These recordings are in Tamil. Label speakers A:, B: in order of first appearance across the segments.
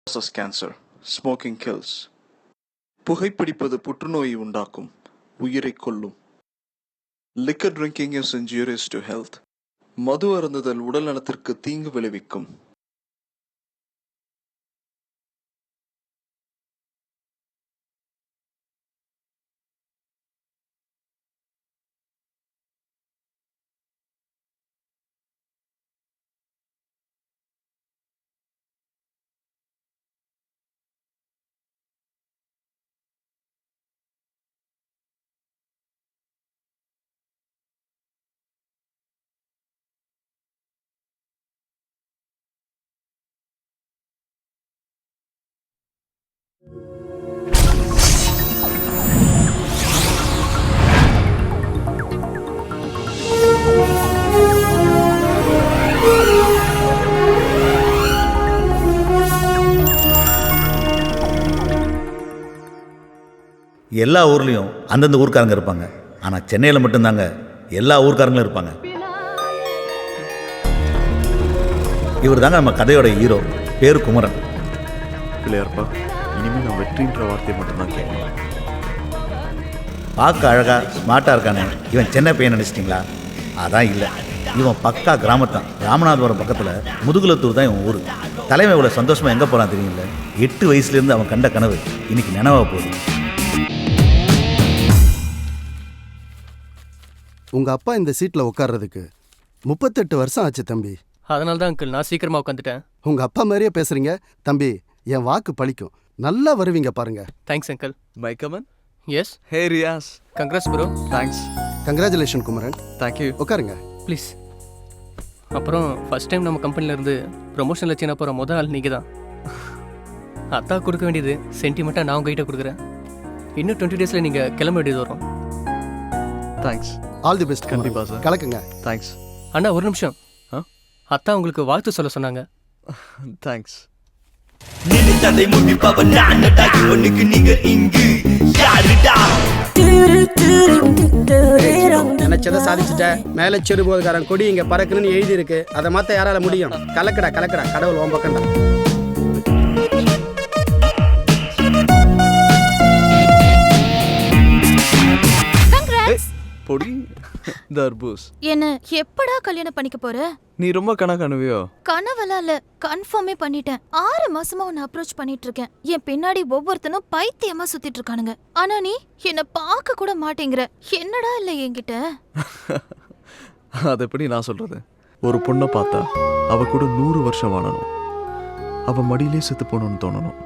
A: causes cancer. Smoking kills. புகைப்பிடிப்பது புற்றுநோயை உண்டாக்கும், உயிரை கொல்லும். Liquor drinking is injurious to health. மது அருந்துதல் உடல் நலத்திற்கு தீங்கு விளைவிக்கும்.
B: எல்லா ஊர்லேயும் அந்தந்த ஊர்க்காரங்க இருப்பாங்க. ஆனால் சென்னையில் மட்டும்தாங்க எல்லா ஊர்க்காரங்களும் இருப்பாங்க. இவர் தாங்க நம்ம கதையோட ஹீரோ. பேர் குமரன்.
A: பிள்ளையார்ப்பா, இனிமேல் நான் வெற்றின்ற வார்த்தையை மட்டும்தான் கேட்கணும்.
B: பார்க்க அழகா ஸ்மார்ட்டாக இருக்கானே, இவன் சென்னை பையன் நினச்சிட்டிங்களா? அதான் இல்லை, இவன் பக்கா கிராமத்தான். ராமநாதபுரம் பக்கத்தில் முதுகுலத்தூர் தான் இவன் ஊர். தலைமை இவ்வளோ சந்தோஷமாக எங்கே போகிறான் தெரியல. 8 வயசுலேருந்து அவன் கண்ட கனவு இன்னைக்கு நினைவாக போகுது.
C: உங்க அப்பா இந்த சீட்ல உட்கார்றதுக்கு 38 வருஷம் ஆச்சு தம்பி.
D: அதனால தான் அங்கிள் நான் சீக்கிரமா உட்காந்துட்டேன்.
C: உங்க அப்பா மாதிரியே பேசுறீங்க தம்பி. என் வாக்கு பழிக்கும். நல்லா வருவீங்க பாருங்க.
D: Thanks uncle.
E: May I come in?
D: Yes.
E: Hey Riyaz.
D: Congrats bro.
E: Thanks.
C: Congratulation Kumaran.
E: Thank you.
C: உட்காருங்க
D: ப்ளீஸ். அப்புறம் ஃபர்ஸ்ட் டைம் நம்ம கம்பெனிலேருந்து ப்ரொமோஷனில் சின்ன போகிற முதல் ஆள் நீங்கள் தான். அத்தா கொடுக்க வேண்டியது சென்டிமெண்ட்டாக நான் உங்ககிட்ட கொடுக்குறேன். இன்னும் 20 டேஸில் நீங்கள் கிளம்ப வேண்டியது வரும்.
E: Thanks.
C: All the best.
E: கண்டிப்பா சார்.
C: கலக்குங்க.
E: Thanks.
D: அண்ணா ஒரு நிமிஷம். அத்தா உங்களுக்கு வாழ்த்து சொல்ல சொன்னாங்க.
E: Thanks.
F: நினைத்ததை முடிப்பவன் நானடா, இவனுக்கு நீங்க இங்கு யாருடா?
G: நினைச்சதை சாதிச்சுட்ட. மேலே செருபோதுக்காரன் கொடி இங்க பறக்கணும்னு எழுதி இருக்கு. அதை மாத்த யாரால முடியும்? கலக்கடா கலக்கடா, கடவுள் உன் பக்கம்டா.
E: பொடி தர்பூஸ்.
H: என்ன எப்படா கல்யாணம் பண்ணிக்க போற?
E: நீ ரொம்ப கனவுவியோ?
H: கனவெல்லாம் இல்ல, கன்ஃபார்மே பண்ணிட்டேன். 6 மாசமா உன்னை அப்ரோச் பண்ணிட்டு இருக்கேன். என் பின்னாடி ஒவ்வொருத்தனும் பைத்தியமா சுத்திட்டு இருக்கானுங்க. ஆனா நீ என்ன பார்க்க கூட மாட்டேங்கிற. என்னடா இல்ல என்கிட்ட?
E: அது எப்படி நான் சொல்றது? ஒரு பொண்ணை பார்த்தா அவ கூட 100 வருஷம் வாழணும். அவ மடியிலே செத்து போகணும்னு தோணணும்.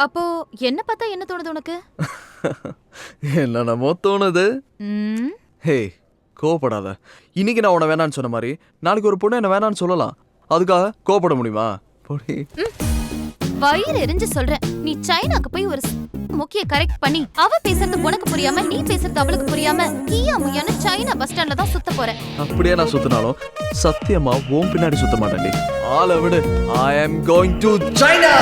H: அப்போ என்ன பார்த்தா என்ன தோணுது உனக்கு?
E: என்னென்னமோ தோணுது. ஹே, கோவப்படாத. இன்னைக்கு நான் உன்னை வேணான்னு சொன்ன மாதிரி நாளைக்கு ஒரு பொண்ணு என்ன வேணான்னு சொல்லலாம். அதுக்காக கோவப்பட முடியுமா? பொடி
H: வயிறு எரிஞ்சு சொல்றேன். நீ சைனாக்கு போய் ஒரு முக்கிய கரெக்ட் பண்ணி அவ பேசுறது உனக்கு புரியாம நீ பேசுறது அவளுக்கு புரியாம கியா முயான்னு சைனா பஸ் ஸ்டாண்ட்ல தான் சுத்த போறேன்.
E: அப்படியே நான் சுத்தினாலும் சத்தியமா ஓம் பின்னாடி சுத்த மாட்டேன்டி. ஆளை விடு. I am going to China.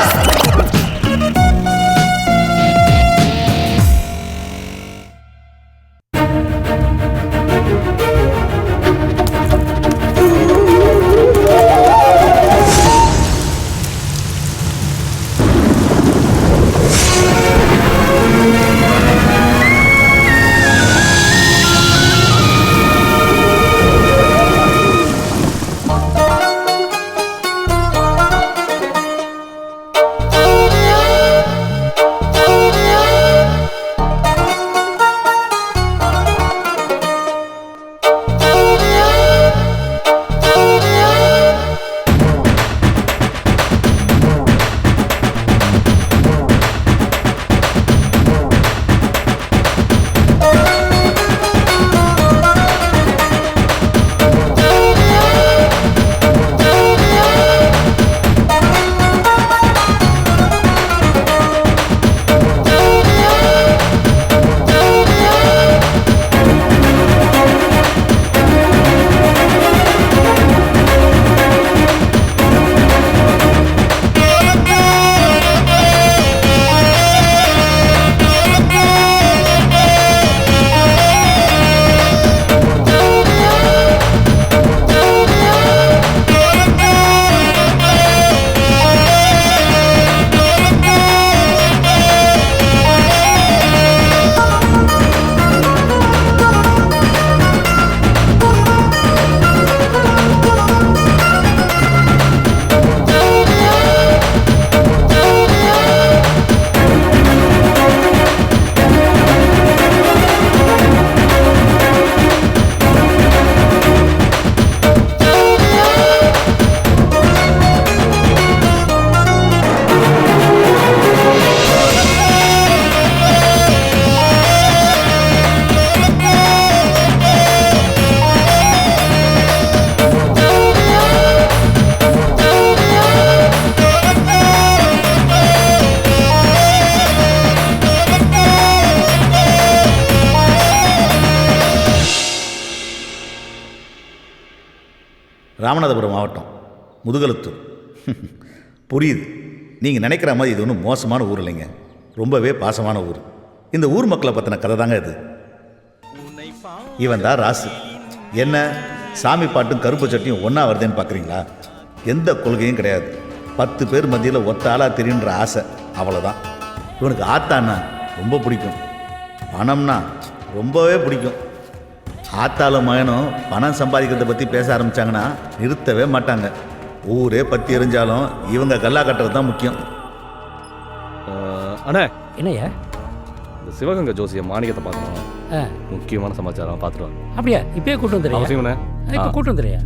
B: Ramanathapuram மாவட்டம், முதுகலத்தூர். புரியுது, நீங்கள் நினைக்கிற மாதிரி இது ஒன்றும் மோசமான ஊர் இல்லைங்க, ரொம்பவே பாசமான ஊர். இந்த ஊர் மக்களை பற்றின கதை தாங்க இது. இவன் தான் ராசு. என்ன சாமி பாட்டும் கருப்பு சட்டியும் ஒன்றா வருதுன்னு பார்க்குறீங்களா? எந்த கொள்கையும் கிடையாது. 10 பேர் மத்தியில் ஒத்த ஆளாக தெரியுன்ற ஆசை, அவ்வளோதான். இவனுக்கு ஆத்தான்னா ரொம்ப பிடிக்கும், பணம்னா ரொம்பவே பிடிக்கும். ஆத்தாலும் மகனும் பணம் சம்பாதிக்கிறத பற்றி பேச ஆரம்பித்தாங்கன்னா நிறுத்தவே மாட்டாங்க. ஊரே பற்றி எரிஞ்சாலும் இவங்க கல்லா கட்டுறது தான் முக்கியம்.
I: அண்ணே,
J: என்னையா?
I: இந்த சிவகங்கை ஜோசிய மாணிக்கத்தை பார்க்கணும், முக்கியமான சமாச்சாரம் பார்த்துருவாங்க.
J: அப்படியா? இப்பயே கூட்டு வந்துடுறியா?
I: அவசியம்ண்ணே.
J: இப்போ கூட்டு வந்துடுறியா?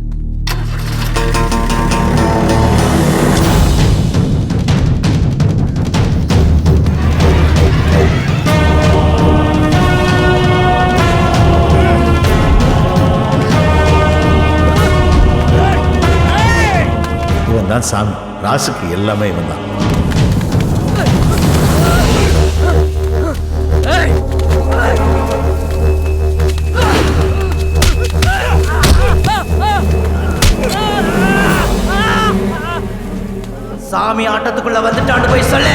B: இவன் தான் சாமி. ராசுக்கு எல்லாமே இவன் தான்.
F: சாமி ஆட்டத்துக்குள்ள வந்துட்டான்னு போய் சொல்ல.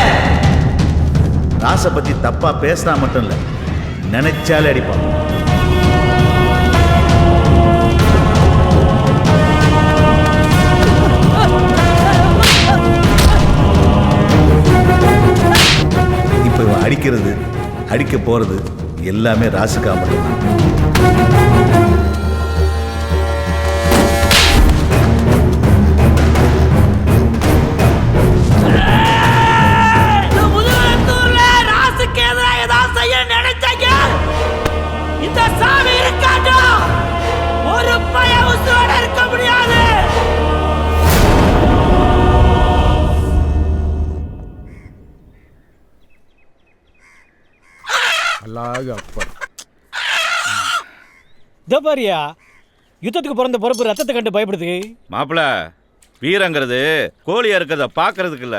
B: ராசை பற்றி தப்பாக பேசினா மட்டும் இல்லை, நினைச்சாலே அடிப்பான். இப்போ இவன் அடிக்கிறது, அடிக்க போகிறது எல்லாமே ராசுக்காக மட்டும்தான்.
J: பாரியா, யுத்தத்துக்கு பிறந்த பொறுப்பு ரத்தத்தை கண்டு பயப்படுது.
K: மாப்பிள்ள, வீரங்கிறது கோழியா இருக்கிறத பாக்குறதுக்கு இல்ல,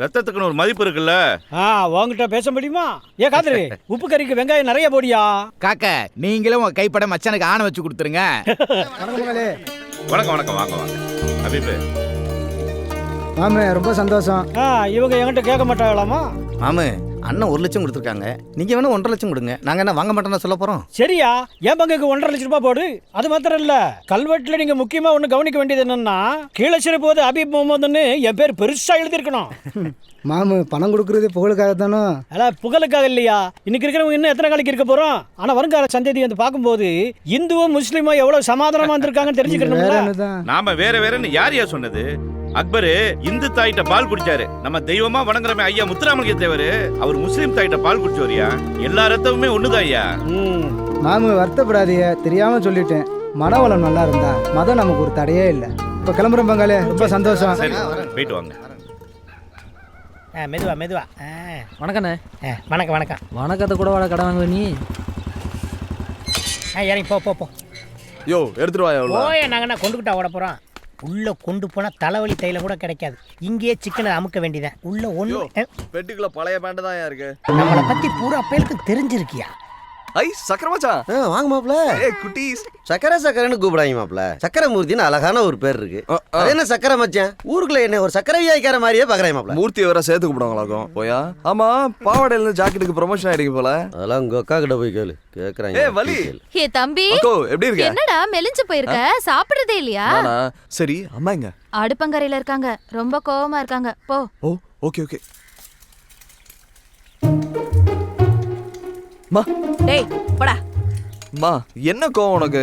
K: ரத்தத்துக்குன்னு ஒரு மதிப்பு இருக்குல்ல.
J: உங்ககிட்ட பேச முடியுமா? ஏன் காதலி, உப்பு கறிக்கு வெங்காயம் நிறைய போடியா.
G: காக்க, நீங்களும் உங்க கைப்பட மச்சானுக்கு ஆணை வச்சு கொடுத்துருங்க.
K: வணக்கம் வணக்கம், வாங்க வாங்க. ஹபீபு
G: மாமே, ரொம்ப சந்தோஷம்.
J: இவங்க என்கிட்ட கேட்க மாட்டாங்களாமா?
G: மாமே, அண்ணன் 1 லட்சம் கொடுத்துருக்காங்க, நீங்க வேணா 1.5 லட்சம் கொடுங்க. நாங்க என்ன வாங்க மாட்டோம்னா சொல்ல போறோம்?
J: சரியா, என் பங்குக்கு 1.5 லட்சம் ரூபாய் போடு. அது மாத்திரம் இல்ல, கல்வெட்டுல நீங்க முக்கியமா ஒண்ணு கவனிக்க வேண்டியது என்னன்னா, கீழே சிறப்போது ஹபீப் முகமதுன்னு என் பேர் பெருசா எழுதிருக்கணும்.
G: மாமு, பணம் கொடுக்கறது புகழுக்காக தானே?
J: புகழுக்காக இல்லையா? இன்னைக்கு இருக்கிறவங்க இன்னும் எத்தனை காலைக்கு இருக்க போறோம்? ஆனா வருங்கால சந்ததி வந்து பார்க்கும்போது இந்துவும் முஸ்லீமும் எவ்வளவு சமாதானமா இருந்திருக்காங்கன்னு தெரிஞ்சுக்கணும்.
K: நாம வேற வேறன்னு யார் சொன்னது? அக்பரு இந்து தாயிட்ட பால் குடிச்சாரு. நம்ம தெய்வமா வணங்குறமே ஐயா முத்துராமலிங்க தேவரு, அவர் முஸ்லீம் தாயிட்ட பால் குடிச்சோரியா. எல்லா ரத்தமுமே ஒண்ணுதான் ஐயா.
G: மாமு, வருத்தப்படாதீங்க, தெரியாம சொல்லிட்டேன். மனவளம் நல்லா இருந்தா மதம் நமக்கு ஒரு தடையே இல்லை. இப்ப கிளம்புறோம் பங்காளி, ரொம்ப சந்தோஷம்.
K: போயிட்டு வாங்க.
J: மெதுவா மெதுவா.
L: வணக்கண்ணே.
J: வணக்கம் வணக்கம்.
L: வணக்கத்தை கூட வாட கடை வாங்குவ நீ.
J: இறங்கி போ போ போ.
E: யோ, எடுத்துட்டு வாயா.
J: ஓய, நாங்கன்னா கொண்டுகிட்டா ஓட போறோம். உள்ள கொண்டு போனா தலைவலி தைல கூட கிடைக்காது. இங்கேயே சிக்கனை அமுக்க வேண்டியதான். உள்ள ஒண்ணு
E: பெட்டிக்குள்ள பழைய பேண்ட் தான் இருக்கு.
J: நம்மளை பத்தி பூரா பேருக்கு தெரிஞ்சிருக்கியா?
E: ஐ சக்கரை மச்சான்.
G: வாங்க மாப்ள.
E: குட்டீஸ்.
G: சக்கரை சக்கரைன்னு கூப்பிடாங்க மாப்ள. சக்கரை மூர்த்தின்னு அழகான ஒரு பேர் இருக்கு. அது என்ன சக்கரை மச்சான்? ஊருக்குள்ள என்ன ஒரு சக்கரை வியாய்க்கார மாதிரியே பாக்குறேன் மாப்ள.
E: மூர்த்தியை வேற சேர்த்து கூப்பிடுவாங்களாக்கும். போயா? ஆமா, பாவாடையில இருந்து ஜாக்கெட்டுக்கு ப்ரமோஷன் ஆயிடுங்க போல.
G: அதெல்லாம் உங்க அக்கா கிட்ட போய் கேளு. கேக்குறாங்க.
E: வலி.
H: ஏ தம்பி,
E: அக்கோ எப்படி இருக்க?
H: என்னடா மெலிஞ்சு போயிருக்க? சாப்பிடுறதே இல்லையா?
E: சரி, அம்மா எங்க?
H: அடுப்பங்கரையில இருக்காங்க, ரொம்ப கோவமா இருக்காங்க. போ.
E: ஓ, ஓகே ஓகே. மா,
M: டேய் போடா.
E: மா, என்ன கோவம் உனக்கு?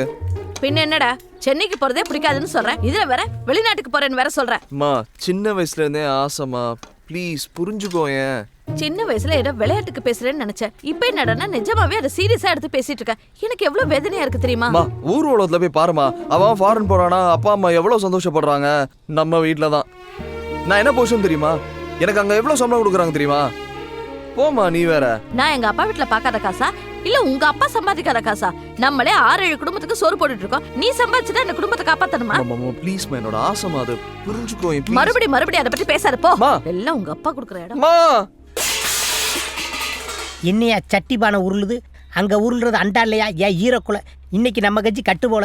M: பின்ன என்னடா, சென்னைக்கு போறதே பிடிக்காதுன்னு சொல்றேன், இதுல வேற வெளிநாட்டுக்கு போறேன்னு வேற சொல்றேன்.
E: மா, சின்ன வயசுல இருந்தே ஆசைமா, ப்ளீஸ் புரிஞ்சுக்கோயேன்.
M: சின்ன வயசுல ஏதோ விளையாட்டுக்கு பேசுறேன்னு நினைச்சேன். இப்ப என்னடா நிஜமாவே அதை சீரியஸா எடுத்து பேசிட்டு இருக்க. எனக்கு எவ்வளவு வேதனையா இருக்கு தெரியுமா?
E: மா, ஊர் உலகத்துல போய் பாருமா. அவன் ஃபாரின் போறானா, அப்பா அம்மா எவ்வளவு சந்தோஷப்படுறாங்க. நம்ம வீட்டுல தான். நான் என்ன போஷன் தெரியுமா? எனக்கு அங்க எவ்வளவு சம்பளம் கொடுக்குறாங்க தெரியுமா? போமா, நீ வேற.
M: நான் எங்க அப்பா வீட்டுல பாக்காத காசா, இல்ல உங்க அப்பா சம்பாதிக்காத காசா? நம்மளே 6-7 குடும்பத்துக்கு சோறு போட்டுட்டு இருக்கோம். நீ சம்பாதிச்சுதான் இந்த குடும்பத்தை காப்பாத்தணுமா?
E: ப்ளீஸ் மா, என்னோட ஆசைமா, அது புரிஞ்சுக்கோ.
M: மறுபடி அதை பத்தி பேசாத போ. எல்லாம் உங்க அப்பா குடுக்குற இடம்.
J: என்னையா சட்டி பானை உருளுது? அங்க உருளுறது அண்டா இல்லையா? ஏன் ஈரக்குலை? இன்னைக்கு நம்ம கட்சி கட்டு போல.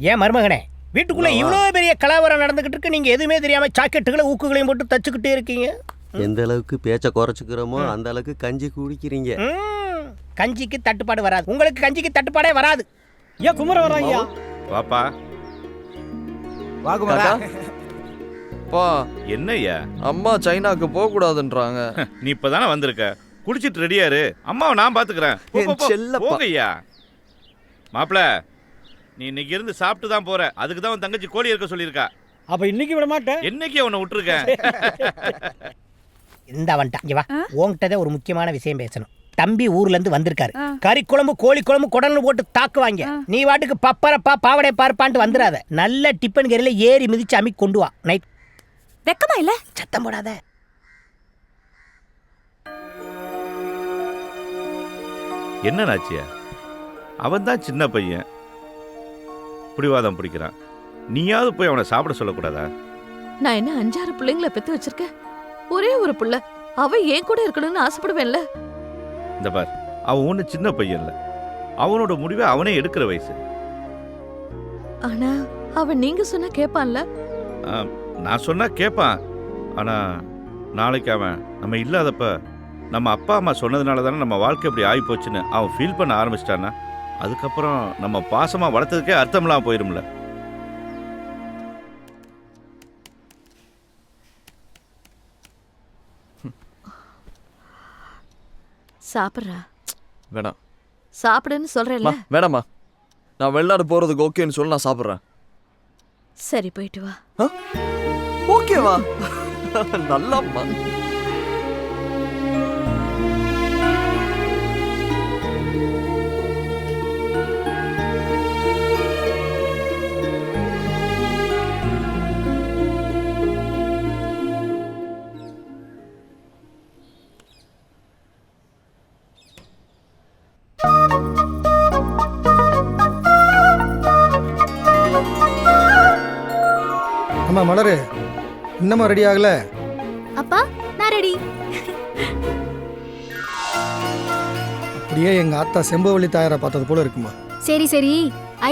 J: ஏன் மருமகனே, வீட்டுக்குள்ள இவ்வளோ பெரிய கலவரம் நடந்துகிட்டு இருக்கு, நீங்க எதுவுமே தெரியாம சாக்கெட்டுகளை ஊக்குகளையும் போட்டு தச்சுக்கிட்டே இருக்கீங்க.
N: எந்த அளவுக்கு பேச்ச குறைச்சிக்கிறோமோ அந்த அளவுக்கு கஞ்சி குடிக்கிறீங்க.
J: கஞ்சிக்கு தட்டுப்பாடு வராது, உங்களுக்கு கஞ்சிக்கு தட்டுப்பாடே வராது. ஏன் குமர வராங்க?
K: பாப்பா
E: வாகுமாரா பா,
K: என்னய்யா
E: அம்மா சைனாக்கு போக கூடாதுன்றாங்க.
K: நீ இப்பதானே வந்திருக்க, குடிச்சிட்டு ரெடியாரு, அம்மாவை நான் பாத்துக்கிறேன். போங்கய்யா. மாப்பிள, நீ இன்னைக்கு இருந்து சாப்பிட்டு தான் போற, அதுக்கு தான் உன் தங்கச்சி கோழி இருக்க சொல்லியிருக்கா.
J: அப்ப இன்னைக்கு விட மாட்டேன்.
K: என்னைக்கு அவனை விட்டுருக்கேன்.
J: இந்த வந்துட்டான், இங்க வா. உன்கிட்டதே ஒரு முக்கியமான விஷயம் பேசணும். தம்பி ஊர்ல இருந்து வந்திருக்காரு. கறி குழம்பு கோழி குழம்பு குடல்னு போட்டு தாக்குவாங்க. நீ வாட்டுக்கு பப்பரப்பா பாவடை பார்ப்பான்ட்டு வந்துடாத. நல்ல டிப்பன் கறியில ஏறி மிதிச்சு அமி கொண்டு வா. நைட்
M: வெக்கமா இல்ல?
J: சத்தம் போடாத.
K: என்ன நாச்சியா, அவன் தான் சின்ன பையன், பிடிவாதம் பிடிக்கிறான். நீயாவது போய் அவனை சாப்பிட சொல்லக்கூடாதா?
M: நான் என்ன 5-6 பிள்ளைங்களை பெத்து வச்சிருக்கேன். ஒரே ஒரு பிள்ளை, அவ ஏன் கூட இருக்கணும்னு ஆசைப்படுவேன்ல.
K: இந்த பார், அவன் ஒண்ணு சின்ன பையன் இல்ல, அவனோட முடிவை அவனே எடுக்கிற வயசு.
M: ஆனா அவன் நீங்க சொன்னா கேட்பான்ல?
K: நான் சொன்னா கேட்பான். ஆனா நாளைக்கு அவன் நம்ம இல்லாதப்ப நம்ம அப்பா அம்மா சொன்னதுனால தானே நம்ம வாழ்க்கை இப்படி ஆகி போச்சுன்னு அவன் ஃபீல் பண்ண ஆரம்பிச்சிட்டான்னா, அதுக்கப்புறம் நம்ம பாசமா வளர்த்ததுக்கே அர்த்தம்லாம் போயிரும்ல.
M: சாப்பிட்றா.
E: வேணாம்.
M: சாப்பிடுன்னு சொல்றேன்ல.
E: வேணாம்மா, நான் வெளிநாடு போறதுக்கு ஓகேன்னு சொல்லி நான் சாப்பிட்றேன்.
M: சரி, போயிட்டு வா.
E: ஓகேவா? நல்லாம்மா.
O: அம்மா மலரு, இன்னமும் ரெடி ஆகல?
H: அப்பா, நான் ரெடி.
O: அப்படியே எங்க ஆத்தா செம்பவள்ளி தாயாரை பார்த்தது போல இருக்குமா?
H: சரி சரி,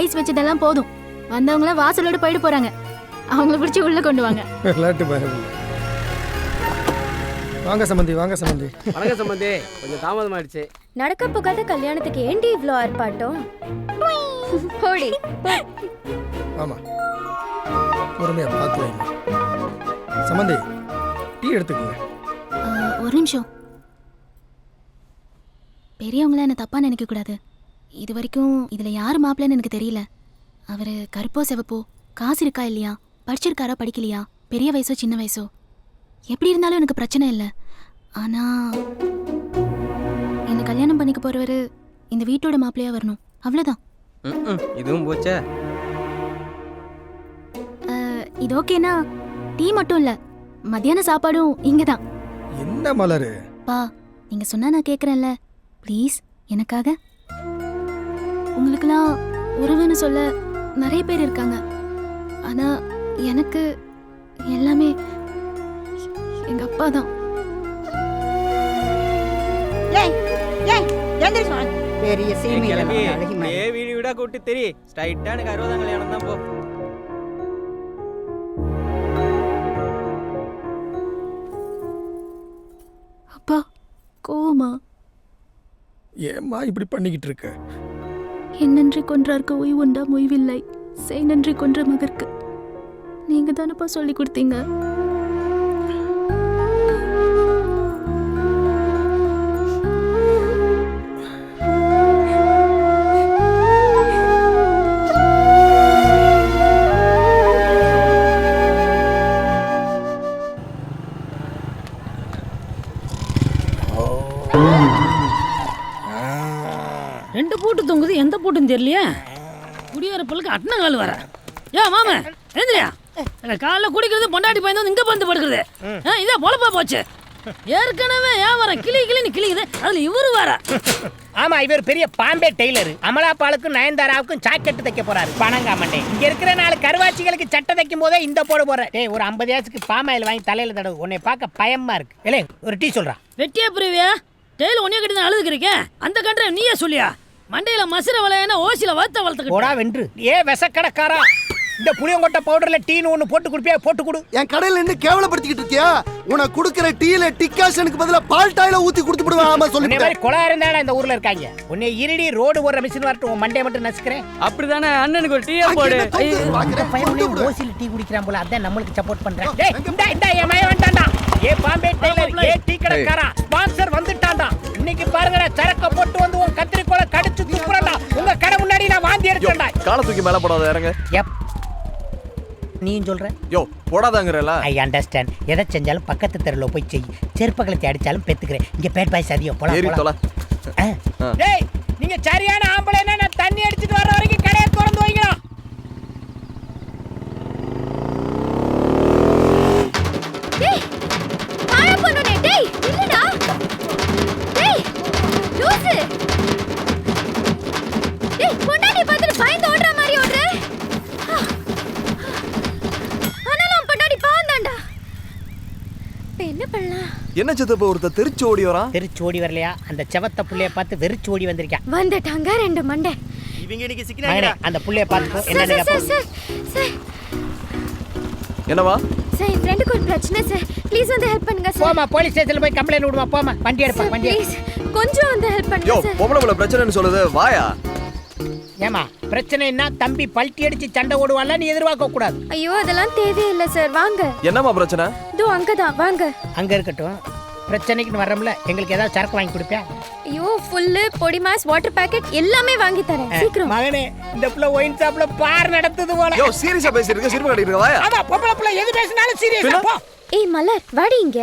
H: ஐஸ் வச்சதெல்லாம் போதும். வந்தவங்கள வாசலோட போயிட்டு போறாங்க. அவங்கள பிடிச்சி உள்ள கொண்டு வாங்க.
O: விளையாட்டு பயம். வாங்க சம்பந்தி, வாங்க சம்பந்தி.
G: வணக்கம் சம்பந்தி, கொஞ்சம் தாமதமாயிடுச்சு.
H: நடக்க போகாத கல்யாணத்துக்கு ஏண்டி இவ்ளோ ஆர்ப்பாட்டம்? போடி.
O: ஆமா, பொறுமையா பார்த்து வைங்க. சம்பந்தி, டீ எடுத்துக்கோங்க.
H: ஒரு நிமிஷம். பெரியவங்கள என்ன தப்பா நினைக்க கூடாது. இது வரைக்கும் இதுல யார் மாப்பிள்ளைன்னு எனக்கு தெரியல. அவரு கருப்போ செவப்போ, காசு இருக்கா இல்லையா, படிச்சிருக்காரா படிக்கலையா, பெரிய வயசோ சின்ன வயசோ, எப்படி இருந்தாலும் எனக்கு பிரச்சனை இல்லை. ஆனா என்ன கல்யாணம் பண்ணிக்க போறவரு இந்த வீட்டோட மாப்பிள்ளையா வரணும், அவ்வளவுதான்.
D: இதுவும் போச்சே.
H: இது ஓகேனா டீ மட்டும் இல்ல, மத்தியான சாப்பாடும் இங்கதான்.
O: என்ன மலரு?
H: பா, நீங்க சொன்னா நான் கேக்குறேன்ல, ப்ளீஸ் எனக்காக. உங்களுக்கெல்லாம் உறவுன்னு சொல்ல நிறைய பேர் இருக்காங்க. ஆனா எனக்கு எல்லாமே எங்க அப்பா தான்.
P: பெரிய
D: வீடு வீடா கூட்டி தெரி ஸ்ட்ரைட்டா எனக்கு 60ஆம் கல்யாணம் தான் போ.
H: அப்பா கோவமா?
O: ஏம்மா இப்படி பண்ணிக்கிட்டு இருக்க?
H: என் நன்றி கொன்றார்க்கு ஓய்வு உண்டாம் ஓய்வில்லை, செய் நன்றி கொன்ற மகற்கு. நீங்க தானப்பா சொல்லி கொடுத்தீங்க.
L: ரெண்டு பூட்டு தொங்குது, எந்த பூட்டுன்னு தெரியலையே. குடியேறப்பலுக்கு அட்ன கால் வர. ஏன் மாம எழுந்திரியா? காலைல குடிக்கிறது பொண்டாட்டி பயந்து வந்து இங்க வந்து படுக்கிறது. இதே பொழப்பா போச்சு. ஏற்கனவே ஏன் வர கிளி கிளின்னு கிளிக்குது, அதுல இவரு வர.
J: ஆமா, இவர் பெரிய பாம்பே டெய்லர். அமலா பாலுக்கும் நயன்தாராவுக்கும் ஜாக்கெட் தைக்க போறாரு. பணங்காமண்டே. இங்க இருக்கிற 4 கருவாச்சிகளுக்கு சட்டை தைக்கும் போதே இந்த போட போற. டேய், ஒரு 50 ஏசுக்கு பாமாயில் வாங்கி தலையில தடவு. உன்னை பார்க்க பயமா இருக்கு. இல்லை, ஒரு டீ சொல்றா.
L: வெட்டியா புரிவியா? டெய்ல உன்னைய கட்டி தான் அழுதுக்கிறீங்க. அந்த கண்ட நீயே சொல்லியா? மண்டையில மசுர வளையன ஓசில வளர்த்த
J: போடா வென்று. ஏ விசக்கடக்காரா, இந்த புளியங்கொட்டை பவுடர்ல டீன்னு ஒண்ணு போட்டு குடிப்பியா? போட்டு கொடு.
C: என் கடையில என்ன கேவலப்படுத்திக்கிட்டு இருக்கியா? உனக்கு கொடுக்கிற டீல டிகாஷனுக்கு பதிலா பால் டாயில ஊத்தி கொடுத்து விடுவேன். ஆமா
J: உன்னை
C: சொல்லிட்டேன்.
J: மாதிரி கொலா இருந்தாடா இந்த ஊர்ல இருக்காங்க. உன்னை இருடி ரோடு ஓடுற மிஷின் வரட்டும், உன் மண்டைய மட்டும் நசுக்கிறேன்.
L: அப்படிதானே அண்ணனுக்கு ஒரு டீயா போடு.
J: இந்த பையன் ஓசில டீ குடிக்கிறான் போல, அதான் நம்மளுக்கு சப்போர்ட் பண்றேன். டேய் இந்த என் மயன் வந்துட்டான்டா. ஏ பாம்பே டெய்லர், ஏ டீ கடைக்காரா, ஸ்பான்சர் வந்துட்டான்டா. இன்னைக்கு பாருங்கடா, சரக்க போட்டு வந்து உன் கத்திரிக்கோலை கடிச்சு துப்புறடா. உங்க கடை முன்னாடி நான் வாந்தி எடுத்தேன்டா.
E: காலை தூக்கி மேல போடாத, இறங்க.
J: நீயும் சொல்ற?
E: யோ போடாதாங்கறல.
J: I understand. எதை செஞ்சாலும் பக்கத்து தெருல போய் செய். செருப்பகலத்தை அடிச்சாலும் பெத்துக்கிறேன். இங்க பேட் பாய் சதியோ போலாம்.
E: ஏறி தொலை.
J: டேய் நீங்க சரியான ஆம்பளைனா நான் தண்ணி அடிச்சிட்டு வர வரைக்கும் கடையை திறந்து வைங்க.
H: டேய் பாய பண்ணுனே. டேய் இல்லடா. டேய் லூசு. டேய் பொண்டாட்டி பார்த்துட்டு பயந்து ஓடுற மாதிரி ஓடுற. ஆனாலும் பொண்டாட்டி பாவந்தான்டா. என்ன பண்ணலாம்?
E: என்ன சித்தப்ப ஒருத்தர் தெரிச்சு ஓடி வரான்?
J: தெரிச்சு ஓடி வரலையா? அந்த செவத்த புள்ளைய பார்த்து வெறிச்சு ஓடி வந்திருக்கான்.
H: வந்துட்டாங்க ரெண்டு மண்டை.
J: இவங்க இன்னைக்கு சிக்கினாங்க. அந்த புள்ளைய பார்த்து என்ன
H: சார்
E: என்னவா?
H: சார் என் ஃப்ரெண்டுக்கு ஒரு பிரச்சனை சார். ப்ளீஸ் வந்து ஹெல்ப் பண்ணுங்க சார்.
J: போமா போலீஸ் ஸ்டேஷன்ல போய் கம்ப்ளைன்ட் விடுமா. போமா வண்டி எடுப்பா. வண்டி
H: ப்ளீஸ் கொஞ்சம் வந்து ஹெல்ப்
E: யோ
H: பண்ணுங்க சார்.
E: பொம்பளை பிரச்சனைன்னு சொல்லுது, வாயா.
J: ஏமா பிரச்சனைன்னா தம்பி பல்ட்டி அடிச்சு சண்டை ஓடுவான்ல, நீ எதிர்பார்க்க கூடாது.
H: ஐயோ அதெல்லாம் தேவையில்லை சார். வாங்க.
E: என்னம்மா பிரச்சனை?
H: இதோ அங்கதான் வாங்க.
J: அங்க இருக்கட்டும். பிரச்சனைக்கு வர்றோம்ல, எங்களுக்கு ஏதாவது சரக்கு வாங்கி கொடுப்பியா?
H: ஐயோ ஃபுல்லு பொடி மாஸ் வாட்டர் பாக்கெட் எல்லாமே வாங்கி தரேன் சீக்கிரம்.
J: மகனே இந்த புள்ள ஒயின் ஷாப்ல பார் நடத்துது போல.
E: யோ சீரியஸா பேசிட்டு சிரிப்பு கட்டிட்டு இருக்க, வாயா.
J: ஆமா பொம்பளை புள்ள எது பேசினாலும் சீரியஸா போ.
H: ஏய் மலர் வாடி இங்க.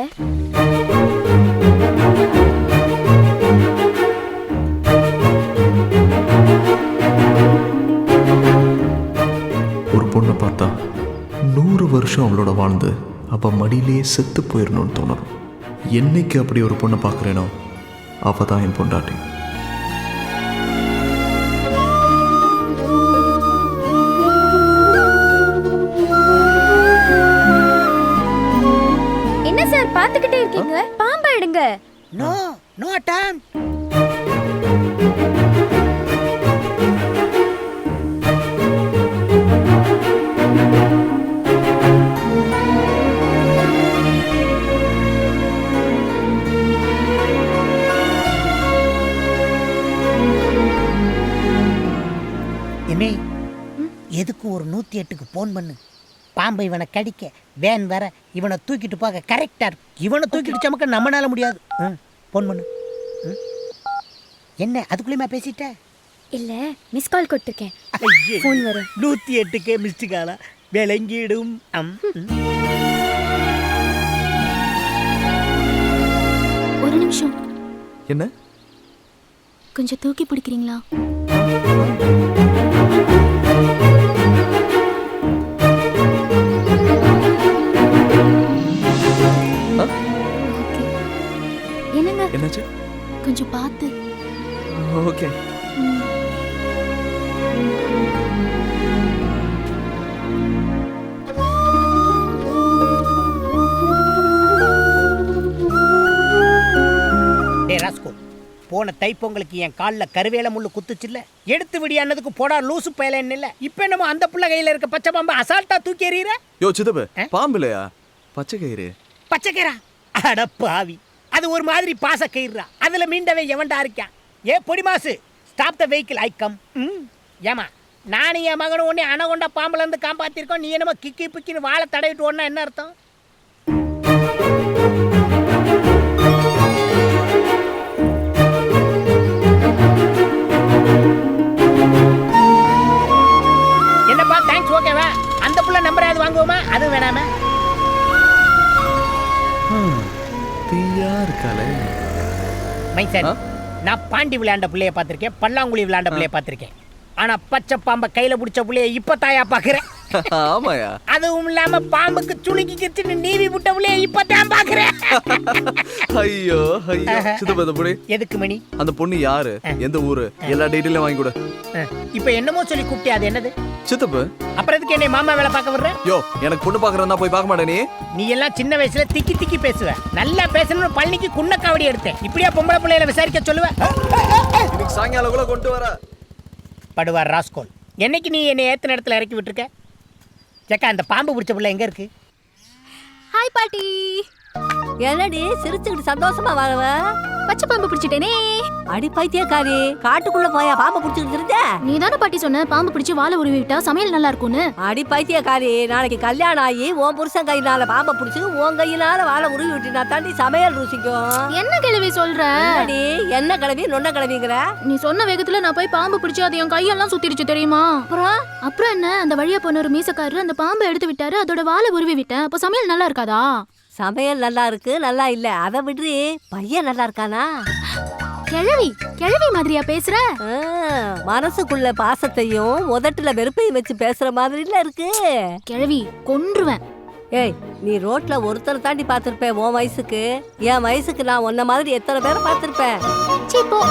A: ஒரு பொண்ணை பார்த்தா 100 வருஷம் அவளோட வாழ்ந்து அவள் மடியிலேயே செத்து போயிடணும்னு தோணும். என்னைக்கு அப்படி ஒரு பொண்ணை பார்க்குறேனோ அவள் தான் என் பொண்டாட்டி.
H: என்ன சார் பார்த்துக்கிட்டே இருக்கீங்க? பாம்பை எடுங்க.
J: No no time. எதுக்கு ஒரு 108க்கு போன் பண்ணு. பாம்பை இவனை கடிக்க வேன் வர இவனை தூக்கிட்டு போக கரெக்டா இருக்கு. இவனை தூக்கிட்டு சமக்க நம்மளால முடியாது. போன் பண்ணு. என்ன அதுக்குள்ளேயுமா பேசிட்ட?
H: இல்ல மிஸ் கால் கொடுத்துருக்கேன். போன் வரும்.
J: 108க்கு மிஸ்டு காலா விளங்கிடும்.
H: ஒரு நிமிஷம்.
E: என்ன?
H: கொஞ்சம் தூக்கி பிடிக்கிறீங்களா? என்னங்க?
E: என்னாச்சு?
H: கொஞ்சம் பார்த்து.
E: ஓகே.
J: போன தைப்பொங்கலுக்கு என் காலில் கருவேல முள்ளு குத்துச்சுல்ல, எடுத்து விடியானதுக்கு போடா லூசு பயலன்னு இல்லை. இப்போ என்னமோ அந்த புள்ள கையில் இருக்க பச்சை பாம்பு அசால்ட்டா தூக்கி எறிகிற.
E: யோ சித்தப்பு பாம்பு இல்லையா, பச்சை கயிறு.
J: பச்சை கயிறா? அட பாவி, அது ஒரு மாதிரி பாச கயிறுறா. அதில் மீண்டவே எவன்டா இருக்கான்? ஏ பொடி மாசு, stop the vehicle, I come. ஏமா நானும் என் மகனும் ஒன்னே அணகொண்டா பாம்புல இருந்து காப்பாத்திருக்கோம். நீ என்னமோ கிக்கி பிக்கின்னு வாழை தடவிட்டு ஓடனா என்ன அர்த்தம்? என்னப்பா தேங்க்ஸ், ஓகேவா? அந்த புள்ள நம்பர் ஏதாவது வாங்குவோமா? அது வேணாமே.
E: தீயா இருக்காளே
J: மைசன், நான் பாண்டி விளையாண்ட பிள்ளைய பார்த்திருக்கேன், பல்லாங்குழி விளையாண்ட பிள்ளைய பார்த்திருக்கேன். ஆனா பச்சை பாம்பை கையில பிடிச்ச பிள்ளைய இப்ப தாயா பாக்குறேன்.
E: ஆமாயா.
J: அதுவும் இல்லாம பாம்புக்கு சுளுக்கி கிச்சுன்னு நீவி விட்ட பிள்ளைய இப்ப தான் பாக்குறேன்.
E: ஐயோ ஐயோ சித்தப்பு, அந்த பொண்ணு
J: எதுக்கு மணி?
E: அந்த பொண்ணு யாரு, எந்த ஊரு, எல்லா டீட்டெயிலும் வாங்கி கொடு.
J: இப்ப என்னமோ சொல்லி கூப்பிட்டே, அது என்னது?
E: சித்தப்பு.
J: அப்புறம் எதுக்கு என்னை மாமா வேலை பார்க்க வர்ற?
E: யோ எனக்கு பொண்ணு பாக்குறதா போய் பார்க்க மாட்டே நீ?
J: நீ எல்லாம் சின்ன வயசுல திக்கி திக்கி பேசுவ. நல்லா பேசணும்னு பழனிக்கு குன்ன காவடி எடுத்தேன். இப்படியா பொம்பளை பிள்ளைகளை விசாரிக்க சொல்லுவ?
E: இன்னைக்கு சாயங்காலம் கூட கொண்டு வர
J: படுவார் ராஸ்கோல். என்னைக்கு நீ என்னை ஏத்த இடத்துல இறக்கி விட்டுருக்க? ஏக்கா அந்த பாம்பு பிடிச்ச பிள்ளை எங்க இருக்கு?
H: ஹாய் பாட்டி.
M: என்னடி சிரிச்சுக்கிட்டு சந்தோஷமா வாழவ?
H: பச்சை பாம்பு பிடிச்சிட்டேனே.
M: அடி பைத்தியக்காரி, காட்டுக்குள்ள போயா பாம்பை பிடிச்சிக்கிட்டு இருந்த?
H: நீ தானே பாட்டி சொன்ன பாம்பு பிடிச்சி வாழை உருவி விட்டா சமையல் நல்லா இருக்கும்னு.
M: அடி பைத்தியக்காரி, நாளைக்கு கல்யாணம் ஆகி உன் புருஷன் கையினால பாம்பை பிடிச்சி உன் கையினால வாழை உருவி விட்டினா தாண்டி சமையல் ருசிக்கும்.
H: என்ன கிழவி சொல்ற?
M: என்ன கிழவி நொன்ன கிழவிங்கிற?
H: நீ சொன்ன வேகத்துல நான் போய் பாம்பு பிடிச்சி அது என் கையெல்லாம் சுத்திடுச்சு தெரியுமா? அப்புறம் என்ன, அந்த வழியா போன ஒரு மீசக்காரரு அந்த பாம்பை எடுத்து விட்டாரு, அதோட வாழை உருவி விட்டேன். அப்போ சமையல் நல்லா இருக்காதா?
M: சமையல் நல்லா இருக்கு, நல்லா இல்ல, அதை விட்டு பையன் நல்லா இருக்கானா?
H: கிழவி மாதிரியா பேசுற?
M: மனசுக்குள்ள பாசத்தையும் உதட்டுல வெறுப்பையும் வச்சு பேசுற மாதிரில இருக்கு.
H: கிழவி கொன்றுவேன்.
M: ஏய், நீ ரோட்ல ஒருத்தர் தாண்டி பார்த்திருப்பேன் உன் வயசுக்கு. என் வயசுக்கு நான் உன்ன மாதிரி எத்தனை பேரை பார்த்திருப்பேன்.
H: சீப்போ.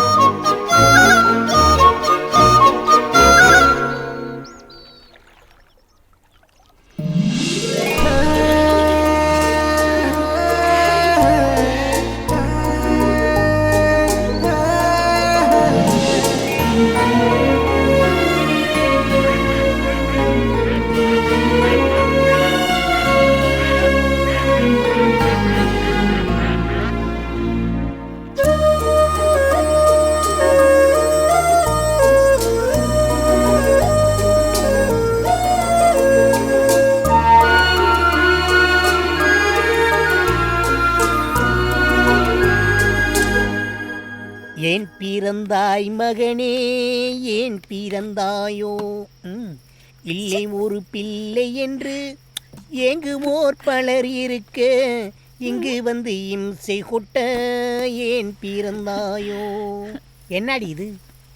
J: ஏன் பிறந்தாய் மகனே, ஏன் பிறந்தாயோ? இல்லை ஒரு பிள்ளை என்று ஏங்குவோர் பலர் இருக்க, இங்கு வந்து இம்சை கொட்ட ஏன் பிறந்தாயோ? என்னடி இது?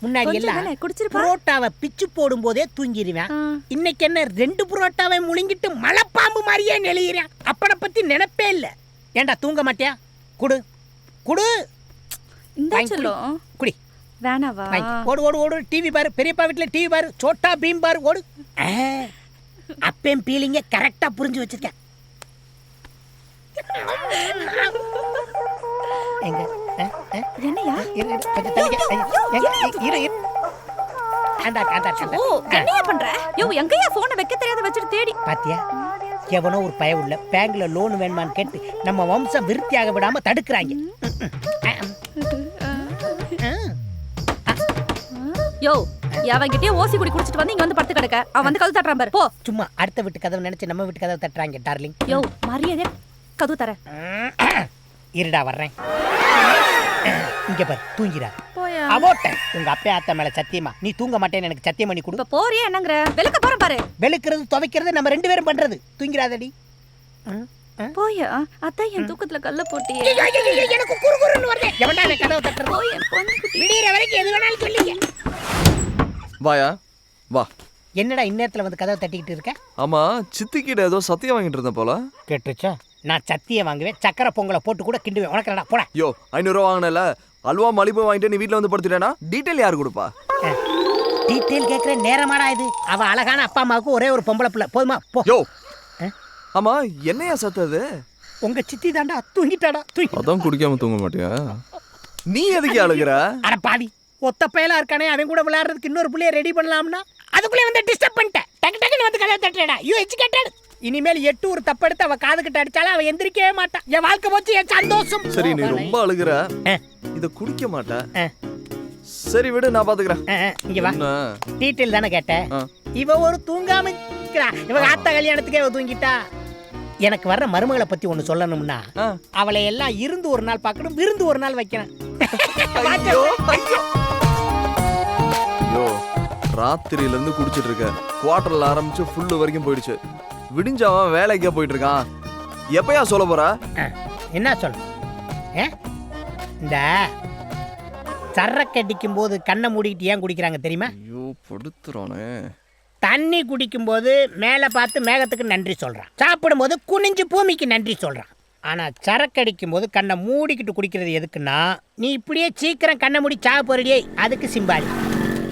J: முன்னாடி எல்லாம் புரோட்டாவை பிச்சு போடும் போதே தூங்கிடுவேன். இன்னைக்கு என்ன 2 புரோட்டாவை முழுங்கிட்டு மலைப்பாம்பு மாதிரியே நெளிகிறேன். அப்பனை பத்தி நினைப்பே இல்லை. ஏண்டா தூங்க மாட்டியா? குடு குடு குடி.
H: வேணாவா?
J: ஓடு ஓடு ஓடு, டிவி பாரு. பெரியப்பா வீட்டுல டிவி பாரு, சோட்டா பீம் பாரு, ஓடு. அப்பேம் பீலிங்க கரெக்டா புரிஞ்சு வச்சிருக்கேன். எங்க
H: என்னையா?
J: கொஞ்சம் தள்ளிக்க.
H: என்னையா பண்ற? யோ, எங்கயா போனை வைக்க தெரியாத வச்சிட்டு தேடி
J: பாத்தியா? எவனோ ஒரு பய உள்ள பேங்க்ல லோன் வேணுமான்னு கேட்டு நம்ம வம்சம் விருத்தியாக விடாம தடுக்கிறாங்க.
H: யோ, அவன்கிட்டயே ஓசி குடி குடிச்சிட்டு வந்து இங்க வந்து படுத்து கிடக்க. அவன் வந்து கதவு தட்டுறான் பாரு. போ.
J: சும்மா அடுத்த வீட்டு கதவு நினைச்சு நம்ம வீட்டு கதவு தட்டுறாங்க டார்லிங்.
H: யோ, மரியாதையா கதவு தர.
J: இருடா வர்றேன். இங்க பாரு, தூங்கிடா.
H: போயா.
J: அபோட்ட உங்க அப்பா அத்தை மேல சத்தியமா நீ தூங்க மாட்டேன்னு எனக்கு சத்தியம் பண்ணி கொடு.
H: இப்ப போறியா என்னங்கற? வெளுக்க போறேன் பாரு.
J: வெளுக்கிறது துவைக்கிறது நம்ம 2 பேரும் பண்றது. தூங்கிடாதடி.
H: போயா. அத்தை என் தூக்கத்துல கல்ல போட்டியே.
J: எனக்கு குறுகுறுன்னு வருது. எவன்டா அந்த கதவை தட்டுறது?
H: போய் என் பொண்ணுக்கு
J: விடியற வரைக்கும் எது வேணாலும் சொல்லிங்க.
E: வாயா வா.
J: என்னடா இந்நேரத்துல வந்து கதவை தட்டிக்கிட்டு இருக்க?
E: ஆமா, சித்திக்கிட்ட ஏதோ சத்தியம் வாங்கிட்டு இருந்தேன் போல.
J: கேட்டுச்சா? நான் சத்தியம் வாங்குவேன், சக்கரை பொங்கலை போட்டு கூட கிண்டுவேன். உனக்கு என்னடா போட.
E: யோ, 500 ரூபா வாங்கினல, அல்வா மலிப்பு வாங்கிட்டு நீ வீட்டில் வந்து படுத்துட்டேனா டீட்டெயில் யார் கொடுப்பா?
J: டீட்டெயில் கேட்குற நேரமாடா இது? அவ அழகான அப்பா அம்மாவுக்கு ஒரே ஒரு பொம்பளை பிள்ளை போதுமா? போ.
E: யோ, ஆமா என்னையா சத்தது?
J: உங்க சித்தி தாண்டா தூங்கிட்டாடா. தூங்கி
E: அதான் குடிக்காம தூங்க மாட்டியா? நீ எதுக்கு அழுகுற?
J: அட பாவி, ஒத்த பயலா இருக்கானே, அவன் கூட விளையாடுறதுக்கு இன்னொரு பிள்ளைய ரெடி பண்ணலாம்னா அதுக்குள்ளே வந்து டிஸ்டர்ப் பண்ணிட்டேன். டக்கு டக்குன்னு வந்து கதவை தட்டுறடா. You educated. இனிமேல் 8 ஒரு தப்பு எடுத்து அவ காது கிட்ட அடிச்சாலும் அவ எந்திரிக்கவே மாட்டான். என் வாழ்க்கை போச்சு, என் சந்தோஷம்.
E: சரி, நீ ரொம்ப அழுகுற, இத குடிக்க மாட்ட. சரி விடு, நான் பாத்துக்கிறேன்.
J: இங்க வா. டீட்டெயில் தானே கேட்ட? இவ ஒரு தூங்காம இருக்கிறா. இவ ஆத்தா கல்யாணத்துக்கே இவ தூங்கிட்டா. எனக்கு வர்ற மருமகளை பத்தி ஒண்ணு சொல்லணும்னா, அவளை எல்லாம் இருந்து ஒரு நாள் பார்க்கணும், விருந்து ஒரு நாள் வைக்கணும்.
E: ராத்திரியில இருந்து குடிச்சிட்டு இருக்க, குவார்டர்ல ஆரம்பிச்சு ஃபுல்லு வரைக்கும் போயிடுச்சு. விடிஞ்சவன் வேலைக்கே போயிட்டு இருக்கான். எப்பயா சொல்ல போற?
J: என்ன சொல்ல? இந்த சரக்கு அடிக்கும் போது கண்ணை மூடிக்கிட்டு ஏன் குடிக்கிறாங்க தெரியுமா?
E: ஐயோ, படுத்துறானே.
J: தண்ணி குடிக்கும் போது மேலே பார்த்து மேகத்துக்கு நன்றி சொல்றான். சாப்பிடும் போது குனிஞ்சு பூமிக்கு நன்றி சொல்றான். ஆனா சரக்கு அடிக்கும் போது கண்ணை மூடிக்கிட்டு குடிக்கிறது எதுக்குன்னா, நீ இப்படியே சீக்கிரம் கண்ணை மூடி சாக போறடியே, அதுக்கு சிம்பாலி.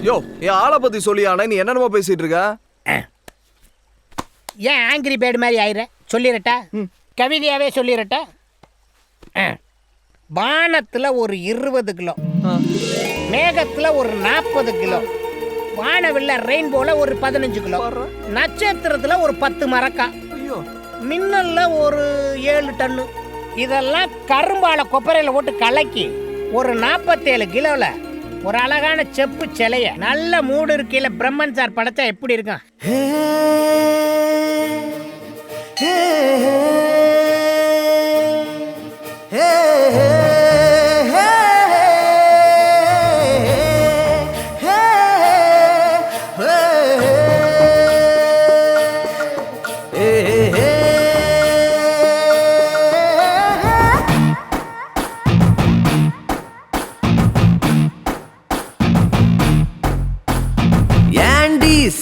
E: யோ, என் ஆளை பத்தி சொல்லியானே, நீ என்னென்னமோ பேசிட்டு இருக்க?
J: ஏன் ஆங்கிரி பேர்டு மாதிரி ஆயிர? சொல்லிடட்டா, கவிதையாவே சொல்லிடட்டா. வானத்துல ஒரு 20 கிலோ, மேகத்துல ஒரு 40 கிலோ, வானவில்ல ரெயின்போல ஒரு 15 கிலோ, நட்சத்திரத்துல ஒரு 10 மரக்கா, மின்னல்ல ஒரு 7 டன்னு. இதெல்லாம் கரும்பால கொப்பரையில போட்டு கலக்கி ஒரு 47 கிலோல ஒரு அழகான செப்பு சிலைய நல்ல மூடு இருக்கையில பிரம்மன் சார் படைச்சா எப்படி இருக்கும்?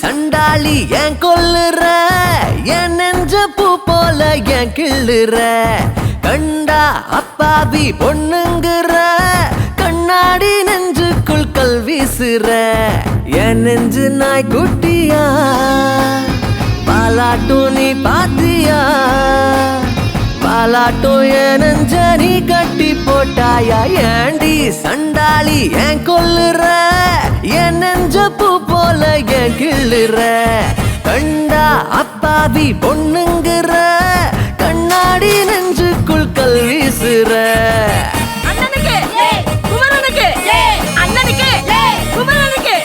F: சண்டாளி ஏன் கொல்லுற, என் நெஞ்ச பூ போல ஏன் கிள்ளுற, கண்டா அப்பாவி பொண்ணுங்குற, கண்ணாடி நெஞ்சுக்குள் கல் வீசுற, என் நெஞ்சு நாய் குட்டியா, பாலாட்டும் நீ பாத்தியா, பாலாட்டும் என் நெஞ்ச நீ கட்டி போட்டாயா, ஏண்டி சண்டாளி ஏன் கொல்லுற, என் நெஞ்ச பூ போல ஏன் கிள்ளுற, கண்டா அப்பாவி பொண்ணுங்குற, கண்ணாடி நெஞ்சுக்குள் கல் வீசுற.
M: அண்ணனுக்கு குமரனுக்கு அண்ணனுக்கு குமரனுக்கு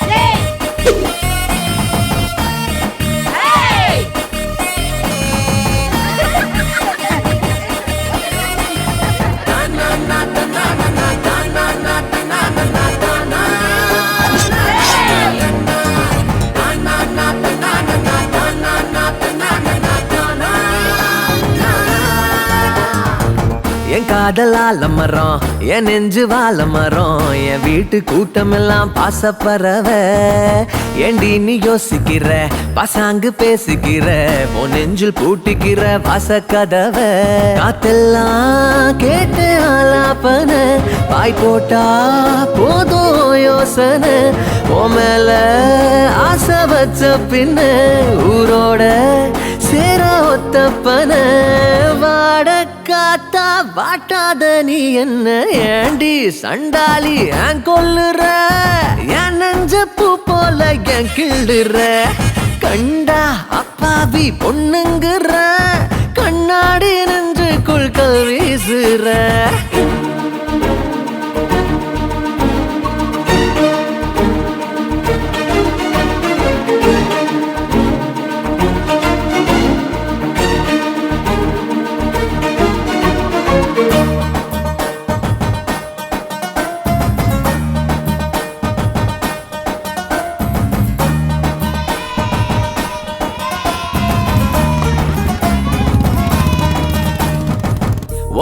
F: என் காதலால மரம், என் நெஞ்சு வாழ மரம், என் வீட்டு கூட்டம் எல்லாம் பாசப்பறவ, ஏண்டி நீ யோசிக்கிற, பசாங்கு பேசிக்கிற, உன் நெஞ்சில் பூட்டிக்கிற வாசக்கதவ, காத்தெல்லாம் கேட்டு ஆலாப்பன, பாய் போட்டா போதும் யோசனை, உன் மேல ஆசை வச்ச பின்ன ஊரோட சேர ஒத்தப்பன, வாட காத்தா வாட்டாத நீ என்ன, ஏண்டி சண்டாளி ஏன் கொல்லுற, என் நெஞ்ச பூ போல ஏன் கிள்ளுற, கண்டா அப்பாவி பொண்ணுங்குற, கண்ணாடி நெஞ்சுக்குள் கல் வீசுற.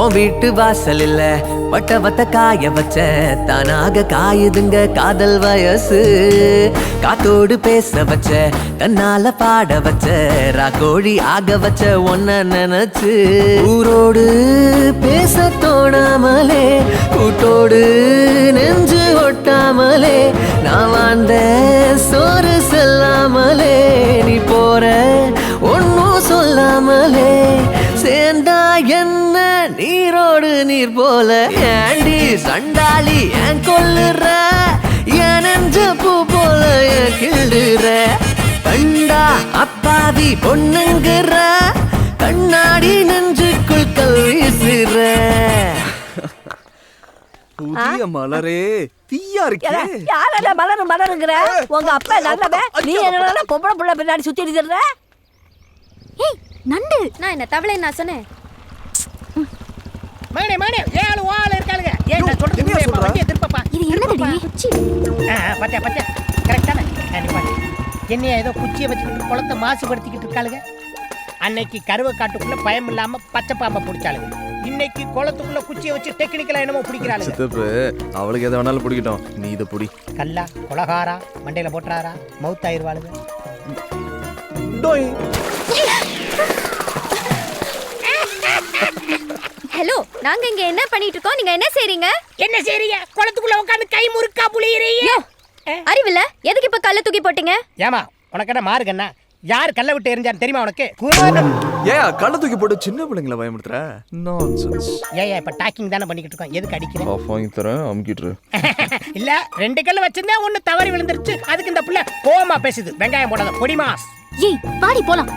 F: உன் வீட்டு வாசல் இல்ல வட்ட காய வச்ச, தானாக காயுதுங்க காதல் வயசு, காத்தோடு பேச வச்ச, தன்னால பாட வச்ச, ராக்கோழி ஆக வச்ச ஒன்ன நினைச்சு, ஊரோடு பேச தோணாமலே, கூட்டோடு நெஞ்சு ஒட்டாமலே, நான் வாழ்ந்த சோறு செல்லாமலே, நீ போற ஒன்னும் சொல்லாமலே, சேர்ந்தா என்ன நீரோடு நீர் போல, ஏண்டி சண்டாளி ஏன் கொல்லுற, என் நெஞ்ச பூ போல ஏன் கிள்ளுற, கண்டா அப்பாவி பொண்ணுங்குற, கண்ணாடி நெஞ்சுக்குள் கல் வீசுற.
E: புதிய மலரே தீயா இருக்கே.
M: யாரால மலருங்கிற, உங்க அப்பா நல்லவன், நீ என்னடா பொம்பளை புள்ள பின்னாடி சுத்தி அடிச்சிடுற.
H: ஏய் நண்டு,
P: நான் என்ன தவளை நான் சொன்னேன்.
J: மகனே மகனே, 7 ஆள் இருக்காளுங்க. ஏன் நான் சொல்றது புரியல, வண்டியை திருப்பப்பா.
H: இது என்னடா குச்சி?
J: பாத்தியா பாத்தியா, கரெக்டானே. என்னைய ஏதோ குச்சியை வச்சுக்கிட்டு குளத்தை மாசுபடுத்திக்கிட்டு இருக்காளுங்க. அன்னைக்கு கருவை காட்டுக்குள்ள பயம் இல்லாம பச்சை பாம்பை பிடிச்சாளுங்க, இன்னைக்கு குளத்துக்குள்ள குச்சியை வச்சு டெக்னிக்கலா என்னமோ பிடிக்கிறாளுங்க.
E: சித்தப்பு அவளுக்கு எதை வேணாலும் பிடிக்கட்டும், நீ இதை பிடி.
J: கல்லா கொலகாரா மண்டையில போட்டுறாரா, மவுத் ஆயிருவாளுங்க.
P: ஹலோ, நாங்க இங்க என்ன பண்ணிட்டு இருக்கோம், நீங்க என்ன செய்றீங்க?
J: என்ன செய்றீங்க? குளத்துக்குள்ள உட்கார்ந்து கை முறுக்கா புளியறீங்க.
P: அறிவில்ல, எதுக்கு இப்ப கல்ல தூக்கி போட்டீங்க?
J: ஏமா உனக்கு என்ன மார்க்கண்ணா, யார் கல்ல விட்டு எரிஞ்சான்னு தெரியுமா உனக்கு?
E: ஏன் கள்ள தூக்கி போட்டு சின்ன பிள்ளைங்களை பயமுறுத்துற? நான்சென்ஸ்.
J: ஏன் இப்ப டாக்கிங் தானே பண்ணிக்கிட்டு இருக்கோம், எதுக்கு அடிக்கிறேன்?
E: வாங்கி தரேன், அமுக்கிட்டு.
J: இல்ல 2 கல்லு வச்சிருந்தா ஒண்ணு தவறி விழுந்துருச்சு, அதுக்கு இந்த புள்ள கோவமா பேசுது. வெங்காயம் போடாத பொடிமா.
H: ஏய் வாடி போலாம்.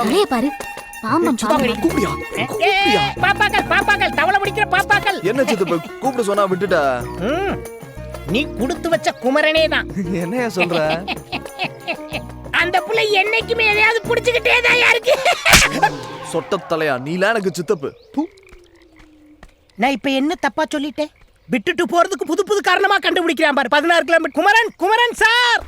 H: நிறைய பாரு பாம்பம்
E: கூப்பிடியா?
J: பாப்பாக்கள் தவளை முடிக்கிற பாப்பாக்கள்.
E: என்ன சித்தப்ப கூப்பிட சொன்னா விட்டுட்டா?
J: நீ கொடுத்து வச்ச குமரனே தான்.
E: என்னையா சொல்ற?
J: அந்த புள்ள என்னைக்குமே எதையாவது புடிச்சுக்கிட்டே தான் இருக்கு.
E: சொட்ட தலையா நீலாம் எனக்கு சித்தப்பு.
J: நான் இப்ப என்ன தப்பா சொல்லிட்டேன்? விட்டுட்டு போறதுக்கு புது புது காரணமா கண்டுபிடிக்கிறான் பாரு. 16 கிலோமீட்டர். குமரன் சார்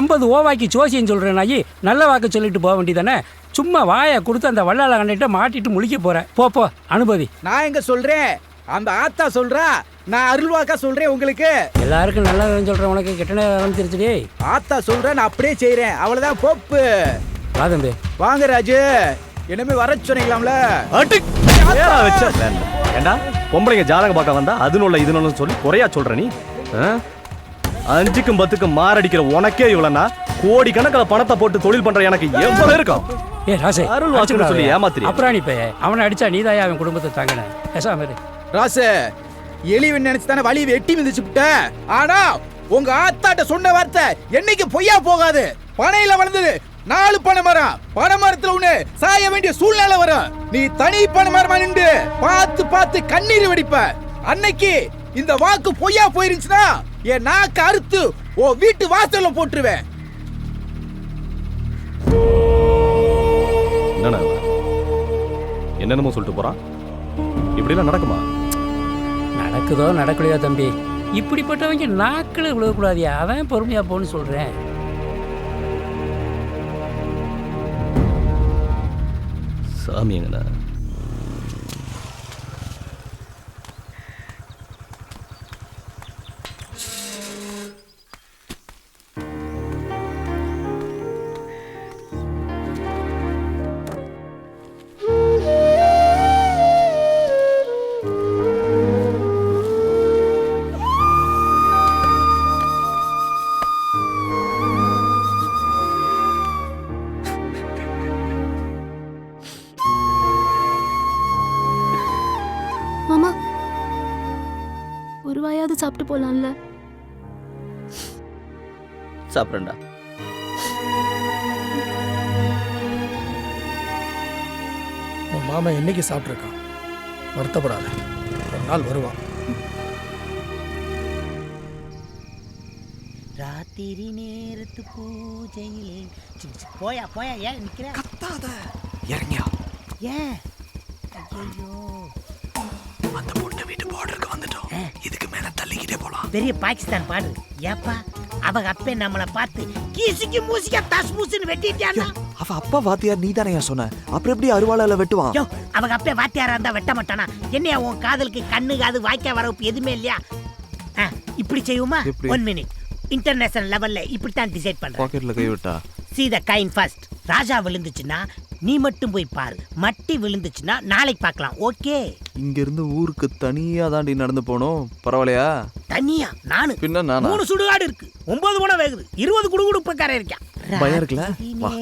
Q: 50 ஓவாக்கி ஜோசியம் சொல்கிறேன் நாயி, நல்ல வாக்கு சொல்லிட்டு போக வேண்டியதானே. சும்மா வாயை கொடுத்து அந்த வள்ளால கண்டிட்டு மாட்டிட்டு முழிக்க போகிறேன். போ அனுபவி.
G: நான் எங்க சொல்றேன், அந்த ஆத்தா சொல்றா, நான் அருள்வாக்கா சொல்றேன். உங்களுக்கு
Q: எல்லாருக்கும் நல்லா சொல்கிறேன், உனக்கு கெட்டனே வந்துருச்சுடி.
G: ஆத்தா சொல்றேன், நான் அப்படியே செய்யறேன். அவ்வளவுதான் போப்பு.
Q: வா தம்பி.
G: வாங்க ராஜு, என்னமே வர சொன்னீங்களாம்ல.
I: ஏண்டா பொம்பளைங்க ஜாதகம் பார்க்க வந்தா அதுனுள்ள இதுன்னு சொல்லி குறையா சொல்ற நீ? 5க்கும் 10க்கும் மாரடிக்கிற உனக்கே இவ்வளவுனா கோடி கணக்கில் பணத்தை போட்டு தொழில் பண்ற எனக்கு எவ்வளவு இருக்கும்?
Q: ஏ ராசே,
I: அருள் வாக்குன்னு சொல்லி ஏமாத்திரி.
Q: அப்புறம் நீ அவனை அடிச்சா நீதாயா அவன் குடும்பத்தை தாங்கின. பேசாம இரு
G: ராசு. எலிவன் நினைச்சு தானே வலி வெட்டி மிதிச்சு விட்ட. ஆனா உங்க ஆத்தாட்ட சொன்ன வார்த்தை என்னைக்கு பொய்யா போகாது. பனையில வளர்ந்தது 4 பனை மரம். பனை மரத்துல ஒண்ணு சாய வேண்டிய சூழ்நிலை வரும். நீ தனி பனை மரமா நின்று பார்த்து பார்த்து கண்ணீர் வெடிப்ப. அன்னைக்கு இந்த வாக்கு பொய்யா போயிருந்துச்சுன்னா என் நாக்கு அறுத்து ஓ வீட்டு வாசல்ல போட்டுருவேன்.
I: என்னென்னமோ சொல்லிட்டு போறான். இப்படிலாம் நடக்குமா?
Q: நடக்குதோ நடக்கலையோ தம்பி, இப்படிப்பட்டவங்க நாக்கில் விழக்கூடாதியா. அதான் பொறுமையா போன்னு சொல்றேன்.
I: சாமி எங்கண்ணா?
H: மாமா ஒரு வாயாவது சாப்பிட்டு போலாம்ல?
E: சாப்பிடுறேன்டா.
O: உன் மாமா என்னைக்கு சாப்பிட்ருக்கான், வருத்தப்படாத, ஒரு நாள் வருவான்.
J: ராத்திரி நேரத்து பூஜையிலே போயா போயா. ஏன் நிக்கிற?
E: கத்தாத, இறங்கியா.
J: ஏன்? ஐயோ,
E: அந்த பொண்ணு வீட்டு பார்டருக்கு வந்துட்டோம். இதுக்கு மேல தள்ளிக்கிட்டே போலாம்.
J: பெரிய பாகிஸ்தான் பாடு. ஏப்பா அவங்க அப்பே நம்மள பார்த்து கீசிக்கு மூசிக்க தஸ் மூசின்னு வெட்டிட்டானா?
E: அவ அப்பா வாத்தியார் நீ தானே சொன்ன, அப்புறம் எப்படி அருவாளால வெட்டுவான்?
J: யோ, அவங்க அப்பே வாத்தியாரா இருந்தா வெட்ட மாட்டானா? என்னையா உன் காதலுக்கு கண்ணு காது வாய்க்கா வரப்பு எதுவுமே இல்லையா? இப்படி செய்யுமா? 1 மினிட். இன்டர்நேஷனல் லெவல்ல இப்படித்தான் டிசைட் பண்றேன்.
E: பாக்கெட்ல கை விட்டா
J: see the kind first. ராஜா விழுந்துச்சுன்னா நீ மட்டும் போய் பாரு, மட்டி விழுந்துச்சுன்னா நாளைக்கு பார்க்கலாம். ஓகே?
E: இங்க இருந்து ஊருக்கு தனியா தாண்டி நடந்து போனோம். பரவாயில்லையா?
J: தனியா? நானு
E: பின்ன நானா?
J: 3 சுடுகாடு இருக்கு, 9 போன வேகுது, 20 குடுகுடுப்பக்காரன் இருக்கான்.
E: பயம் இருக்குல்ல? வா.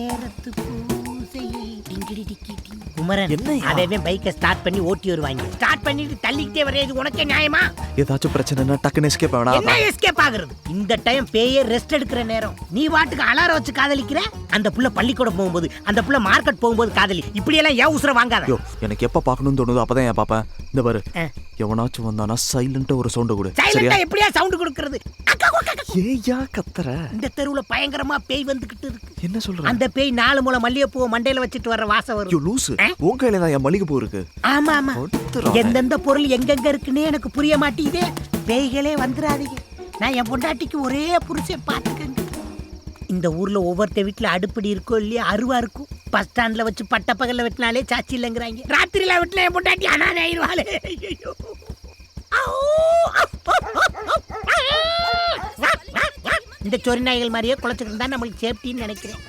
J: குமரன் அவன் பைக்கை ஸ்டார்ட் பண்ணி ஓட்டி வருவாங்க. ஸ்டார்ட் பண்ணிட்டு தள்ளிக்கிட்டே வரையாது உனக்கே நியாயமா?
E: ஏதாச்சும் பிரச்சனைனா டக்குன்னு எஸ்கேப் ஆவனா?
J: என்ன எஸ்கேப் ஆகுறது? இந்த டைம் பேயே ரெஸ்ட் எடுக்கிற நேரம். நீ வாட்டுக்கு அலாரம் வச்சு காதலிக்கிற. அந்த புள்ள பள்ளிக்கூடம் போகும்போது, அந்த புள்ள மார்க்கெட் போகும்போது காதலி. இப்படி எல்லாம் ஏன் உசுர வாங்காத.
E: எனக்கு எப்ப பார்க்கணும்னு தோணுதோ அப்பதான் ஏன் பாப்பேன். இந்த பாரு, எவனாச்சும் வந்தானா சைலண்டா ஒரு சவுண்ட் கொடு.
J: சைலண்டா எப்படியா சவுண்ட் கொடுக்கிறது?
E: ஏயா கத்துற?
J: இந்த தெருவுல பயங்கரமா பேய் வந்துகிட்டு இருக்கு.
E: என்ன சொல்ற?
J: அந்த பேய் 4 முளை மல்லிகைப்பூ மண்டையில வச்சிட்டு வர வாசம் வரும்.
E: யோ லூசு, உன் கையில தான் என் மல்லிகைப்பூ இருக்கு.
J: ஆமா ஆமா, எந்தெந்த பொருள் எங்கெங்க இருக்குன்னே எனக்கு புரிய மாட்டேங்குதே. பேய்களே வந்துடாதீங்க. நான் என் பொண்டாட்டிக்கு ஒரே புருஷன் பாத்துக்கங்க. இந்த ஊர்ல ஒவ்வொருத்த வீட்டுல அடுப்படி இருக்கோ இல்லையா, அருவா இருக்கும். பஸ் ஸ்டாண்ட்ல வச்சு பட்ட பகல்ல வெட்டினாலே சாச்சி இல்லைங்கிறாங்க. ராத்திரியில வெட்டினா என் பொண்டாட்டி அனாதை ஆயிடுவாளே. ஐயோ, இந்த சொறி நாய்கள் மாதிரியே குளச்சுக்கிட்டு இருந்தா நம்மளுக்கு சேஃப்டின்னு நினைக்கிறேன்.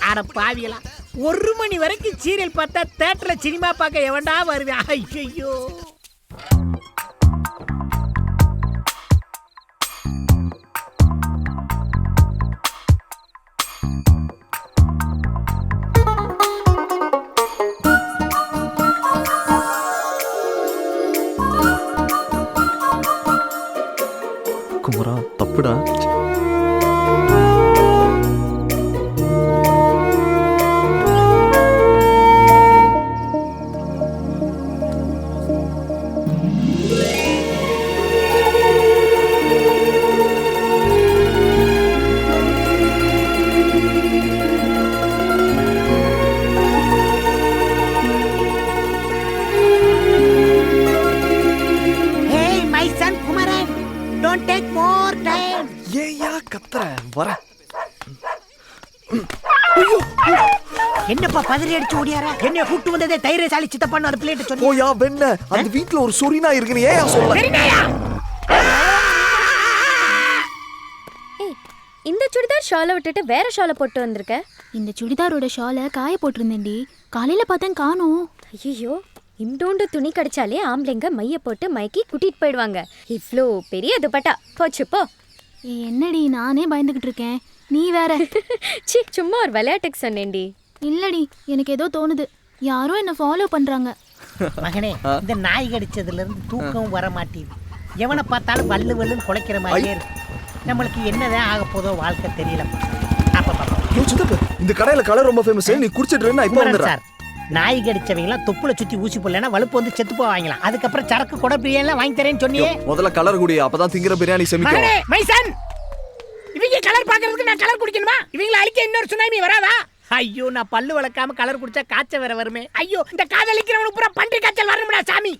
J: அட பாவியலா, 1 மணி வரைக்கும் சீரியல் பார்த்தா தேட்டர்ல சினிமா பார்க்க எவன்டா வருவேன்? ஐயோ, என்னப்பா பதறி அடிச்சு ஓடியாரா? என்னைய கூட்டு வந்ததே தைரியசாலி சித்தப்பான்னு ஒரு பிளேட் சொல்லி.
E: ஓயா வெண்ண அந்த வீட்ல ஒரு சொரினா இருக்குன்னு ஏன் சொல்ல?
P: இந்த சுடிதார் ஷாலை விட்டுட்டு வேற ஷாலை போட்டு வந்திருக்க.
H: இந்த சுடிதாரோட ஷாலை காய போட்டிருந்தேன்டி. காலையில பார்த்தேன் காணோம்.
P: ஐயோ, இம்டோண்டு துணி கடிச்சாலே ஆம்பளைங்க மைய போட்டு மைக்கி கூட்டிட்டு போயிடுவாங்க. இவ்ளோ பெரிய துப்பட்டா போச்சு போ.
H: என்னடி நானே பயந்துகிட்டு இருக்கேன், நீ வேற.
P: சி, சும்மா ஒரு விளையாட்டுக்கு சொன்னேன்டி.
H: இல்லடி, எனக்கு ஏதோ தோணுது, யாரோ என்ன ஃபாலோ பண்றாங்க.
J: மகனே, இந்த நாய் கடிச்சதுல இருந்து தூக்கம் வர மாட்டேங்குது. எவனை பார்த்தாலும் வல்லு வல்லுன்னு குலைக்கிற மாதிரியே இருக்கு. நம்மளுக்கு என்னதான் ஆக போதோ வாழ்க்கை தெரியலப்பா.
E: இந்த கடையில கலர் ரொம்ப ஃபேமஸ். நீ குடிச்சிட்டு நான் இப்போ வந்துறேன்
J: சார். நாய் கடிச்சவங்கலாம் தொப்புல சுத்தி ஊசி போடலன்னா வலுப்பு வந்து செத்து போவாங்களாம். அதுக்கப்புறம் சரக்கு கொடை பிரியாணி வாங்கி தரேன்னு சொன்னியே.
E: முதல்ல கலர் குடி, அப்பதான் திங்கிற பிரியாணி செமிக்கும்.
J: மகனே மைசன், இவங்க கலர் பாக்குறதுக்கு நான் கலர் குடிக்கணுமா? இவங்களை அழிக்க இன்னொரு சுனாமி வராதா? ஐயோ, நான் பல்லு வளர்க்காம கலர் குடிச்சா காய்ச்சல் வேற வருமே. ஐயோ, இந்த காதலிக்கிறவனுக்கு பூரா பன்றி காய்ச்சல் வரணும்டா சாமி.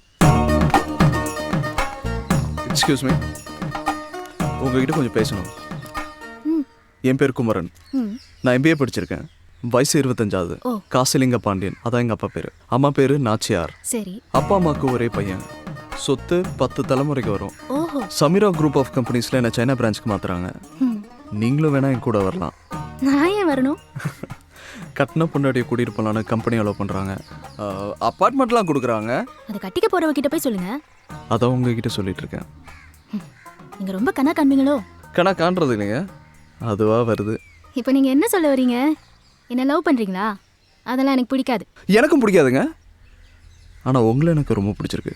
E: எக்ஸ்கியூஸ் மீ, உங்ககிட்ட கொஞ்சம் பேசணும். என் பேர் குமரன். நான் MBA படிச்சிருக்கேன். வயசு 25. காசிலிங்க பாண்டியன், அதான் எங்க அப்பா பேரு. அம்மா பேரு நாச்சியார்.
H: சரி.
E: அப்பா அம்மாவுக்கு ஒரே பையன். சொத்து 10 தலைமுறைக்கு வரும்.
H: ஓஹோ.
E: சமீரா குரூப் ஆஃப் கம்பெனிஸ்ல என்ன சைனா பிரான்ச்சுக்கு மாத்துறாங்க. நீங்களும் வேணா என் கூட வரலாம்.
H: நான் ஏன் வரணும்?
E: கட்டின பொண்டாட்டியை கூட்டிட்டு போலான்னு கம்பெனி அலோவ் பண்றாங்க. அப்பார்ட்மெண்ட்லாம் கொடுக்குறாங்க.
H: அது கட்டிக்க போறவகிட்ட போய் சொல்லுங்க.
E: அதான் உங்ககிட்ட சொல்லிட்டு இருக்கேன்.
H: நீங்க ரொம்ப கணா காண்பீங்களோ?
E: கணா காண்றது இல்லைங்க, அதுவா வருது.
H: இப்போ நீங்க என்ன சொல்ல வரீங்க? என்ன லவ் பண்றீங்களா? அதெல்லாம் எனக்கு பிடிக்காது.
E: எனக்கும் பிடிக்காதுங்க, ஆனா உங்களை எனக்கு ரொம்ப பிடிச்சிருக்கு.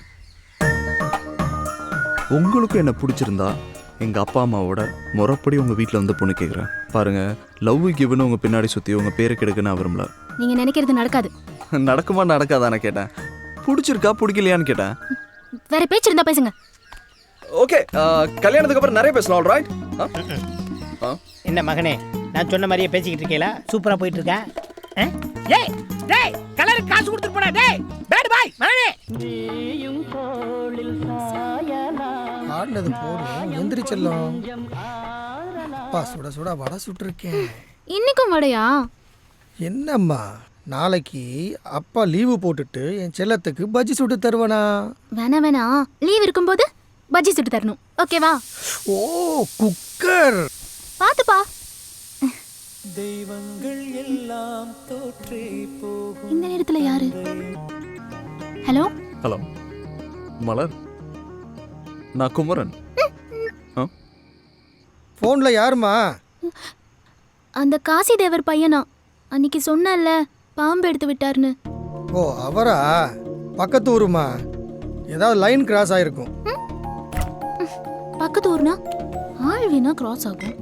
E: உங்களுக்கும் என்ன பிடிச்சிருந்தா எங்க அப்பா அம்மாவோட முறைப்படி உங்க வீட்டில் வந்து பொண்ணு கேட்குறேன். பாருங்க, லவ் கிவ்னு உங்க பின்னாடி சுத்தி உங்க பேரை கெடுக்க நான் விரும்பல.
H: நீங்க நினைக்கிறது நடக்காது.
E: நடக்குமா நடக்காதானே கேட்டேன். பிடிச்சிருக்கா பிடிக்கலையான்னு கேட்டேன்.
H: வேற பேச்சு இருந்தா பேசுங்க.
E: ஓகே, கல்யாணத்துக்கு அப்புறம் நிறைய பேசலாம். ஆல்ரைட்.
J: என்ன மகனே, நான் சொன்ன மாதிரியே பேசிக்கிட்டு இருக்கேல, சூப்பரா போயிட்டு இருக்கா. ஏய் டேய், கலருக்கு காசு கொடுத்துட்டு போடா. டேய் பேட் பாய் மகனே.
O: ஆடுனது போதும், எந்திரிச்செல்லாம். அப்பா சுட சுட வடை சுட்டுருக்கேன்.
H: இன்னைக்கும் வடையா?
O: என்னம்மா, நாளைக்கு அப்பா லீவு போட்டுட்டு என் செல்லத்துக்கு பஜ்ஜி சுட்டு தருவனா?
H: வேணா லீவ் இருக்கும்போது பஜ்ஜி சுட்டு தரணும், ஓகேவா?
O: ஓ, குக்கர்
H: பாத்துப்பா.
F: தெய்வங்கள் எல்லாம் தோற்றே போகும்.
H: இந்த நேரத்துல யாரு? ஹலோ
E: ஹலோ மலர், நான் குமரன்.
O: போன்ல யாருமா?
H: அந்த காசி தேவர் பையனா? அன்னைக்கு சொன்னல பாம்பு எடுத்து விட்டாருன்னு.
O: ஓ, அவரா? பக்கத்து ஊருமா, ஏதாவது லைன் கிராஸ் ஆயிருக்கும்.
H: பக்கத்து ஊர்னா ஆள் வேணா கிராஸ் ஆகும்,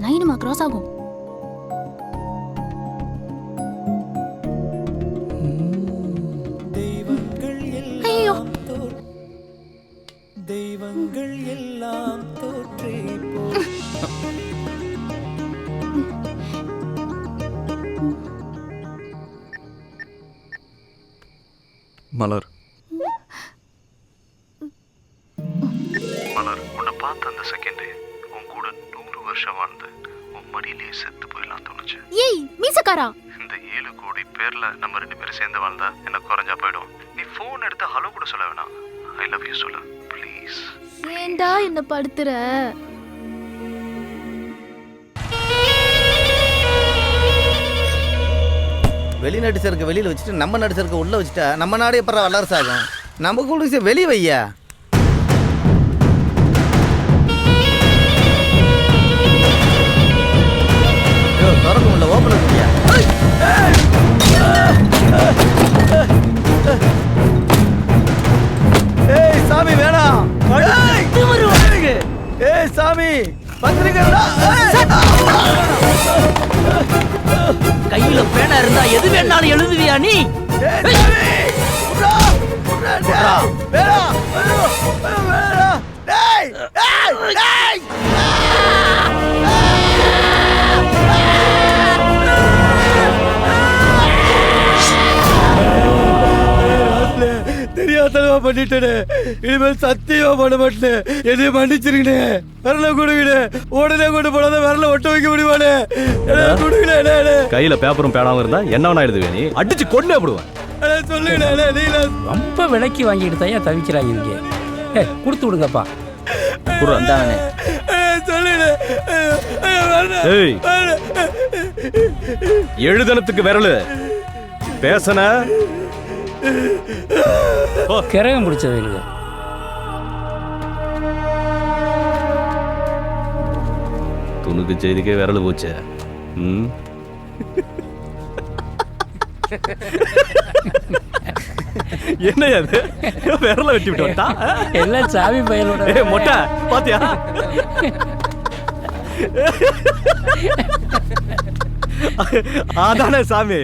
H: லைனுமா கிராஸ் ஆகும்? ஐயோ,
F: தெய்வங்கள் எல்லாம் தோற்றே போகும்.
E: மலர்,
R: மலர், உன்னை பார்த்த அந்த செகண்டே உன் கூட 100 வருஷம் வாழ்ந்து உன் மடியிலேயே செத்து போயிடலாம் தோணுச்சு.
H: ஏய் மீசக்காரா,
R: இந்த 7 கோடி பேர்ல நம்ம 2 பேரும் சேர்ந்து வாழ்ந்தா என்ன குறைஞ்சா போயிடும். நீ ஃபோன் எடுத்து ஹலோ கூட சொல்ல வேணாம், ஐ லவ் யூ சொல்லு ப்ளீஸ்.
H: ஏண்டா என்ன படுத்துற?
S: வெளிநாட்டு சரக்கு வெளியில் வச்சுட்டு நம்ம நாட்டு சரக்கு உள்ளே வச்சுட்டா நம்ம நாடு எப்பறம் வல்லரசு ஆகும்? நம்ம கூட வெளியே வையா. திறக்க முடியல, ஓப்பன் முடியா?
E: ஏய் சாமி வேணாம். ஏய் சாமி பத்திரிக்கை
T: கையில பேனா இருந்தா எது வேணாலும் எழுதுவியா நீ?
U: தெரியாதனமா பண்ணிட்டேனே, இனிமேல் சத்தியமா பண்ண மாட்டேன். என்னைய மன்னிச்சிருக்கனே. விரல கொடுங்கண்ணே, உடனே கொண்டு போனத விரல ஒட்ட வைக்க முடியுமாண்ணே? கொடுங்கண்ணே.
I: கையில பேப்பரும் பேனாவும் இருந்தா என்ன வேணா எழுதுவே நீ? அடிச்சு கொண்டு போடுவேன்.
U: சொல்லுங்கண்ணே.
Q: ரொம்ப விலைக்கு வாங்கிட்டு தான் தவிக்கிறாங்க இங்கே. கொடுத்து விடுங்கப்பா.
I: எழுதனத்துக்கு விரலு பேசன
Q: கிரகம் பிடிச்சவங்க.
I: துணுக்கு செய்திக்கே விரல் போச்சு. என்ன அது விரல வெட்டி விட்டு வந்தா?
Q: எல்லாம் சாமி பையனோட
I: மொட்டை பாத்தியா? அதானே சாமி.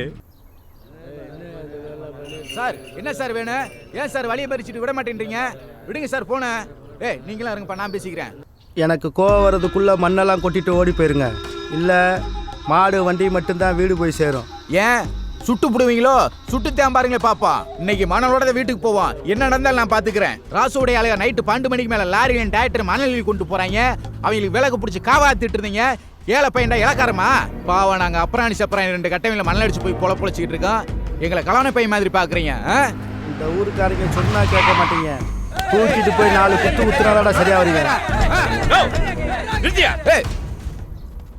G: சார் என்ன சார் வேணும்? ஏன் சார் வழியை பறிச்சுட்டு விட மாட்டேன்றீங்க? விடுங்க சார் போன. நீங்களும் இருங்கப்பா, நான் பேசிக்கிறேன்.
C: எனக்கு கோவம் வர்றதுக்குள்ள மண்ணெல்லாம் கொட்டிட்டு ஓடி போயிருங்க. இல்லை மாடு வண்டி மட்டும்தான் வீடு போய் சேரும்.
G: ஏன் சுட்டு போடுவீங்களோ? சுட்டுத்தான் பாருங்க பாப்பா. இன்னைக்கு மணலோட வீட்டுக்கு போவோம். என்ன நடந்தாலும் நான் பாத்துக்கிறேன். ராசுடைய ஆளுங்க நைட்டு 12 மணிக்கு மேல லாரியும் டிராக்டர் மணல் கொண்டு போறாங்க. அவங்களுக்கு விலகு பிடிச்சி காவாத்திட்டு இருந்தீங்க. ஏழை பையன்டா இலக்காரமா பாவம். நாங்க அப்புறாணி சப்பராணி 2 கட்டையில மணல் அடிச்சு போய் பொழைச்சிக்கிட்டு இருக்கோம். எங்களை கலான பையன் மாதிரி பாக்குறீங்க.
C: இந்த ஊருக்காரங்க சொன்னா கேட்க மாட்டீங்க. தூக்கிட்டு போய் 4 குத்து உத்துனாலடா சரியா வரீங்க.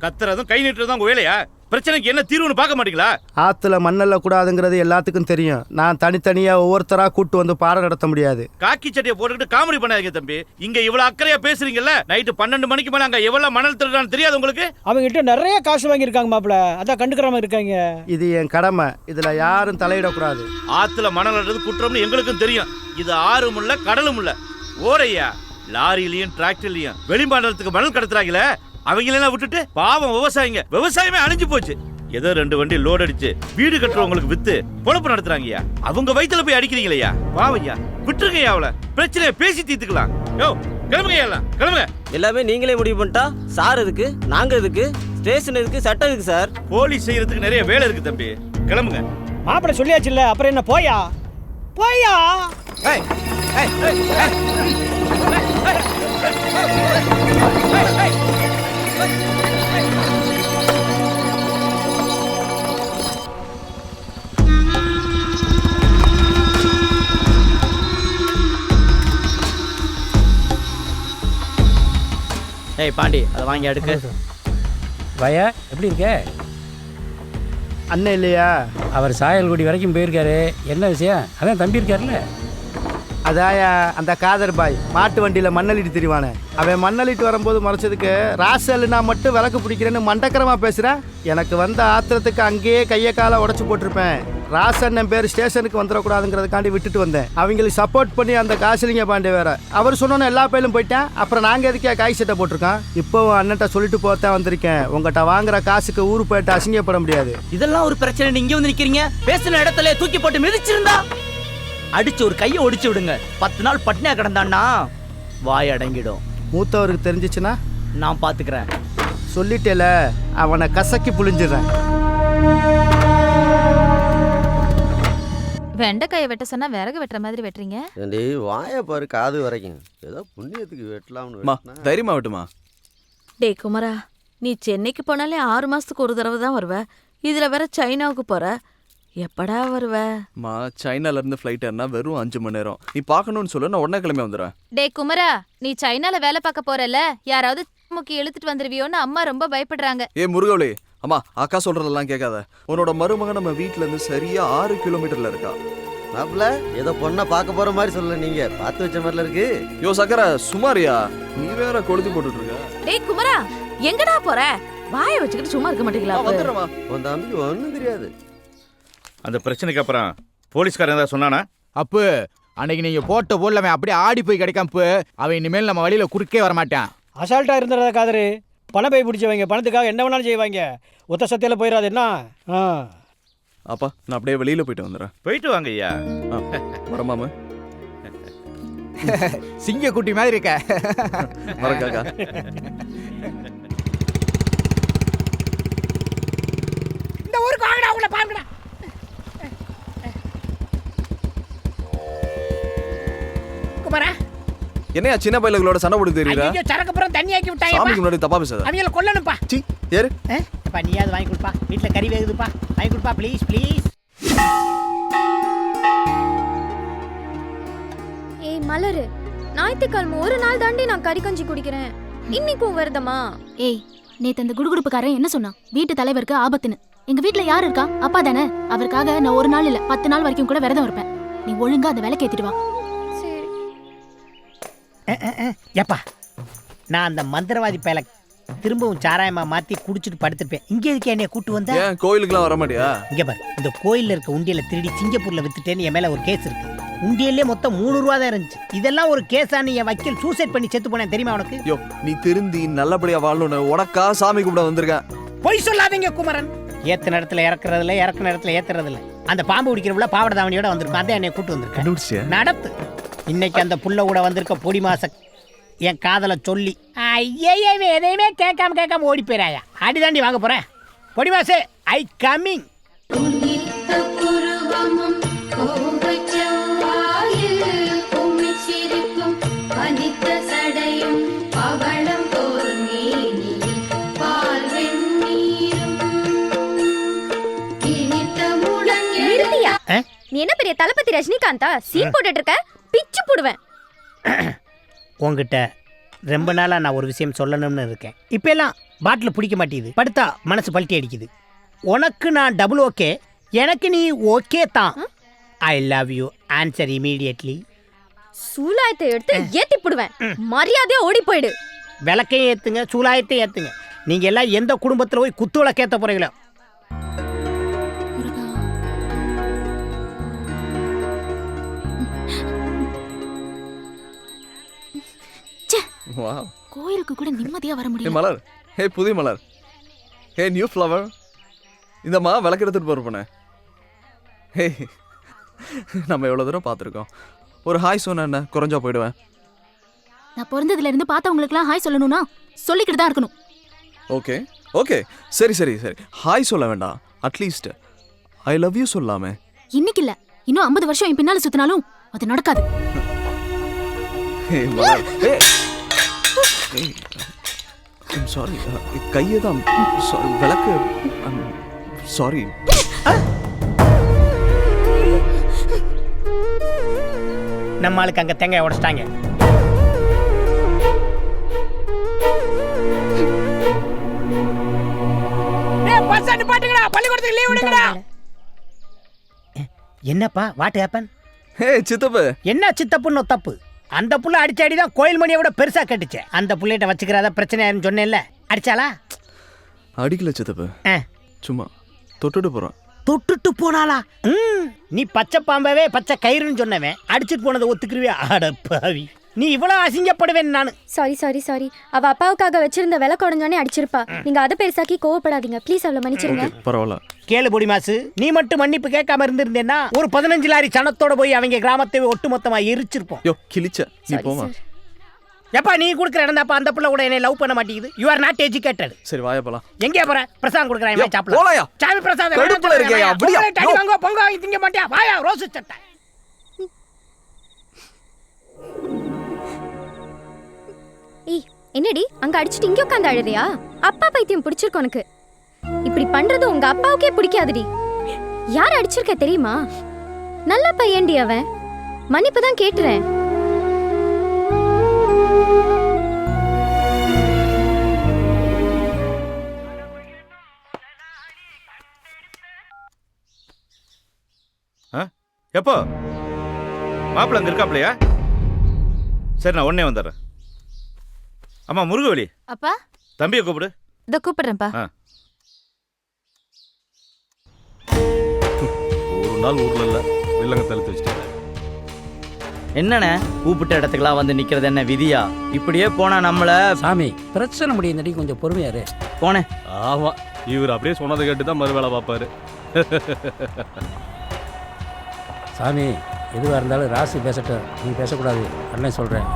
K: கத்துறதும் கை நீட்டுறதும் உங்க வேலையா? பிரச்சனைக்கு என்ன தீர்வுன்னு பார்க்க மாட்டீங்களா?
C: ஆத்துல மண்ணல்ல கூடாதுங்கிறது எல்லாத்துக்கும் தெரியும். நான் தனித்தனியா ஒவ்வொருத்தரா கூட்டு வந்து பாடம் நடத்த முடியாது.
K: காக்கி சட்டையை போட்டுக்கிட்டு காமெடி பண்ணாதீங்க தம்பி. இங்க இவ்வளவு அக்கறையா பேசுறீங்கல்ல. நைட்டு 12 மணிக்கு மேல அங்க எவ்வளவு மணல் திருடான்னு தெரியாது உங்களுக்கு?
V: அவங்க கிட்ட நிறைய காசு வாங்கியிருக்காங்க மாப்பிள, அதான் கண்டுக்கிறாம இருக்காங்க.
C: இது என் கடமை. இதுல யாரும் தலையிடக்கூடாது.
K: ஆத்துல மணல் அள்ளுறது குற்றம்னு எங்களுக்கும் தெரியும். இது ஆறும் இல்ல கடலும் இல்ல. ஓரையா லாரியிலயும் டிராக்டர்லயும் வெளிமாநிலத்துக்கு மணல் கடத்துறாங்களே, அவங்களெல்லாம் விட்டுட்டு பாவம் விவசாயிங்க. விவசாயமே அழிஞ்சு போச்சு. ஏதோ 2 வண்டி லோட் அடிச்சு வீடு கட்டுறவங்களுக்கு வித்து பொழப்பு நடத்துறாங்கய்யா. அவங்க வயித்துல போய் அடிக்கிறீங்களையா? பாவையா விட்டுருங்கய்யா. அவளை பிரச்சனையை பேசி தீர்த்துக்கலாம். யோ கிளம்புங்க, எல்லாம் கிளம்புங்க.
T: எல்லாமே நீங்களே முடிவு பண்ணிட்டா சார் எதுக்கு, நாங்க எதுக்கு, ஸ்டேஷன் எதுக்கு, சட்டம் எதுக்கு சார்?
K: போலீஸ் செய்யறதுக்கு நிறைய வேலை இருக்கு தம்பி. கிளம்புங்க.
V: மாப்பிள சொல்லியாச்சு இல்ல, அப்புறம் என்ன? போயா போயா.
T: பாண்டி அதை வாங்கி அடுக்கு.
Q: வயா எப்படி இருக்க?
C: அண்ணன் இல்லையா?
Q: அவர் சாயல்குடி வரைக்கும் போயிருக்காரு. என்ன விஷயம்? அதான் தம்பி இருக்காருல்ல.
C: அதாயா அந்த காதர் பாய் மாட்டு வண்டியில மண்ணலிட்டு திரிவானே, அவன் மண்ணலிட்டு வரும்போது மறைச்சதுக்கு ராசல்னா மட்டும் விளக்கு பிடிக்கிறேன்னு மண்டக்கரமா பேசுறேன். எனக்கு வந்த ஆத்திரத்துக்கு அங்கேயே கையை காலை உடச்சு போட்டிருப்பேன். ராசன் பேர் ஸ்டேஷனுக்கு வந்துடக்கூடாதுங்கிறதுக்காண்டி விட்டுட்டு வந்தேன். அவங்களுக்கு சப்போர்ட் பண்ணி அந்த காசிலிங்க பாண்டே வேற அவர் சொன்னோன்னு எல்லா பயிலும் போயிட்டேன். அப்புறம் நாங்கள் எதுக்கே காய் சட்டை போட்டிருக்கோம். இப்போ அண்ணன்ட்ட சொல்லிட்டு போத்தான் வந்திருக்கேன். உங்கள்கிட்ட வாங்குற காசுக்கு ஊரு போயிட்டு அசிங்கப்பட முடியாது.
T: இதெல்லாம் ஒரு பிரச்சனை. நீங்க வந்து நிக்கிறீங்க. பேசின இடத்துல தூக்கி போட்டு மிதிச்சிருந்தா அடிச்சு ஒரு கையை ஒடிச்சு விடுங்க. 10 நாள் பட்னியா கிடந்தான்னா வாய் அடங்கிடும்.
C: மூத்தவருக்கு தெரிஞ்சிச்சுன்னா
T: நான் பாத்துக்கிறேன்.
C: சொல்லிட்டேல, அவனை கசக்கி புளிஞ்சிடுறேன்.
M: வெண்டைக்காயை வெட்ட சொன்னா விறகு வெட்டுற மாதிரி வெட்டுறீங்க.
N: வாய பாரு காது வரைக்கும். ஏதோ புண்ணியத்துக்கு வெட்டலாம்னு
E: தைரியமா வெட்டுமா?
M: டே குமரா, நீ சென்னைக்கு போனாலே 6 மாசத்துக்கு ஒரு தடவை தான் வருவ. இதுல வேற சைனாவுக்கு போற. எப்படா வருவ?
E: சைனால இருந்து ஃப்ளைட் ஏறினா வெறும் 5 மணி நேரம். நீ பார்க்கணும்னு சொல்ல, நான் உடனே கிளம்பி வந்துடுறேன்.
M: டே குமரா, நீ சைனால வேலை பார்க்க போறல, யாராவது முக்கி இழுத்துட்டு வந்துருவியோன்னு அம்மா ரொம்ப பயப்படுறாங்க.
E: முருகவளி, அம்மா அக்கா சொல்றதெல்லாம் கேட்காத. உன்னோட மருமகன் நம்ம வீட்டுல இருந்து சரியா 6 கிலோமீட்டர்ல இருக்கா.
N: மாப்பிள்ள ஏதோ பொண்ணை பார்க்க போற மாதிரி சொல்லல, நீங்க பார்த்து வச்ச மாதிரில இருக்கு.
E: யோ சக்கர சுமாரியா, நீ வேற கொளுத்தி போட்டுட்டு இருக்க.
M: டேய் குமரா, எங்கடா போற? வாயை வச்சுக்கிட்டு சும்மா இருக்க மாட்டீங்களா?
N: வந்துடுறமா. உன் தம்பிக்கு ஒன்றும் தெரியாது.
K: அந்த பிரச்சனைக்கு அப்புறம் போலீஸ்காரன் ஏதாவது சொன்னானா?
G: அப்பு அன்னைக்கு நீங்க போட்ட போடல அவன் அப்படியே ஆடி போய் கிடைக்காம அவன் இனிமேல் நம்ம வழியில குறுக்கே வரமாட்டான்.
V: அசால்ட்டா இருந்துறத காதரு. பணம் போய் பிடிச்சவங்க பணத்துக்காக என்ன வேணாலும் செய்வாங்க. ஒத்த சத்தியில் போயிடாது என்ன.
E: அப்பா நான் அப்படியே வெளியில போயிட்டு வந்துடுறேன்.
K: போயிட்டு வாங்க ஐயா.
E: வரமாம
G: சிங்க குட்டி மாதிரி இருக்க.
E: வர காக்கா.
J: இந்த ஊருக்கு வாங்கடா, உங்களை பாருங்கடா. குமாரா
E: என்னையா சின்ன பையலுங்களோட சண்டை போட்டு தெரியுதா?
J: ஐயோ சரக்கு புறம் தண்ணி ஆக்கி விட்டாங்க.
E: சாமிக்கு முன்னாடி தப்பா பேசாத.
J: அவங்கள கொல்லணும்ப்பா.
E: சீ ஏறு.
J: அப்பா நீயாவது வாங்கி கொடுப்பா. வீட்டில் கறி வேகுதுப்பா, வாங்கி கொடுப்பா ப்ளீஸ் ப்ளீஸ்.
P: ஏய் மலரு, ஞாயிற்றுக்கிழமை ஒரு நாள் தாண்டி நான் கறி கஞ்சி குடிக்கிறேன். இன்னைக்கும் வருதமா?
H: ஏய் நேத்து அந்த குடுகுடுப்புக்காரன் என்ன சொன்னான்? வீட்டு தலைவருக்கு ஆபத்துன்னு. எங்க வீட்ல யார் இருக்கா? அப்பா தானே. அவருக்காக நான் ஒரு நாள் இல்ல 10 நாள் வரைக்கும் கூட விரதம் இருப்பேன். நீ ஒழுங்கா அந்த விலை கேத்திட்டு வா.
J: ஏப்பா நான் அந்த மந்திரவாதி பயல திரும்பவும் சாராயமா மாத்தி குடிச்சிட்டு படுத்துருப்பேன். இங்க எதுக்கு என்னைய கூட்டு வந்த?
E: ஏன் கோயிலுக்குலாம் வர மாட்டியா?
J: இங்க பாரு, இந்த கோயில்ல இருக்க உண்டியல திருடி சிங்கப்பூர்ல வித்துட்டேன்னு என் மேல ஒரு கேஸ் இருக்கு. உண்டியல்லே மொத்தம் 3 ரூபா தான் இருந்துச்சு. இதெல்லாம் ஒரு கேஸான்னு என் வக்கீல் சூசைட் பண்ணி செத்து போனேன் தெரியுமா உனக்கு?
E: யோ நீ திருந்தி நல்லபடியா வாழணும்னு உனக்கா சாமி கூப்பிட வந்திருக்கேன்.
J: பொய் சொல்லாதீங்க குமரன். ஏத்த நேரத்துல இறக்குறதுல இறக்குற நேரத்துல ஏத்துறதுல அந்த பாம்பு பிடிக்கிறவுல பாவட தாவணியோட வந்திருக்கும். அதான் என்னை கூட்டு வந்திருக்கேன். நடத்து. இன்னைக்கு அந்த புள்ள கூட வந்திருக்க பொடி மாச என் காதலை சொல்லி ஐயே எதையுமே கேட்காம ஓடி போயிராயா. அடிதாண்டி வாங்க போறேன். பொடி மாசே ஐ கமிங்.
P: நீ என்ன பெரிய தளபதி ரஜினிகாந்தா? சீன் போட்டுட்டு இருக்க, பிச்சு போடுவேன்.
J: உங்ககிட்ட ரொம்ப நாளாக நான் ஒரு விஷயம் சொல்லணும்னு இருக்கேன். இப்போ எல்லாம் பாட்டில் பிடிக்க மாட்டேங்குது. படுத்தா மனசு பல்ட்டி அடிக்குது. உனக்கு நான் டபுள் ஓகே, எனக்கு நீ ஓகே தான். I love you. Answer immediately.
P: சூலாயத்தை எடுத்து ஏத்தி போடுவேன். மரியாதையா ஓடி போயிடு.
J: விளக்கையும் ஏற்றுங்க, சூலாயத்தையும் ஏற்றுங்க. நீங்கள் எல்லாம் எந்த குடும்பத்தில் போய் குத்து விளக்கேற்ற போகிறீங்களோ.
H: கோயிலுக்கு கூட நிம்மதியா வர முடியல.
E: மலர், ஹே புதிய மலர், ஹே நியூ ஃப்ளவர். இந்தம்மா விளக்கு எடுத்துட்டு போறப்பனே. ஹே நம்ம எவ்வளோ தூரம் பார்த்துருக்கோம். ஒரு ஹாய் சொன்ன என்ன குறைஞ்சா போயிடுவேன்.
H: நான் பிறந்ததுல இருந்து பார்த்தவங்களுக்குலாம் ஹாய் சொல்லணும்னா சொல்லிக்கிட்டு தான் இருக்கணும்.
E: ஓகே ஓகே சரி சரி சரி ஹாய் சொல்ல வேண்டாம், அட்லீஸ்ட் ஐ லவ் யூ சொல்லாமே.
H: இன்னைக்கு இல்ல, இன்னும் 50 வருஷம் என் பின்னால சுத்தினாலும் அது நடக்காது.
E: ஹே மலர், ஹே சாரி கையை தான் சாரி விளக்கு சாரி.
J: நம்ம ஆளுக்கு அங்கே தேங்காய் உடைச்சிட்டாங்க. பள்ளிக்கூடத்துக்கு லீவ் விடுங்கடா. என்னப்பா வாட் ஹேப்பன்?
E: ஹே சித்தப்பு.
J: என்ன சித்தப்புன்னு தப்பு? அந்த புள்ள அடிச்ச அடிதான் கோயில் மணியை விட பெருசா கட்டுச்சு. அந்த புள்ளைகிட்ட வச்சுக்கிறதா பிரச்சனையாருன்னு சொன்னேன்ல, அடிச்சாளா?
E: அடிக்கல சித்தப்பு, சும்மா தொட்டுட்டு போறான்.
J: தொட்டுட்டு போனாளா? நீ பச்சை பாம்பவே பச்சை கயிறுன்னு சொன்னவன் அடிச்சுட்டு போனதை ஒத்துக்குருவே? அடப்பாவி, நீ இவ்வளவு அசிங்கப்படுவேன் நானு.
P: Sorry sorry sorry. அவ அப்பாவுக்காக வச்சிருந்த விலை குறைஞ்சோனே அடிச்சிருப்பா. நீங்க அதை பெருசாக்கி கோவப்படாதீங்க ப்ளீஸ். அவளை மன்னிச்சிருங்க.
E: பரவாயில்ல.
J: கேளு பொடி மாசு, நீ மட்டும் மன்னிப்பு கேட்காம இருந்திருந்தேன்னா ஒரு 15 லாரி சனத்தோட போய் அவங்க கிராமத்தை ஒட்டு மொத்தமா எரிச்சிருப்போம்.
E: யோ கிழிச்ச நீ போமா.
J: எப்பா நீ குடுக்குற இடந்தாப்பா அந்த புள்ள கூட என்னை லவ் பண்ண மாட்டேங்குது. You are not educated.
E: சரி வாயா போலாம்.
J: எங்கே போற? பிரசாதம் குடுக்குறான் சாப்பிடலாம்.
E: போலாயா?
J: சாமி பிரசாதம்
E: கடுப்புல இருக்கேயா? அப்படியே
J: டடி வாங்க பொங்க வாங்கி திங்க மாட்டியா? வாயா ரோஸ் சட்டை.
P: ஏய் என்னடி அங்க அடிச்சிட்டு இங்க உட்கார்ந்து அழுறியா? அப்பா பைத்தியம் பிடிச்சிருக்கு உனக்கு. இப்படி பண்றது உங்க அப்பாவுக்கே பிடிக்காதுடி. யார் அடிச்சிருக்க தெரியுமா? நல்ல பையன்டி அவன். மன்னிப்பு தான் கேட்டுறேன்.
K: எப்போ மாப்பிள்ள அங்க இருக்காப்லையா? சரி நான் உடனே வந்துடுறேன். அம்மா முருகவலி,
M: அப்பா
K: தம்பியை கூப்பிடு.
M: இத கூப்பிடுறேன்ப்பா.
I: ஒரு நாள் ஊர்ல இல்ல வில்லங்க தழுத்து வச்சுட்டாங்க.
T: என்னண்ணே கூப்பிட்ட இடத்துக்குலாம் வந்து நிக்கிறது என்ன விதியா? இப்படியே போனா நம்மள
Q: சாமி பிரச்சனை முடியுந்தடி, கொஞ்சம் பொறுமையாரு.
T: போனேன்.
I: ஆமா, இவர் அப்படியே சொன்னதை கேட்டு தான் மறு வேலை பார்ப்பாரு.
Q: சாமி எதுவாக இருந்தாலும் ராசி பேசட்டும், நீ பேசக்கூடாது. அண்ணன் சொல்கிறேன்.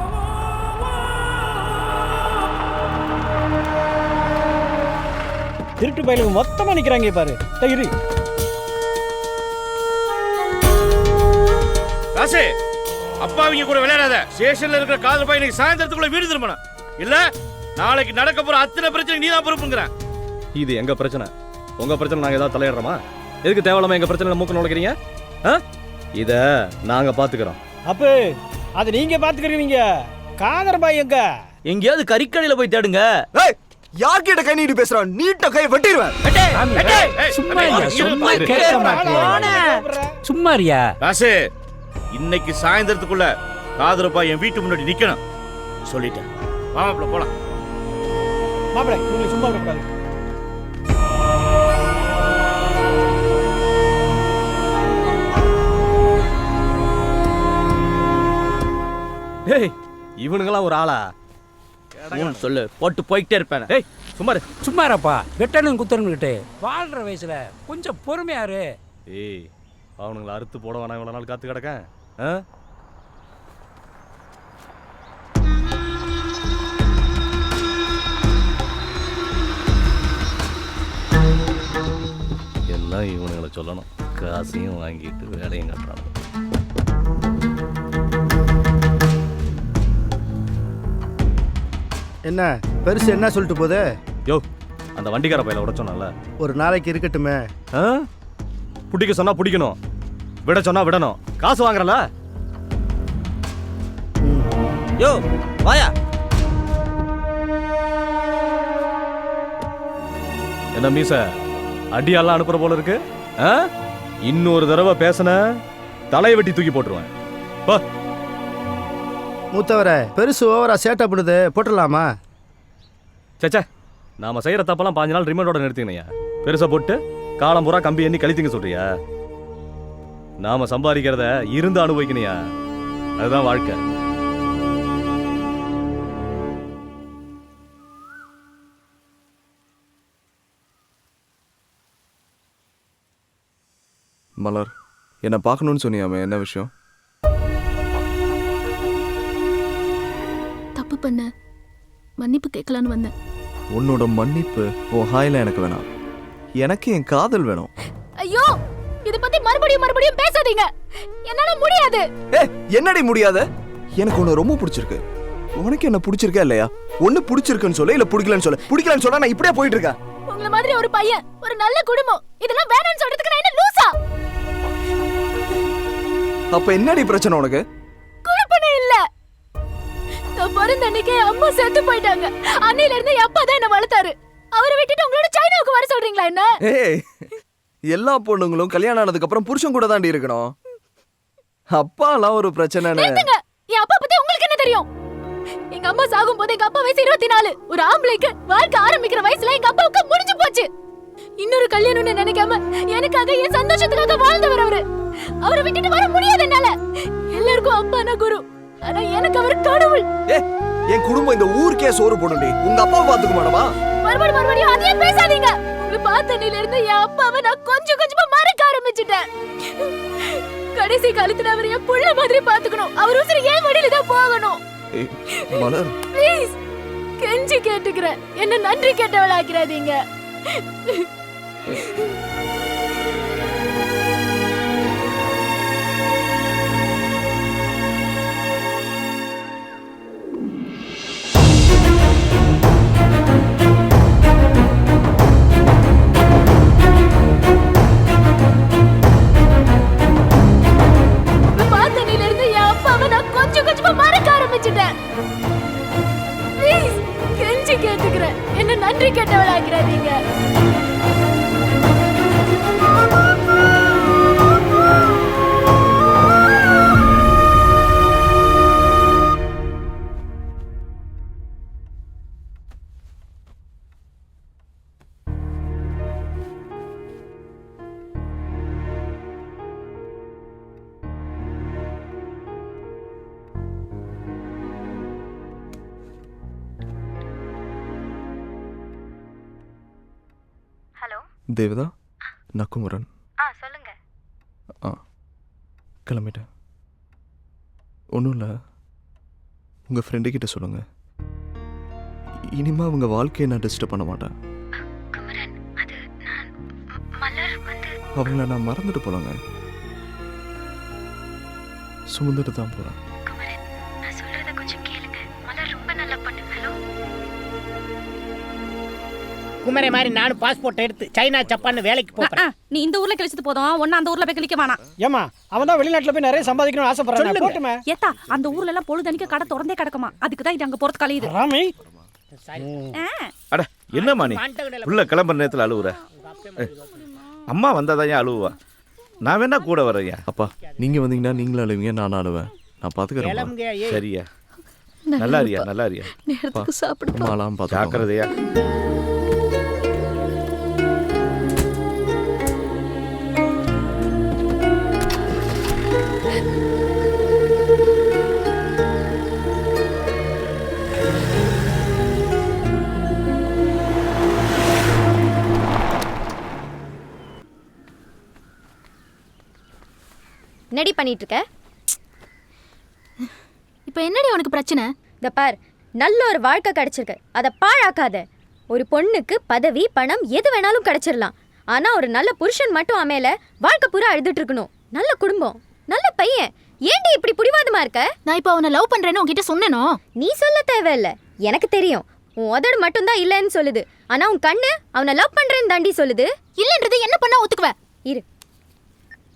V: திருட்டு பயிலுக்கு மொத்தமா நிக்கிறாங்க பாரு. தகிரி
K: ராசே, அப்பாவிங்க கூட விளையாடாத. ஸ்டேஷன்ல இருக்கிற காதல் பையன் இன்னைக்கு சாயந்தரத்துக்குள்ள வீடு திரும்பணும். இல்ல நாளைக்கு நடக்க போற அத்தனை பிரச்சனை நீ தான் பொறுப்புங்கிற.
I: இது எங்க பிரச்சனை, உங்க பிரச்சனை. நாங்க ஏதாவது தலையிடுறோமா? எதுக்கு தேவையில்லாம எங்க பிரச்சனை மூக்க நுழைக்கிறீங்க? இத நாங்க பாத்துக்கிறோம்.
V: அப்ப அது நீங்க பாத்துக்கிறீங்க. காதர் பாய் எங்க?
T: எங்கேயாவது கறிக்கடையில போய் தேடுங்க.
E: யார்கிட்ட கை நீட்டு பேசுறான்? நீட்ட கை வெட்டிடுவேன்.
Q: சும்மாரியா
K: ராசே, இன்னைக்கு சாயந்தரத்துக்குள்ள காதரப்பா என் வீட்டு முன்னாடி நிக்கணும் சொல்லிட்டேன். மாப்பிள்ள போலாம்.
V: மாப்பிள்ள உங்களுக்கு சும்மா விடக்கூடாது.
I: டேய், இவனுங்களாம் ஒரு ஆளா?
T: சொல்லு, போட்டு போய்கிட்டே இருப்பேன்.
I: டேய் சும்மா
Q: சும்மாரப்பா, வெட்டணும் குத்தணுங்கிட்டு வாழ்ற வயசுல கொஞ்சம் பொறுமையாரு.
I: ஏய், அவனுங்களை அறுத்து போட வேணாம், இவ்வளோ நாள் காத்து கிடக்கேன். எல்லாம் இவனுங்களை சொல்லணும். காசையும் வாங்கிட்டு வேலையும் கட்டுறாங்க.
C: என்ன பெருசு என்ன சொல்லிட்டு போகுது?
I: யோ, அந்த வண்டிக்கார பையில விட சொன்னல,
C: ஒரு நாளைக்கு இருக்கட்டுமே.
I: பிடிக்க சொன்னா பிடிக்கணும், விட சொன்னா விடணும். காசு வாங்குறல.
T: யோ வாயா.
I: என்ன மீச, அடியெல்லாம் அனுப்புற போல இருக்கு. இன்னொரு தடவை பேசன தலையை வெட்டி தூக்கி போட்டுருவேன்.
C: மூத்தவரை பெருசு ஓவரா சேட்டை பண்ணுது, போட்டுடலாமா?
I: சேச்சா, நாம செய்யற தப்பெல்லாம் 5 நாள் ரிமைண்டோட நிறுத்திங்கய்யா. பெருசா போட்டு காலம் பூரா கம்பி எண்ணி கழித்துங்க சொல்றியா? நாம சம்பாதிக்கிறத இருந்து அனுபவிக்கணையா, அதுதான் வாழ்க்கை.
E: மலர், என்ன பார்க்கணும்னு சொன்னியாமே, என்ன விஷயம்?
H: தப்பு பண்ண மன்னிப்பு கேட்கலான்னு வந்தேன்.
E: உன்னோட மன்னிப்பு உன் ஹாயில எனக்கு வேணாம், எனக்கு என் காதல் வேணும்.
H: ஐயோ, இத பத்தி மறுபடியும் பேசாதீங்க, என்னால முடியாது.
E: என்னடி முடியாத? எனக்கு உன்னை ரொம்ப பிடிச்சிருக்கு. உனக்கு என்ன பிடிச்சிருக்கா இல்லையா? ஒண்ணு பிடிச்சிருக்குன்னு சொல்ல, இல்ல பிடிக்கலன்னு சொல்ல. பிடிக்கலன்னு சொன்னா நான் இப்படியே போயிட்டு இருக்கேன்.
H: உங்கள மாதிரி ஒரு பையன், ஒரு நல்ல குடும்பம், இதெல்லாம் வேணாம்னு சொல்றதுக்கு நான் என்ன லூசா?
E: அப்ப என்னடி பிரச்சனை உனக்கு?
H: குழப்பனே இல்ல. நான் பிறந்த அன்னைக்கே அம்மா செத்து போயிட்டாங்க. அன்னையில இருந்து என் அப்பா தான் என்ன வளர்த்தாரு. அவரை விட்டுட்டு உங்களோட சைனாவுக்கு வர சொல்றீங்களா என்ன?
E: ஏய், எல்லா பொண்ணுங்களும் கல்யாணம் ஆனதுக்கு அப்புறம் புருஷன் கூட தாண்டி இருக்கணும். அப்பாலாம் ஒரு பிரச்சனை.
H: என் அப்பா பத்தி உங்களுக்கு என்ன தெரியும்? எங்க அம்மா சாகும் போது எங்க அப்பா வயசு 24. ஒரு ஆம்பளைக்கு வாழ்க்கை ஆரம்பிக்கிற வயசுல எங்க அப்பாவுக்கு முடிஞ்சு போச்சு. இன்னொரு கல்யாணம்னு நினைக்காம எனக்காக என் சந்தோஷத்துக்காக வாழ்ந்தவர் அவரு. அவரை விட்டுட்டு வர முடியாது என்னால. எல்லாருக்கும் அப்பா குரு, ஆனா எனக்கு அவர் கடவுள்.
E: என் குடும்பம் இந்த ஊருக்கே சோறு போடும்டி. உங்க அப்பாவை பாத்துக்க மாட்டமா?
H: மறுபடியும் அதையே பேசாதீங்க. உங்களை பார்த்தனில இருந்து என் அப்பாவை நான் கொஞ்சமா மறக்க ஆரம்பிச்சுட்டேன். கடைசி காலத்துல அவர் என் புள்ள மாதிரி பாத்துக்கணும். அவர் உசுறு ஏன் வழியில தான் போகணும்.
E: மலர்,
H: ப்ளீஸ் கெஞ்சி கேட்டுக்கிறேன், என்ன நன்றி கேட்டவளாக்கிறாதீங்க. பார்த்தனில இருந்து என் அப்பாவை நான் கொஞ்சமா மறக்க ஆரம்பிச்சுட்டேன். ப்ளீஸ் கெஞ்சி கேட்டுக்கிறேன், என்ன நன்றி கேட்டவளாக்கிறாதீங்க.
E: தேவதா, நான் குமரன்.
P: சொல்லுங்க.
E: கிளம்பிட்டேன். ஒன்றும் இல்லை, உங்கள் ஃப்ரெண்டுக்கிட்ட சொல்லுங்கள். இனிமே அவங்க வாழ்க்கையை நான் டிஸ்டர்ப் பண்ண மாட்டேன்.
P: குமரன், அது நான் மலர் வந்து
E: அவங்கள நான் மறந்துட்டு போலாங்க. சுமந்துட்டு தான் போகிறேன்.
P: குமரன், நான் சொல்றத கொஞ்சம் கேளுங்க. மலர் ரொம்ப நல்ல பொண்ணு. ஹலோ
J: குமரே மாதிரி நானும் பாஸ்போர்ட் எடுத்து சைனா ஜப்பான் வேலைக்கு போறேன்.
M: நீ இந்த ஊர்ல கழிச்சிட்டு போதும், ஒன்னு அந்த ஊர்ல போய் கழிக்க வேணாம்.
V: ஏமா அவன் தான் வெளிநாட்டுல போய் நிறைய சம்பாதிக்கணும்னு ஆசைப்படுறான். போட்டுமே.
M: ஏத்தா, அந்த ஊர்ல எல்லாம் பொழுதனிக்க கடை திறந்தே கிடக்குமா, அதுக்கு தான் இது அங்க போறது கழியுது.
V: ராமி,
K: அட என்னம்மா நீ உள்ள கிளம்புற நேரத்தில் அழுவுற? அம்மா வந்தாதான் ஏன் அழுவா? நான் வேணா கூட வரையா?
E: அப்பா, நீங்கள் வந்தீங்கன்னா நீங்களும் அழுவீங்க, நான் அழுவேன். நான் பார்த்துக்கிறேன்.
K: சரியா? நல்லா இருக்கியா? நல்லா இருக்கியா?
M: நேரத்துக்கு சாப்பிடு.
E: மாலாம் பார்த்து
K: ஜாக்கிரதையா.
P: என்னடி பண்ணிட்டு இருக்க?
H: இப்போ என்னடி உனக்கு பிரச்சனை?
P: இந்த பார், நல்ல ஒரு வாழ்க்கை கிடைச்சிருக்கு, அதை பாழாக்காத. ஒரு பொண்ணுக்கு பதவி பணம் எது வேணாலும் கிடைச்சிடலாம். ஆனா ஒரு நல்ல புருஷன் மட்டும் அமையல, வாழ்க்கை பூரா அழுதுட்டு இருக்கணும். நல்ல குடும்பம், நல்ல பையன். ஏன்டி இப்படி புடிவாதமா இருக்க?
H: நான் இப்போ அவனை லவ் பண்றேன்னு உன்கிட்ட சொன்னேனோ?
P: நீ சொல்ல தேவையில்ல, எனக்கு தெரியும். உன் உதடு மட்டும்தான் இல்லைன்னு சொல்லுது, ஆனா உன் கண்ணு அவனை லவ் பண்றேன்னு தாண்டி சொல்லுது.
H: இல்லன்றது என்ன பண்ணா ஒத்துக்குவ?
P: இரு,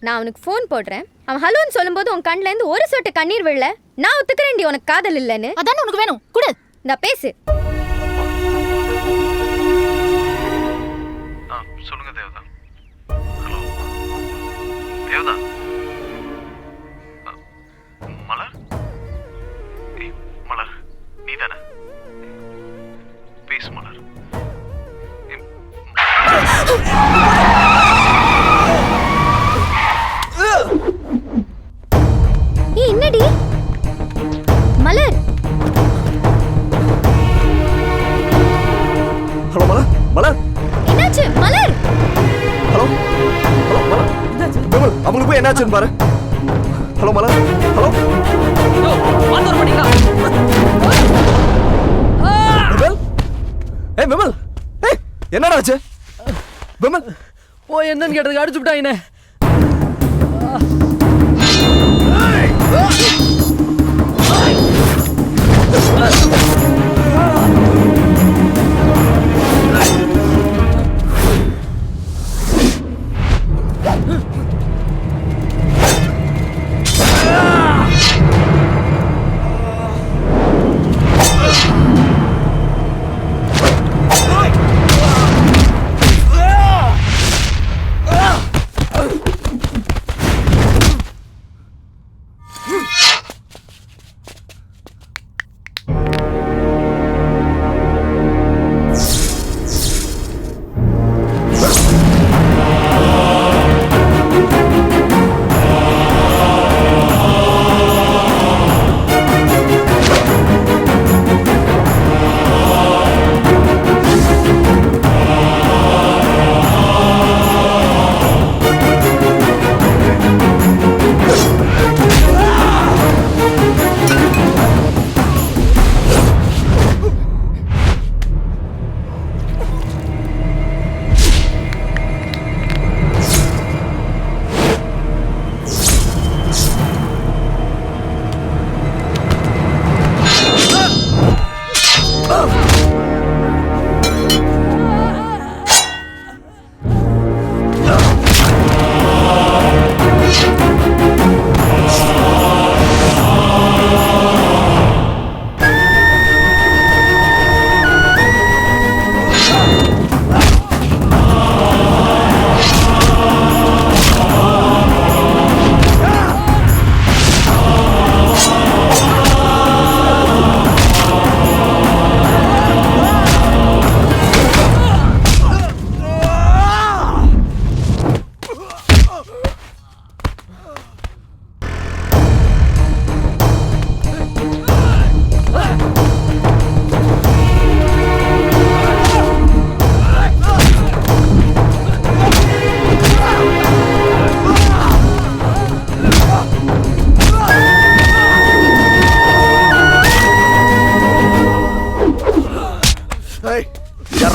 P: நான் அவனுக்கு ஃபோன் போடுறேன். அவன் ஹலோன்னு சொல்லும்போது உன் கண்ணுல இருந்து ஒரு சொட்டு கண்ணீர் விழல. நான் ஒத்துக்கிறேன்டி உனக்கு காதல் இல்லைன்னு.
H: அதானே உனக்கு வேணும், குடு.
P: நான் பேசு.
R: சொல்லுங்க தேவதா. ஹலோ தேவதா. மலர், மலர் நீ தானே? பேசு மலர்.
P: என்னடி மலர்?
E: ஹலோ மலர். மலர்,
P: என்னாச்சு மலர்?
E: ஹலோ ஹலோ மலர், விமல், அவங்களுக்கு போய் என்னாச்சுன்னு பாரு. ஹலோ மலர். ஹலோ விமல். ஏய் விமல், ஏய் என்னடா ஆச்சு? விமல்,
U: ஓ என்னன்னு கேட்டதுக்கு அடிச்சு விட்டாங்கண்ணே.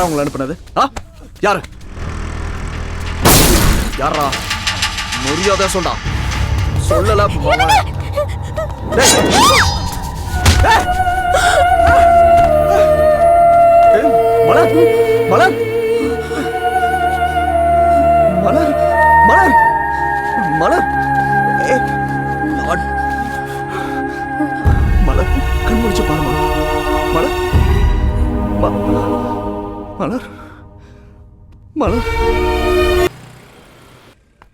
E: யாரா உங்களை அனுப்புனது? யாரு? யாரா? மரியாதை சொல்டா. சொல்லல மலர் மலர் மலர் மலர் மலர் மலர் கண் முடிச்சு பாருமா. மலர் மலர் மலர்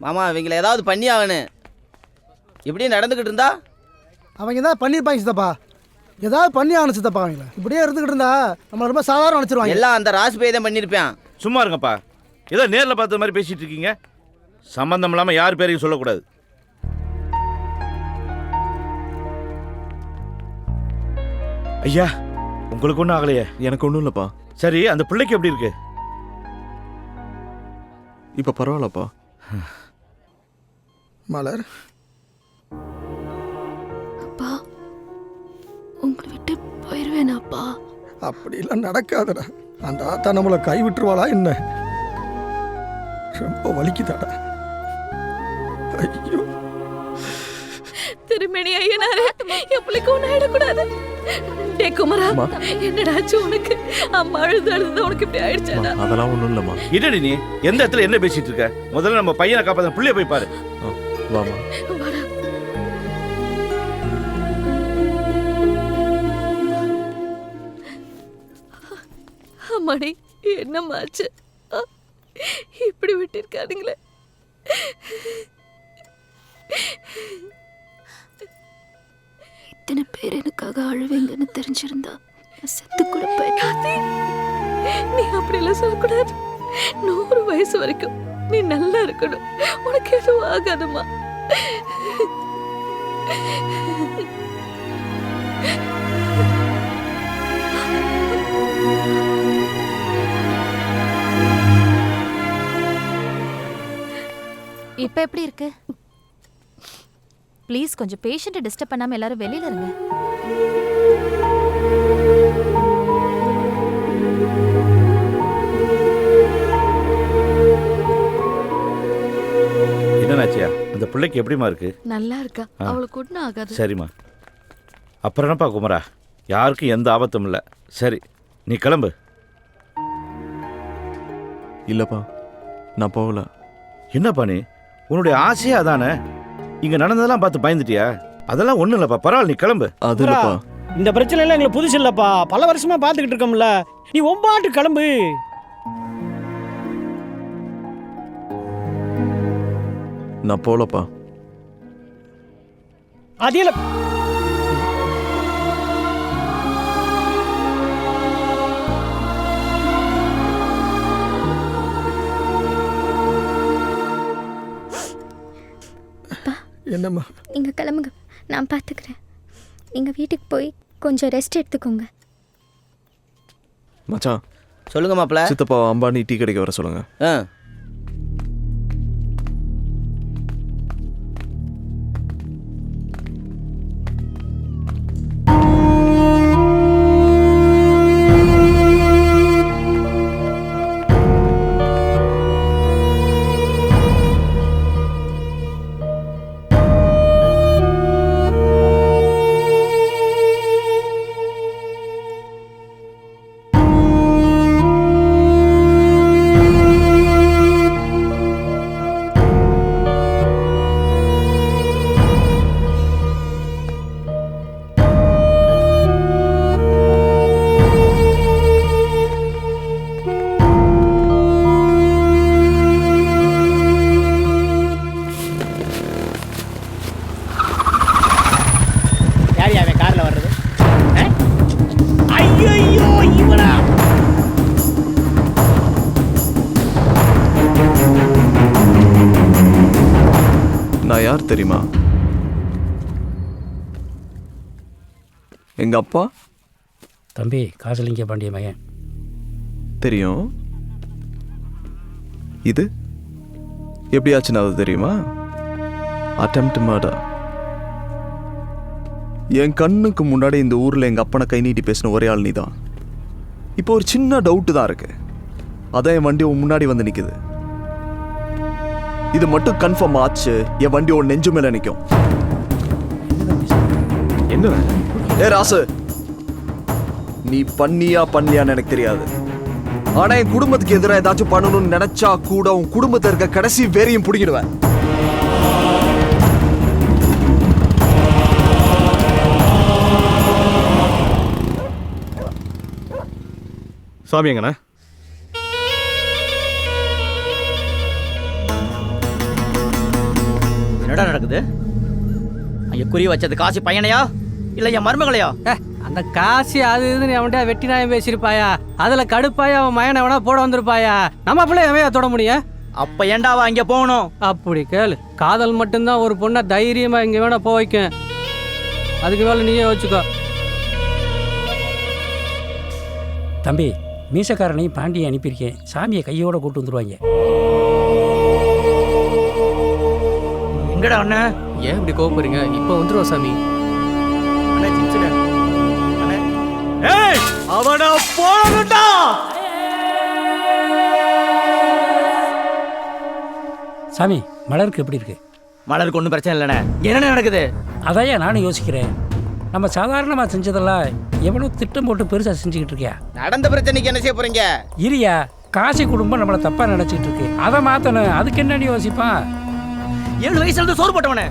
S: மாமா இவங்களை ஏதாவது பண்ணி ஆகணும். இப்படியே நடந்துக்கிட்டு இருந்தா
O: அவங்க ஏதாவது பண்ணியிருப்பாங்க சித்தப்பா. ஏதாவது பண்ணி ஆகணும் சித்தப்பா. அவங்கள இப்படியே இருந்துக்கிட்டு இருந்தா நம்ம ரொம்ப சாதாரண நினச்சிருவாங்க.
S: எல்லாம் அந்த ராசி பையன் தான் பண்ணியிருப்பேன்.
K: சும்மா இருங்கப்பா. ஏதோ நேரில் பார்த்த மாதிரி பேசிட்டு இருக்கீங்க. சம்பந்தம் இல்லாமல் யார் பேரையும் சொல்லக்கூடாது. ஐயா உங்களுக்கு ஒன்றும் ஆகலையே?
E: எனக்கு ஒன்றும் இல்லைப்பா.
K: சரி அந்த பிள்ளைக்கு எப்படி இருக்கு?
E: இப்போ பரவாயில்லப்பா.
O: மலர்
H: அப்பா உங்களை விட்டு போயிடுவேனாப்பா?
O: அப்படிலாம் நடக்காதடா. அந்த ஆத்தா நம்மளை கை விட்டுருவாளா என்ன? ரொம்ப வலிக்குதாடா. ஐயோ
M: திருமணி ஐயனாரே, என் பிள்ளைக்கு ஒன்றும் ஆயிடக்கூடாது. டே குமரா, என்னடாச்சு உனக்கு? அம்மா அழுது அழுது உனக்கு இப்படி ஆயிடுச்சாடா?
E: அதெல்லாம் ஒன்றும் இல்லைம்மா.
K: என்னடி நீ எந்த இடத்துல என்ன பேசிட்டு இருக்க? முதல்ல நம்ம பையனை காப்பாற்ற பிள்ளைய போய் பாரு.
E: வாமா.
M: அம்மாடி என்னம்மாச்சு? இப்படி விட்டிருக்கானுங்களே.
H: இத்தனை பேர் எனக்காக அழுவீங்கன்னு தெரிஞ்சிருந்தா செத்து கூட போயிட்டேன்.
M: நீ அப்படியெல்லாம் சொல்லக்கூடாது. 100 வயசு வரைக்கும் நீ நல்லா இருக்கணும். உனக்கு எதுவும் ஆகாதம்மா.
B: இப்ப எப்படி இருக்கு? ப்ளீஸ் கொஞ்சம் பேஷண்ட்டை டிஸ்டர்ப் பண்ணாம எல்லாரும் வெளியில இருங்க.
K: என்னன்னாச்சியா? அந்த பிள்ளைக்கு எப்படிமா இருக்கு?
M: நல்லா இருக்கா. அவளுக்கு ஒன்றும் ஆகாது.
K: சரிம்மா. அப்புறம் என்னப்பா குமரா, யாருக்கும் எந்த ஆபத்தும் இல்லை. சரி நீ கிளம்பு.
E: இல்லைப்பா நான் போகல.
K: என்னப்பா நீ? உன்னுடைய ஆசையே அதானே. இங்க நடந்ததெல்லாம் பார்த்து பயந்துட்டியா? அதெல்லாம் ஒண்ணும் இல்லப்பா, பரவாயில்ல நீ கிளம்பு.
E: அது இல்லப்பா,
V: இந்த பிரச்சனை எல்லாம் எங்களுக்கு புதுசு இல்லப்பா. பல வருஷமா பார்த்துக்கிட்டு இருக்கோம்ல. நீ ஒம்பாட்டு கிளம்பு.
E: நான் போகலப்பா.
V: அது இல்ல.
O: என்னம்மா?
P: நீங்க கிளம்புங்க, நான் பார்த்துக்கிறேன். நீங்க வீட்டுக்கு போய் கொஞ்சம் ரெஸ்ட் எடுத்துக்கோங்க.
E: மச்சான்
S: சொல்லுங்க மாப்பிள்ள.
E: சித்தப்பா அம்பானி டீ கடைக்கு வர சொல்லுங்க. யார் தெரியுமா? எங்க அப்பா.
Q: தம்பி காசலிங்க பாண்டிய மகன்.
E: தெரியும். இது எப்படி ஆச்சுன்னு அது தெரியுமா? Attempt murder. என் கண்ணுக்கு முன்னாடி இந்த ஊர்ல எங்க அப்பனை கை நீட்டி பேசின ஒரே ஆள் நீதான். இப்போ ஒரு சின்ன டவுட்டு தான் இருக்கு. அதான் என் வண்டி உன் முன்னாடி வந்து நிக்குது. இது மட்டும் கன்ஃபார்ம் ஆச்சு, என் வண்டி உன் நெஞ்சு மேல நிக்கும்.
I: என்ன
E: ஏ ராசு, நீ பண்ணியான்னு எனக்கு தெரியாது. ஆனா என் குடும்பத்துக்கு எதிராக ஏதாச்சும் பண்ணணும்னு நினைச்சா கூட உன் குடும்பத்தில் இருக்க கடைசி வேரையும் பிடிக்கிடுவேன்.
I: சாமி எங்கண்ணா?
T: என்னடா நடக்குது? அங்க குறி வச்சது காசி பையனையா இல்ல என் மருமகளையா?
D: அந்த காசி அது இதுன்னு அவன்கிட்ட வெட்டி நாயம் பேசியிருப்பாயா, அதுல கடுப்பாயா அவன் மயனை எவனா போட வந்திருப்பாயா. நம்ம பிள்ளை எவையா தொட முடியும்?
T: அப்ப ஏண்டாவா அங்க போகணும்?
D: அப்படி கேளு. காதல் மட்டும்தான் ஒரு பொண்ணை தைரியமா இங்க வேணா போக வைக்கும். அதுக்கு மேல நீயே வச்சுக்கோ. தம்பி, மீசக்காரனையும் பாண்டியை அனுப்பியிருக்கேன். சாமியை கையோட கூட்டு வந்துருவாங்க.
T: எங்கடா அண்ணன்?
D: ஏன் இப்படி கோவப்படுறீங்க? இப்போ வந்துருவோம் சாமி.
T: அவனை போடணும்டா.
Q: சாமி, மலருக்கு எப்படி இருக்கு?
T: மலருக்கு ஒன்றும் பிரச்சனை இல்லைண்ணே. என்ன நடக்குது?
Q: அதையா நானும் யோசிக்கிறேன். நம்ம சாதாரணமாக செஞ்சதெல்லாம் எவ்வளோ திட்டம் போட்டு பெருசாக செஞ்சுக்கிட்டு இருக்கியா?
S: நடந்த பிரச்சனைக்கு என்ன செய்ய போறீங்க?
Q: இரியா, காசி குடும்பம் நம்மளை தப்பாக நினச்சிக்கிட்டு இருக்கு. அதை மாற்றணும். அதுக்கு என்னன்னு யோசிப்பான்?
T: 7 வயசுல இருந்து சோறு போட்டவனே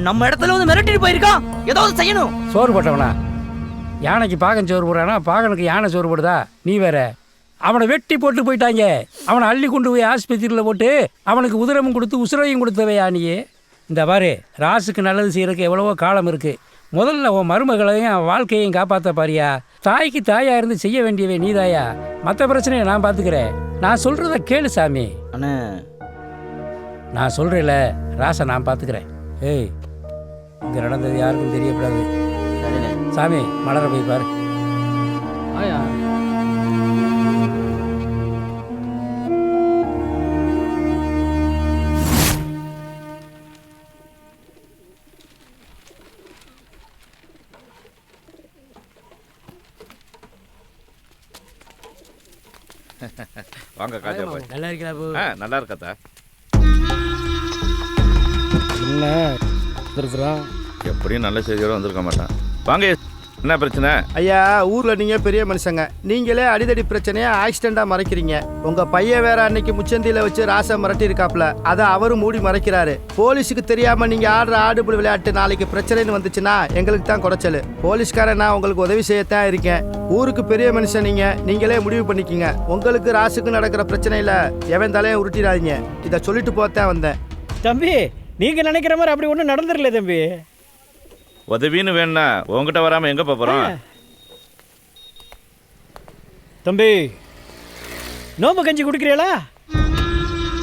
T: நம்ம இடத்துல வந்து மிரட்டிட்டு போயிருக்கான். ஏதாவது செய்யணும்.
Q: சோறு போட்டவனா? யானைக்கு பாகன் சோறு போடுறானா? பாகனுக்கு யானை சோறு போடுதா? நீ வேற. அவனை வெட்டி போட்டு போயிட்டாங்க. அவனை அள்ளி கொண்டு போய் ஆஸ்பத்திரியில் போட்டு அவனுக்கு உதிரமும் கொடுத்து உசுரையும் கொடுத்தவையா நீ? இந்த பாரு, ராசுக்கு நல்லது செய்யறதுக்கு எவ்வளவோ காலம் இருக்கு. முதல்ல உன் மருமகளையும் வாழ்க்கையையும் காப்பாற்ற பாரியா. தாய்க்கு தாயா இருந்து செய்ய வேண்டியவை நீதாயா. மற்ற பிரச்சனையை நான் பார்த்துக்கிறேன். நான் சொல்றத கேளு சாமி.
T: அண்ணே,
Q: நான் சொல்றேன்ல, ராசை நான் பார்த்துக்கிறேன். ஏய், இங்கே நடந்தது யாருக்கும் தெரியக்கூடாது. சாமி, மலரை போய் பாரு.
D: ஆயா,
K: வாங்க காஜா பாய்.
D: நல்லா இருக்கா போ?
K: நல்லா இருக்கா?
V: என்ன வந்திருக்கிறான்?
K: எப்படியும் நல்ல செய்தியோட வந்திருக்க மாட்டான். வாங்க, என்ன பிரச்சனை?
C: ஐயா, ஊர்ல நீங்க பெரிய மனுஷங்க. நீங்களே அடிதடி பிரச்சனையா ஆக்சிடென்டா மறைக்கிறீங்க. உங்க பையன் வேற அன்னைக்கு முச்சந்தியில வச்சு ராசை மிரட்டி இருக்காப்ல. அதை அவரும் மூடி மறைக்கிறாரு. போலீஸுக்கு தெரியாம நீங்க ஆடுற ஆடுபுல் விளையாட்டு நாளைக்கு பிரச்சனைன்னு வந்துச்சுன்னா எங்களுக்கு தான் குறைச்சல். போலீஸ்காரன் நான் உங்களுக்கு உதவி செய்யத்தான் இருக்கேன். ஊருக்கு பெரிய மனுஷன் நீங்களே முடிவு பண்ணிக்கிங்க. உங்களுக்கு ராசுக்கு நடக்கிற பிரச்சனையில எவன் தலையை உருட்டிடாதீங்க. இதை சொல்லிட்டு போத்தான் வந்தேன்.
V: தம்பி, நீங்க நினைக்கிற மாதிரி அப்படி ஒன்றும் நடந்துடல தம்பி.
K: உதவின்னு வேணா உங்ககிட்ட வராம எங்க போறோம்?
V: தம்பி, நோம்பு கஞ்சி குடிக்கிறீங்களா?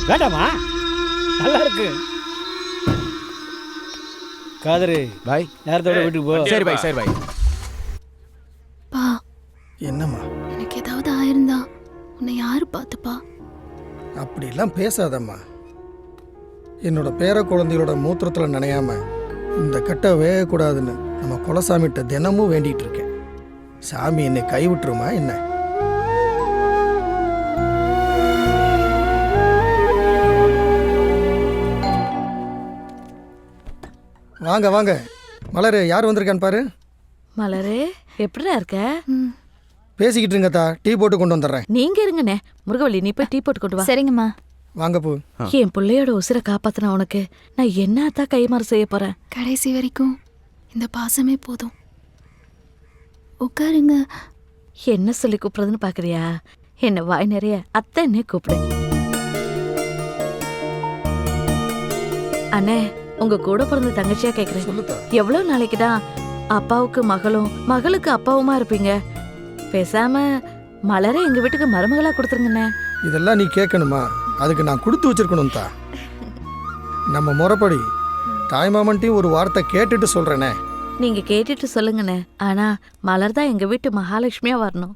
V: வேண்டாமா? நல்லா இருக்கு. காதரு
G: பாய்,
V: நேரத்தோட வீட்டுக்கு போ.
G: சரி பாய், சரி பாய்.
H: பா,
O: என்னம்மா?
H: எனக்கு ஏதாவது ஆயிருந்தா உன்னை யாரு பார்த்துப்பா?
O: அப்படிலாம் பேசாதம்மா. என்னோட பேர குழந்தைகளோட மூத்திரத்தில் நனையாம இந்த கட்டை வேகக்கூடாதுன்னு நம்ம குலசாமிகிட்ட தினமும் வேண்டிகிட்டு இருக்கேன். சாமி என்னை கைவிட்டுருமா என்ன? வாங்க வாங்க. மலரு, யார் வந்திருக்கான்னு பாரு.
M: மலரே, எப்படிடா இருக்க?
O: பேசிக்கிட்டு இருங்கத்தா, டீ போட்டு கொண்டு வந்துடுறேன்.
M: நீங்க இருங்கண்ணே. முருகவள்ளி, நீ போய் டீ போட்டு கொண்டு வா.
P: சரிங்கம்மா.
O: வாங்க போ.
M: என் பிள்ளையோட உசுரை காப்பாத்தின உனக்கு நான் என்னத்தான் கைமாறு செய்ய போறேன்?
H: கடைசி வரைக்கும் இந்த பாசமே போதும். உட்காருங்க.
M: என்ன சொல்லி கூப்பிடுறதுன்னு பாக்குறியா? என்ன வாய் நிறைய அத்தன்னே கூப்பிடு. அண்ணே, உங்க கூட பிறந்த தங்கச்சியா கேக்குறேன். எவ்வளவு நாளைக்கு தான் அப்பாவுக்கு மகளும் மகளுக்கு அப்பாவுமா இருப்பீங்க? பேசாம மலரை எங்க வீட்டுக்கு மருமகளா கொடுத்துருங்கண்ணே.
O: இதெல்லாம் நீ கேட்கணுமா? அதுக்கு நான் கொடுத்து வச்சிருக்கணும் தான். நம்ம முறைப்படி தாய்மாமன்ட்டையும் ஒரு வார்த்தை கேட்டுட்டு சொல்றேனே.
M: நீங்க கேட்டுட்டு சொல்லுங்கண்ணே. ஆனா மலர் தான் எங்க வீட்டு மகாலட்சுமியா வரணும்.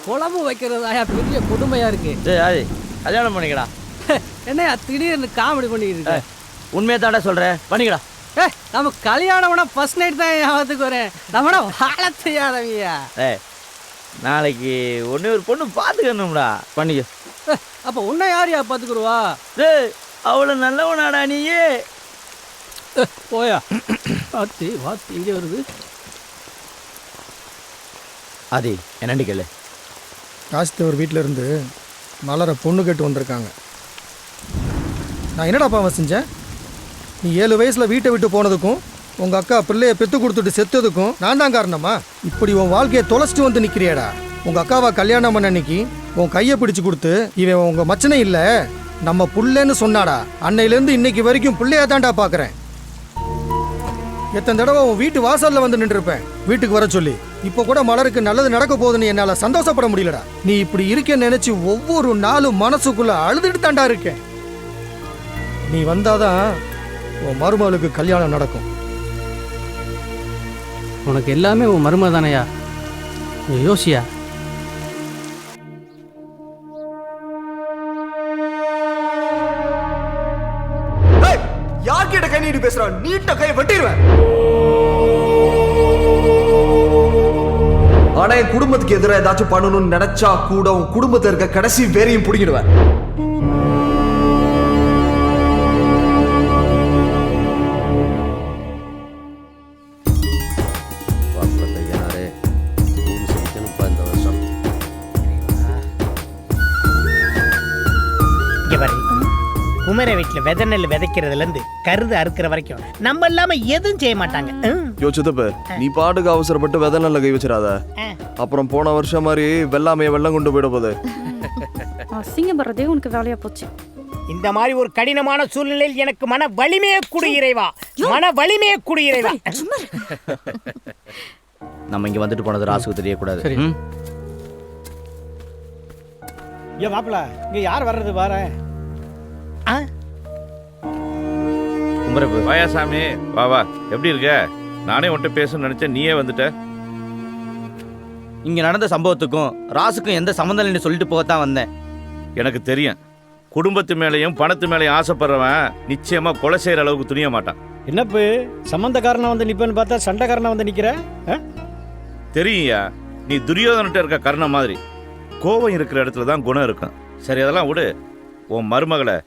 D: குழம்பு வைக்கிறதாயா பெரிய கொடுமையா இருக்கு.
T: கல்யாணம் பண்ணிக்கடா.
D: என்னையா திடீர்னு காமெடி பண்ணிக்கிட்டு இருக்க?
T: உண்மையை தாடா சொல்ற. பண்ணிக்கடா.
D: நம்ம கல்யாணம்னா ஃபர்ஸ்ட் நைட் தான் ஞாபகத்துக்கு வரேன். நம்மள வாழ தெரியாதவங்க.
T: நாளைக்கு ஒன்னே ஒரு பொண்ணு பார்த்துக்கணும்டா. பண்ணிக்க.
D: அப்போ உன்னை யாரையா பார்த்துக்குருவா?
T: அவ்வளோ நல்லவனாடா நீயே.
D: போயா. வாத்தி வாத்தி இங்கே வருது.
T: அது என்னண்டி கேளு.
O: காசித்தவர் வீட்டில் இருந்து மலரை பொண்ணு கேட்டு வந்திருக்காங்க. நான் என்னடா பாவம் செஞ்சேன்? நீ 7 வயசில் வீட்டை விட்டு போனதுக்கும் உங்கள் அக்கா பிள்ளையை பெற்று கொடுத்துட்டு செத்ததுக்கும் நான் தான் காரணமா? இப்படி உன் வாழ்க்கையை தொலைச்சிட்டு வந்து நிற்கிறியடா. உங்கள் அக்காவை கல்யாணம் பண்ண அன்னைக்கு உன் கையை பிடிச்சி கொடுத்து இவன் உங்கள் மச்சனே இல்லை நம்ம புள்ளன்னு சொன்னாடா. அன்னையிலேருந்து இன்னைக்கு வரைக்கும் பிள்ளையா தான்டா பார்க்குறேன். எத்தனை தடவை உன் வீட்டு வாசலில் வந்து நின்றுருப்பேன் வீட்டுக்கு வர சொல்லி. இப்போ கூட மலருக்கு நல்லது நடக்க போகுதுன்னு என்னால் சந்தோஷப்பட முடியலடா. நீ இப்படி இருக்கேன்னு நினச்சி ஒவ்வொரு நாளும் மனசுக்குள்ளே அழுதுட்டு தாண்டா இருக்கேன். நீ வந்தாதான் உன் மருமகளுக்கு கல்யாணம் நடக்கும்.
D: உனக்கு எல்லாமே உன் மருமக தானையா? நீ யோசியா.
A: யார்கிட்ட கை நீட்டு பேசுற? நீட்ட கை வெட்டிடுவேன். ஆனா என் குடும்பத்துக்கு எதிராக ஏதாச்சும் பண்ணணும்னு நினைச்சா கூட உன் குடும்பத்தில் இருக்க கடைசி வேறையும் பிடிக்கிடுவேன்.
J: குமர வீட்டில் விதை நெல் விதைக்கிறதுலேருந்து கருது அறுக்கிற வரைக்கும் நம்ம இல்லாம எதுவும் செய்ய மாட்டாங்க.
E: யோசித்தப்ப நீ பாட்டுக்கு அவசரப்பட்டு விதை நல்ல கை வச்சிடாத. அப்புறம் போன வருஷம் மாதிரி வெள்ளாமைய வெள்ளம் கொண்டு போயிட போகுது.
L: அசிங்கம் வர்றதே உனக்கு வேலையா போச்சு.
J: இந்த மாதிரி ஒரு கடினமான சூழ்நிலையில் எனக்கு மன வலிமையை கொடு இறைவா. மன வலிமையை கொடு இறைவா.
T: நம்ம இங்க வந்துட்டு போனது ராசுக்கு தெரியக்கூடாது.
V: ஏன் மாப்பிள்ள இங்க யார் வர்றது பார?
K: குமரப்பு வாயா சாமி, வா வா. எப்படி இருக்க? நானே உன்கிட்ட பேசணும்னு நினைச்சேன், நீயே வந்துட்ட.
T: இங்க நடந்த சம்பவத்துக்கும் ராசுக்கும் எந்த சம்மந்தம் இல்லைன்னு சொல்லிட்டு போகத்தான் வந்தேன்.
K: எனக்கு தெரியும், குடும்பத்து மேலேயும் பணத்து மேலேயும் ஆசைப்படுறவன் நிச்சயமா கொலை செய்யற அளவுக்கு துணிய மாட்டான்.
V: என்னப்பு சம்பந்தக்காரனா வந்து நிப்பேன்னு பார்த்தா சண்டைக்காரனா வந்து நிக்கிற?
K: தெரியுயா, நீ துரியோதனிட்ட இருக்க கர்ணம் மாதிரி. கோபம் இருக்கிற இடத்துல தான் குணம் இருக்கும். சரி, அதெல்லாம் விடு. உன் மருமகளை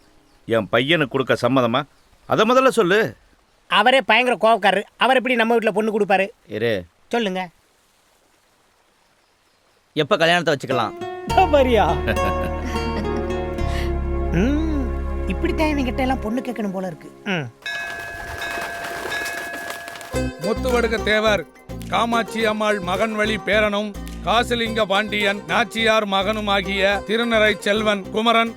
K: என் பையனுக்கு கொடுக்க சம்மதமா? அதை முதல்ல சொல்லு.
J: அவரே பயங்கர கோவக்காரரு. அவர் எப்படி நம்ம வீட்டில் பொண்ணு கொடுப்பாரு?
T: இரு
J: சொல்லுங்க.
T: எப்ப கல்யாணத்தை வச்சுக்கலாம்?
J: இப்படித்தான் என்கிட்ட எல்லாம் பொண்ணு கேட்கணும் போல இருக்கு.
W: முத்துவடுக தேவர் காமாட்சி அம்மாள் மகன் வழி பேரனும் காசிலிங்க பாண்டியன் நாச்சியார் மகனுமாகிய திருநறை செல்வன் குமரன்,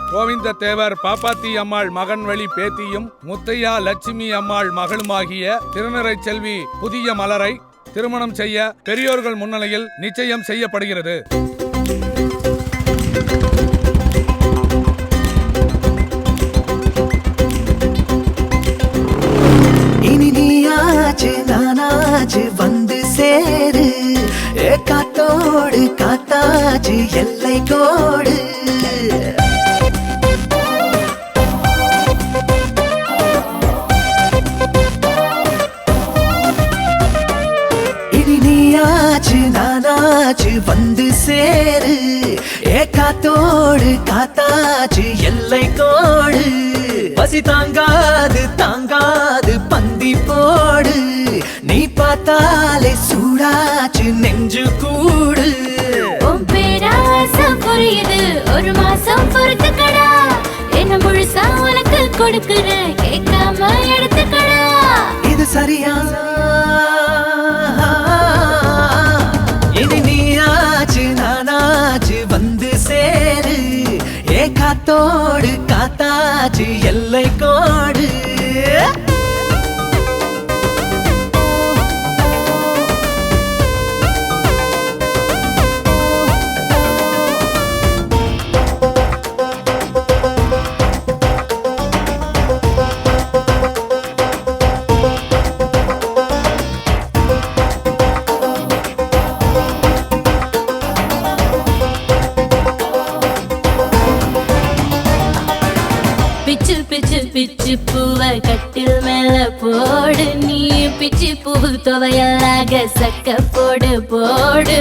W: கோவிந்த தேவர் பாப்பாத்தி அம்மாள் மகன் வழி பேத்தியும் முத்தையா லட்சுமி அம்மாள் மகளுமாகிய திருநறை செல்வி புதிய மலரை திருமணம் செய்ய பெரியோர்கள் முன்னிலையில் நிச்சயம் செய்யப்படுகிறது.
F: இனி நீயாச்சு நானாச்சு வந்து சேரு, காத்தோடு காத்தாச்சு எல்லை கோடு. நானாச்சு வந்து சேரு, காத்தோடு காத்தாச்சு எல்லை கோடு. பசி தாங்காது தாங்காது பந்தி போடு, நீ பார்த்தாலே சூடாச்சு நெஞ்சு கூடு.
H: பேராசம் புரியுது, ஒரு மாசம் பொறுத்துக்கடா. என்ன முழுசா உனக்கு கொடுக்குற, கேட்காம எடுத்துக்கடா.
F: இது சரியா? இது நீயாச்சு நானாச்சு வந்து சேரு, காத்தோடு காத்தாச்சு எல்லை கோடு.
H: பிச்சு பிச்சு பூவை கட்டில் மேல துவையலாக சக்க போடு போடு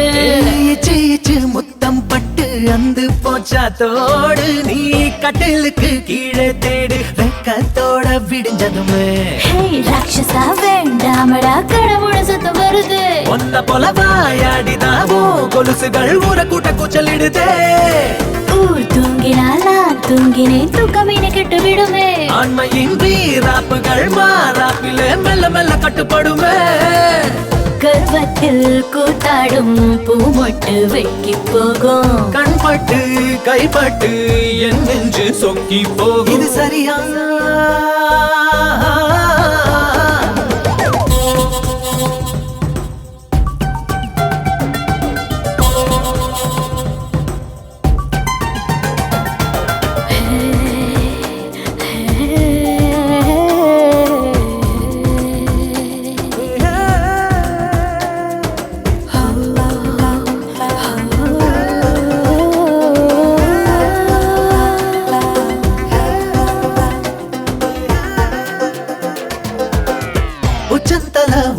F: இச்சு முத்தம் பட்டு அந்து போச்சா தோடு நீ கட்டிலுக்கு கீழே தேடு வெக்கத்தோட விடிஞ்சதுமே
H: ராட்சசா வேண்டாமடா கடவுள சத்தம் வருது
F: ஒன்ன போல வாயாடிதாவோ கொலுசுகள் ஊற கூட்ட கூச்சலிடுதே
H: ஊர் தூங்கினாலா தூங்கினேன் தூக்கமீன கெட்டு விடுமே
F: ஆண்மையின் வீராப்புகள் மாறாப்பிலே மெல்ல மெல்ல கட்டுப்படுமே
H: கர்வத்தில் கூத்தாடும் பூமொட்டு வெட்டி போகும்
F: கண்பட்டு கைப்பட்டு என் நெஞ்சு சொக்கி போகும் இது சரியா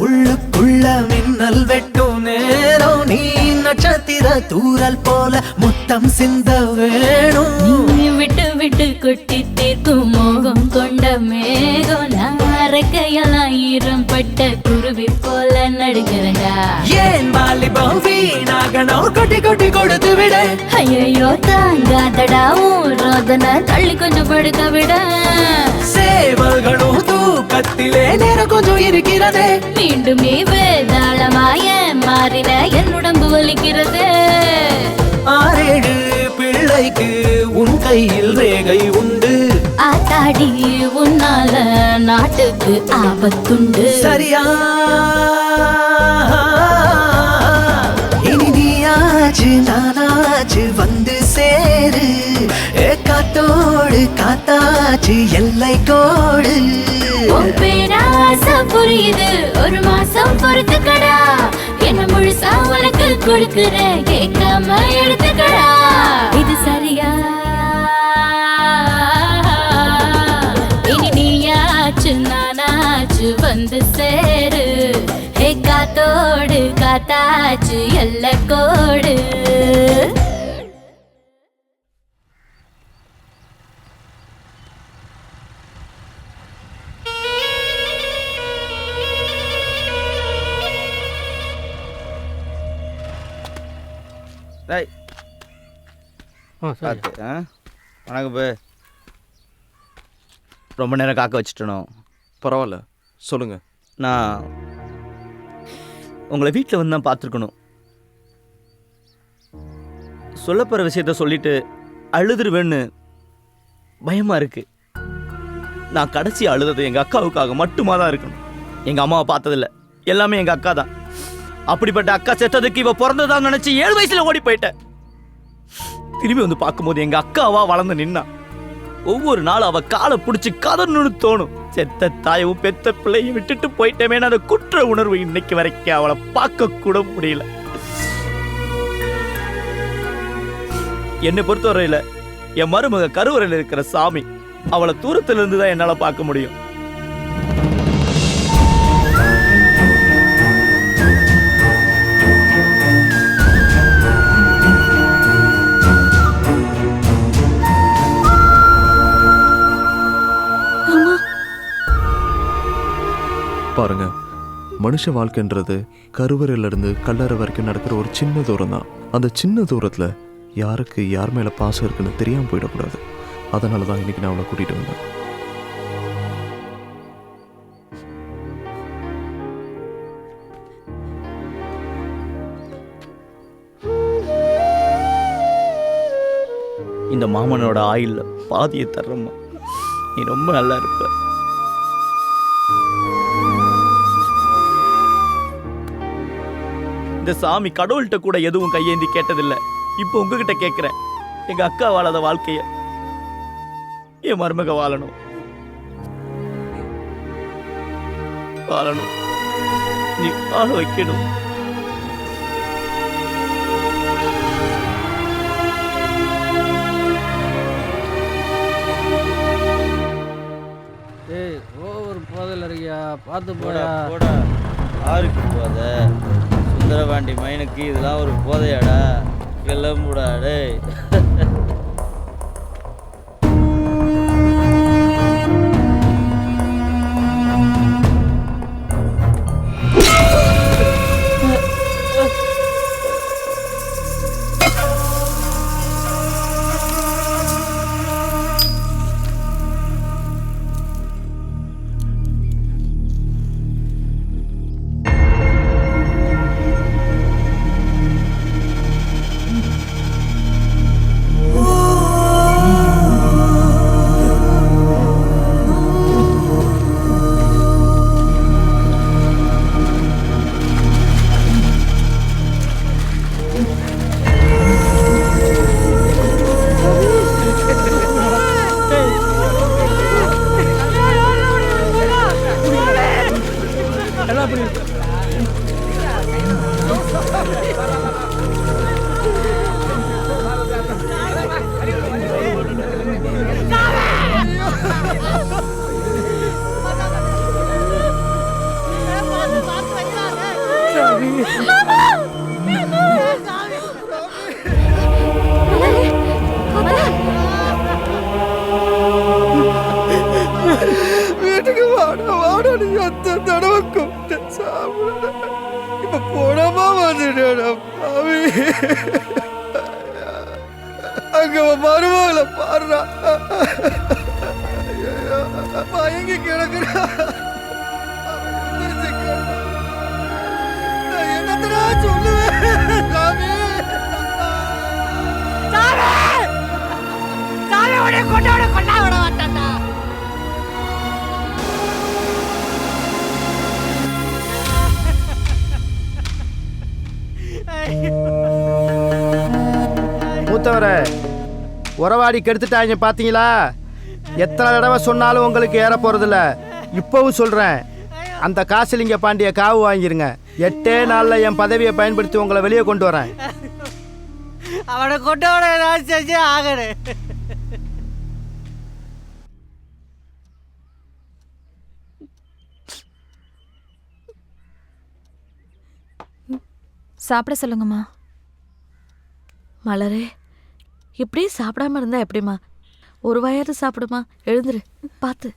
F: உள்ளுக்குள்ள மின்னல் வெட்டும் நேரம் நீ நட்சத்திர தூரல் போல முத்தம் சிந்த வேணும்
H: நீ விட்டு விட்டு கொட்டி தீர்க்கும் மோகம் கொண்ட மேகம் நாரக்கையெல்லாம் ஈரம் பட்ட குருவி போல நடுக்கிறண்டா
F: ஏன் வாலிபம் வீணாகணும் கொட்டி கொட்டி கொடுத்து விட
H: ஐயோ தாங்காதடா ரோதனை தள்ளி கொஞ்சம் படுக்க விட
F: சேவல்களும் தூக்கத்திலே நேரம் கொஞ்சம் இருக்கிறதே
H: மீண்டுமே வேதாளமாய மாறின என் உடம்பு வலிக்கிறது
F: 6-7 பிள்ளைக்கு உன் கையில் ரேகை உண்டு
H: ஆத்தாடி உன்னால நாட்டுக்கு ஆபத்துண்டு
F: சரியா இனி நீயாச்சு நானாச்சு வந்து சேரு காத்தோடு காத்தாச்சு எல்லை கோடு
H: பேராசை புரியுது ஒரு மாசம் பொறுத்துக்கடா என்ன முழுசா உனக்கு கொடுக்குறேன் கேட்காம எடுத்துக்கடா இது சரியா இனி நீயாச்சு நானாச்சு வந்து சேரு காத்தோடு காத்தாச்சு எல்லை கோடு
T: வணக்கம் பே ரொம்ப நேரம் காக்க வச்சுட்டணும்
E: பரவாயில்ல சொல்லுங்க.
T: நான் உங்களை வீட்டில் வந்து தான் பார்த்துருக்கணும். சொல்லப்போகிற விஷயத்த சொல்லிட்டு அழுதுருவேன்னு பயமாக இருக்கு. நான் கடைசி அழுதது எங்கள் அக்காவுக்காக மட்டுமா தான் இருக்கணும். எங்கள் அம்மாவை பார்த்ததில்ல, எல்லாமே எங்கள் அக்கா தான். அப்படிப்பட்ட அக்கா செத்ததுக்கு இவ பிறந்ததான் நினச்சி 7 வயசுல ஓடி போயிட்டேன். திரும்பி வந்து பார்க்கும்போது எங்கள் அக்காவா வளர்ந்து நின்னா. ஒவ்வொரு நாளும் அவள் காலை பிடிச்சி கதறணும்னு தோணும். செத்த தாயவும் பெத்த பிள்ளையும் விட்டுட்டு போயிட்டேமே அந்த குற்ற உணர்வு இன்னைக்கு வரைக்கும் அவளை பார்க்க கூட முடியல. என்னை பொறுத்தவரையில் என் மருமக கருவறையில் இருக்கிற சாமி. அவளை தூரத்துல இருந்து தான் என்னால் பார்க்க முடியும்.
E: பாருங்க, மனுஷ வாழ்க்கைன்றது கருவறையிலிருந்து கல்லறை வரைக்கும் நடக்கிற ஒரு சின்ன தூரம் தான். அந்த சின்ன தூரத்தில் யாருக்கு யார் மேலே பாசம் இருக்குன்னு தெரியாமல் போயிடக்கூடாது. அதனால தான் இன்னைக்கு நான் அவளை கூட்டிகிட்டு வந்தேன்.
T: இந்த மாமனோட ஆயுள்ல பாதியை தர்றம்மா. நீ ரொம்ப நல்லா இருப்ப. இந்த சாமி கடவுள்கிட்ட கூட எதுவும் கையேந்தி கேட்டதில்லை. இப்போ உங்ககிட்ட கேட்கிறேன், எங்க அக்கா வாழாத வாழ்க்கைய என் மருமக வாழணும். வாழணும், நீ வாழ வைக்கணும்.
D: ஏய், ஓவர் போதில் இருக்கியா? பார்த்து போடா.
T: யாருக்கு போதை? சுந்தரபாண்டி மைனுக்கு இதெல்லாம் ஒரு போதையாடா? கிளம்புடா டேய்.
C: வீட்டுக்கு வாட நீ எத்தனை தடவை கூப்பிட்டு சாப்பிட இப்ப போனமா வந்துட்டா பாவி. அங்க மருமகளை பாடுறா மயங்கி கிடக்குறா. என்னத்தடா சொல்லுவேன் சாமி.
J: கொண்டாட கொண்டா விட மாட்டான்டா.
C: மூத்தவரை உறவாடி கெடுத்துட்டாங்க பாத்தீங்களா? எத்தனை தடவை சொன்னாலும் உங்களுக்கு ஏற போறதில்ல. இப்பவும் சொல்றேன், அந்த காசிலிங்க பாண்டிய காவு வாங்கிருங்க. 8 நாள்ல என் பதவியை பயன்படுத்தி உங்களை வெளியே கொண்டு வரேன்.
D: அவனை கொண்டவனை நான் செஞ்சே ஆகணும்.
B: சாப்பிட சொல்லுங்கம்மா.
M: மலரே, இப்படியே சாப்பிடாம இருந்தா எப்படிம்மா? ஒரு வாயாவது சாப்பிடுமா. எழுந்துரு, பார்த்து.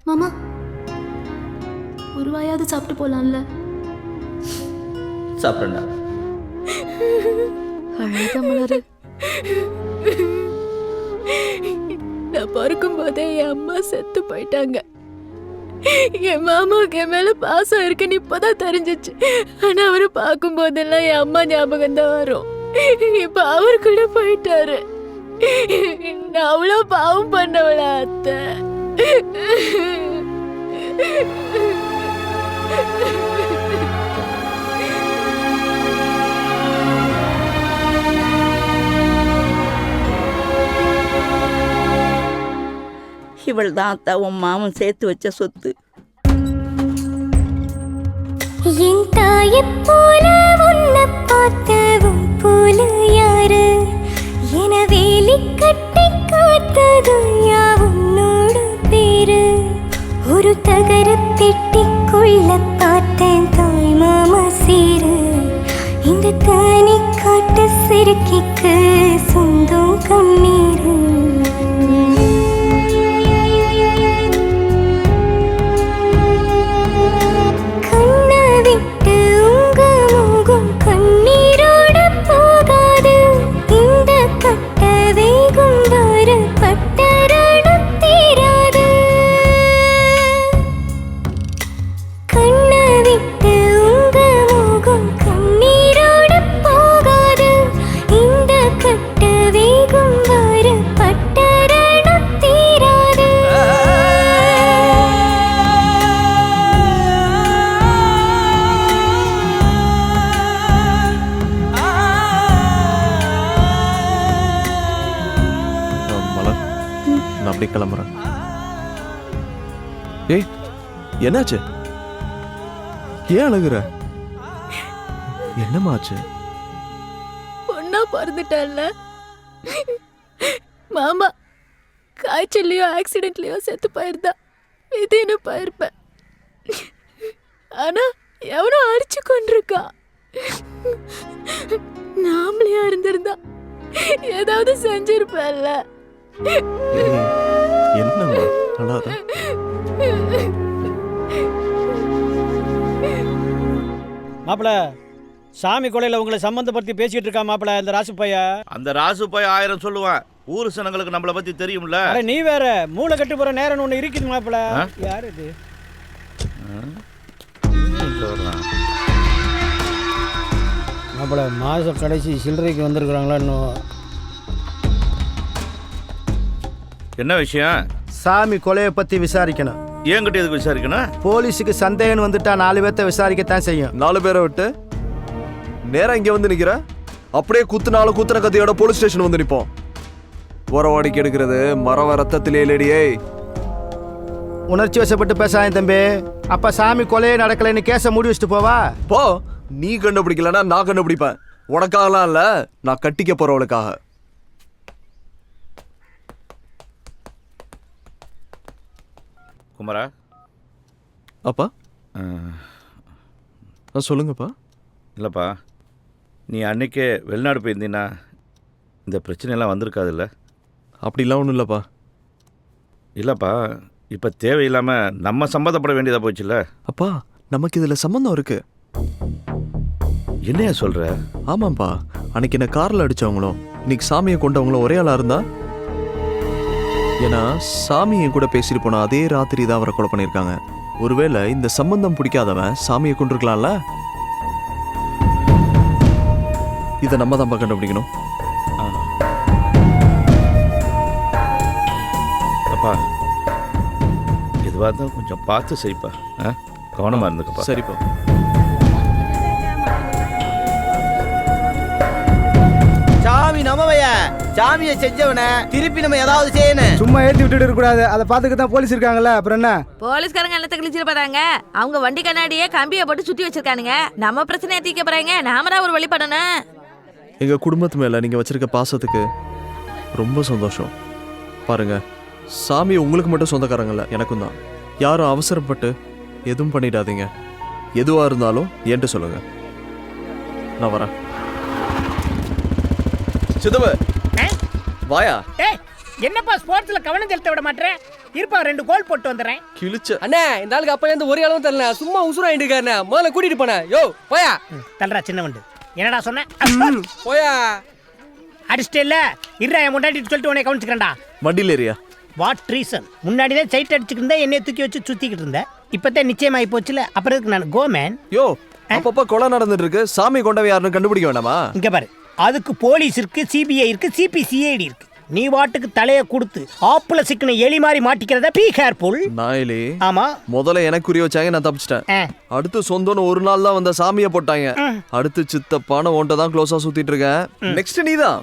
H: மாமா, ஒரு வாயாவது சாப்பிட்டு போலாம்ல?
T: சாப்பிட்றேன்டா.
M: அழாத மலரு.
H: நான் பிறக்கும் போதே என் அம்மா செத்து போயிட்டாங்க. என் மாமாவுக்கு என் மேல பாசம் இருக்குன்னு இப்பதான் தெரிஞ்சிச்சு. ஆனா அவரை பார்க்கும் போதெல்லாம் என் அம்மா ஞாபகம் தான் வரும். இப்ப அவர் கூட போயிட்டாரு. நான் அவ்வளோ பாவம் பண்ணவள அத்தை.
N: இவள் தான் அத்தா உன் மாமன் சேர்த்து வச்ச சொத்து.
R: என் தாயைப் போல உன்னை பார்த்தவும் போல யாரு என வேலி கட்டி காத்தது யாவுன்னோடு பேரு. ஒரு தகர பெட்டிக்குள்ள பார்த்தேன் தாய் மாமா சீரு. இந்த தானி காட்டு சிறுக்கிக்கு சொந்தம் கண்ணீரு.
E: கிளம்புறேன். ஏய், என்னாச்சு? ஏன் அழுகுற? என்னமாச்சு?
H: பொண்ணா பிறந்துட்டல்ல மாமா காய்ச்சல்லையோ ஆக்சிடென்ட்லயோ செத்து போயிருந்தா விதின்னு போயிருப்பேன். ஆனா எவனோ அடிச்சு கொண்டிருக்கா. நாமளையா இருந்திருந்தா ஏதாவது செஞ்சிருப்பேன்ல.
E: என்னம்மா அழாத?
V: மாப்பிள சாமி கொலையில உங்களை சம்பந்தப்படுத்தி பேசிட்டு இருக்கா மாப்பிள இந்த ராசு பையா.
K: அந்த ராசு பைய 1000 சொல்லுவான். ஊர் சனங்களுக்கு நம்மளை பத்தி தெரியும்ல.
V: அட நீ வேற மூளை கட்டு போற நேரம் ஒன்று இருக்குது மாப்பிள. யார் இது? மாப்பிள மாச கடைசி சில்லறைக்கு வந்திருக்கிறாங்களா இன்னும்?
K: என்ன விஷயம்?
C: சாமி கொலையை பத்தி விசாரிக்கணும்.
K: ஏங்கிட்ட எதுக்கு விசாரிக்கணும்?
C: போலீஸுக்கு சந்தேகம் வந்துட்டா 4 பேர்த்த விசாரிக்கத்தான் செய்யும்.
E: 4 பேரை விட்டு நேரா இங்க வந்து நிக்கிற? அப்படியே குத்துனாலும் குத்துன கத்தியோட போலீஸ் ஸ்டேஷன் வந்து நிப்போம். உறவாடிக்கு எடுக்கிறது மரவ ரத்தத்திலே இல்லடியே.
C: உணர்ச்சி வசப்பட்டு பேசாதே தம்பி. அப்ப சாமி கொலையே நடக்கலைன்னு கேஸை மூடி வச்சுட்டு போவா.
E: போ, நீ கண்டுபிடிக்கலன்னா நான் கண்டுபிடிப்பேன். உனக்காகலாம் இல்ல, நான் கட்டிக்க போறவளுக்காக.
K: குமரா.
E: அப்பா சொல்லுங்கப்பா.
K: இல்லைப்பா, நீ அன்னைக்கே வெளிநாடு போயிருந்தீன்னா இந்த பிரச்சனையெல்லாம் வந்திருக்காதுல்ல?
E: அப்படிலாம் ஒன்றும் இல்லைப்பா.
K: இல்லைப்பா, இப்போ தேவையில்லாமல் நம்ம சம்மந்தப்பட வேண்டியதாக போச்சுல்ல?
E: அப்பா, நமக்கு இதில் சம்மந்தம் இருக்கு.
K: என்னையா சொல்கிற?
E: ஆமாம்ப்பா, அன்னைக்கு என்ன காரில் அடித்தவங்களும் இன்னைக்கு சாமியை கொண்டவங்களும் ஒரே ஆளாக இருந்தா? ஏன்னா சாமியை கூட பேசிட்டு போன அதே ராத்திரி தான் அவரை கொலை பண்ணியிருக்காங்க. ஒருவேளை இந்த சம்பந்தம் பிடிக்காதவன் சாமியை கொண்டிருக்கலாம்ல? இதை நம்ம தான் கண்டுபிடிக்கணும்.
K: அப்பா, எதுவாக இருந்தாலும் கொஞ்சம் பார்த்து செய்ப்பா. கவனமாக இருந்துக்கப்பா.
E: சரிப்பா.
C: சாமி நம்மவைய சாமியை செஞ்சவன திருப்பி நம்ம ஏதாவது செய்யணும்.
I: சும்மா ஏற்றி விட்டுட்டு இருக்க கூடாது. அதை பார்த்துக்க தான் போலீஸ் இருக்காங்கல்ல, அப்புறம் என்ன?
M: போலீஸ்காரங்க என்னத்தை கிழிச்சிட்டு போறாங்க? அவங்க வண்டி கண்ணாடியே கம்பியை போட்டு சுத்தி வச்சிருக்கானுங்க. நம்ம பிரச்சனையை தீர்க்க போறாங்க, நாம தான் ஒரு வழி பண்ணணும்.
E: எங்க குடும்பத்து மேல நீங்க வச்சிருக்க பாசத்துக்கு ரொம்ப சந்தோஷம். பாருங்க, சாமி உங்களுக்கு மட்டும் சொந்தக்காரங்கல்ல, எனக்கும் தான். யாரும் அவசரப்பட்டு எதுவும் பண்ணிடாதீங்க. எதுவா இருந்தாலும் என்கிட்ட சொல்லுங்க, நான் வரேன். சிதம்ப வாயா.
J: என்னப்பா ஸ்போர்ட்ஸ்ல கவனம் செலுத்த விட மாட்டேன். இருப்பா, 2 கோல் போட்டு வந்துடுறேன்.
E: கிழிச்ச
D: அண்ணே, இந்த ஆளுக்கு அப்ப இருந்து ஒரு அளவும் தெரியல, சும்மா உசுராயிட்டு இருக்காருண்ணே. முதல்ல கூட்டிட்டு போன. யோ போயா.
J: தல்றா சின்ன வண்டு. என்னடா சொன்ன?
D: போயா.
J: அடிச்சிட்டே இல்ல, இருடா என் முன்னாடி சொல்லிட்டு உன்னை கவனிச்சுக்கிறேன்டா.
E: வண்டியில் ஏரியா.
J: What reason? முன்னாடி தான் சைட் அடிச்சுட்டு இருந்தேன், என்னைய தூக்கி வச்சு சுத்திக்கிட்டு இருந்தேன். இப்பதான் நிச்சயமாயி போச்சுல, அப்புறம் இருக்கு நான் கோமேன்.
E: யோ, அப்பப்ப கொலை நடந்துட்டு இருக்கு, சாமி கொண்டவை யாருன்னு கண்டுபிடிக்க வேண்டாமா?
J: இங்க பாரு, அதுக்கு போலீஸ் இருக்கு, சிபிஐ இருக்கு, சிபிசிஐடி இருக்கு. நீ வாட்டுக்கு தலைய கொடுத்து ஆப்புல சிக்கன எலி மாதிரி மாட்டிக்கிறத பீ கேர்ஃபுல்.
E: நாயிலே.
J: ஆமா,
E: முதல்ல எனக்கு குறி வச்சாங்க, நான் தப்பிச்சிட்டேன். அடுத்து சொந்தம்னு ஒரு நாள் தான் வந்த சாமியை போட்டாங்க. அடுத்து சித்தப்பான ஒன்றை தான் க்ளோஸா சுத்திட்டு இருக்கேன். நெக்ஸ்ட் நீ தான்.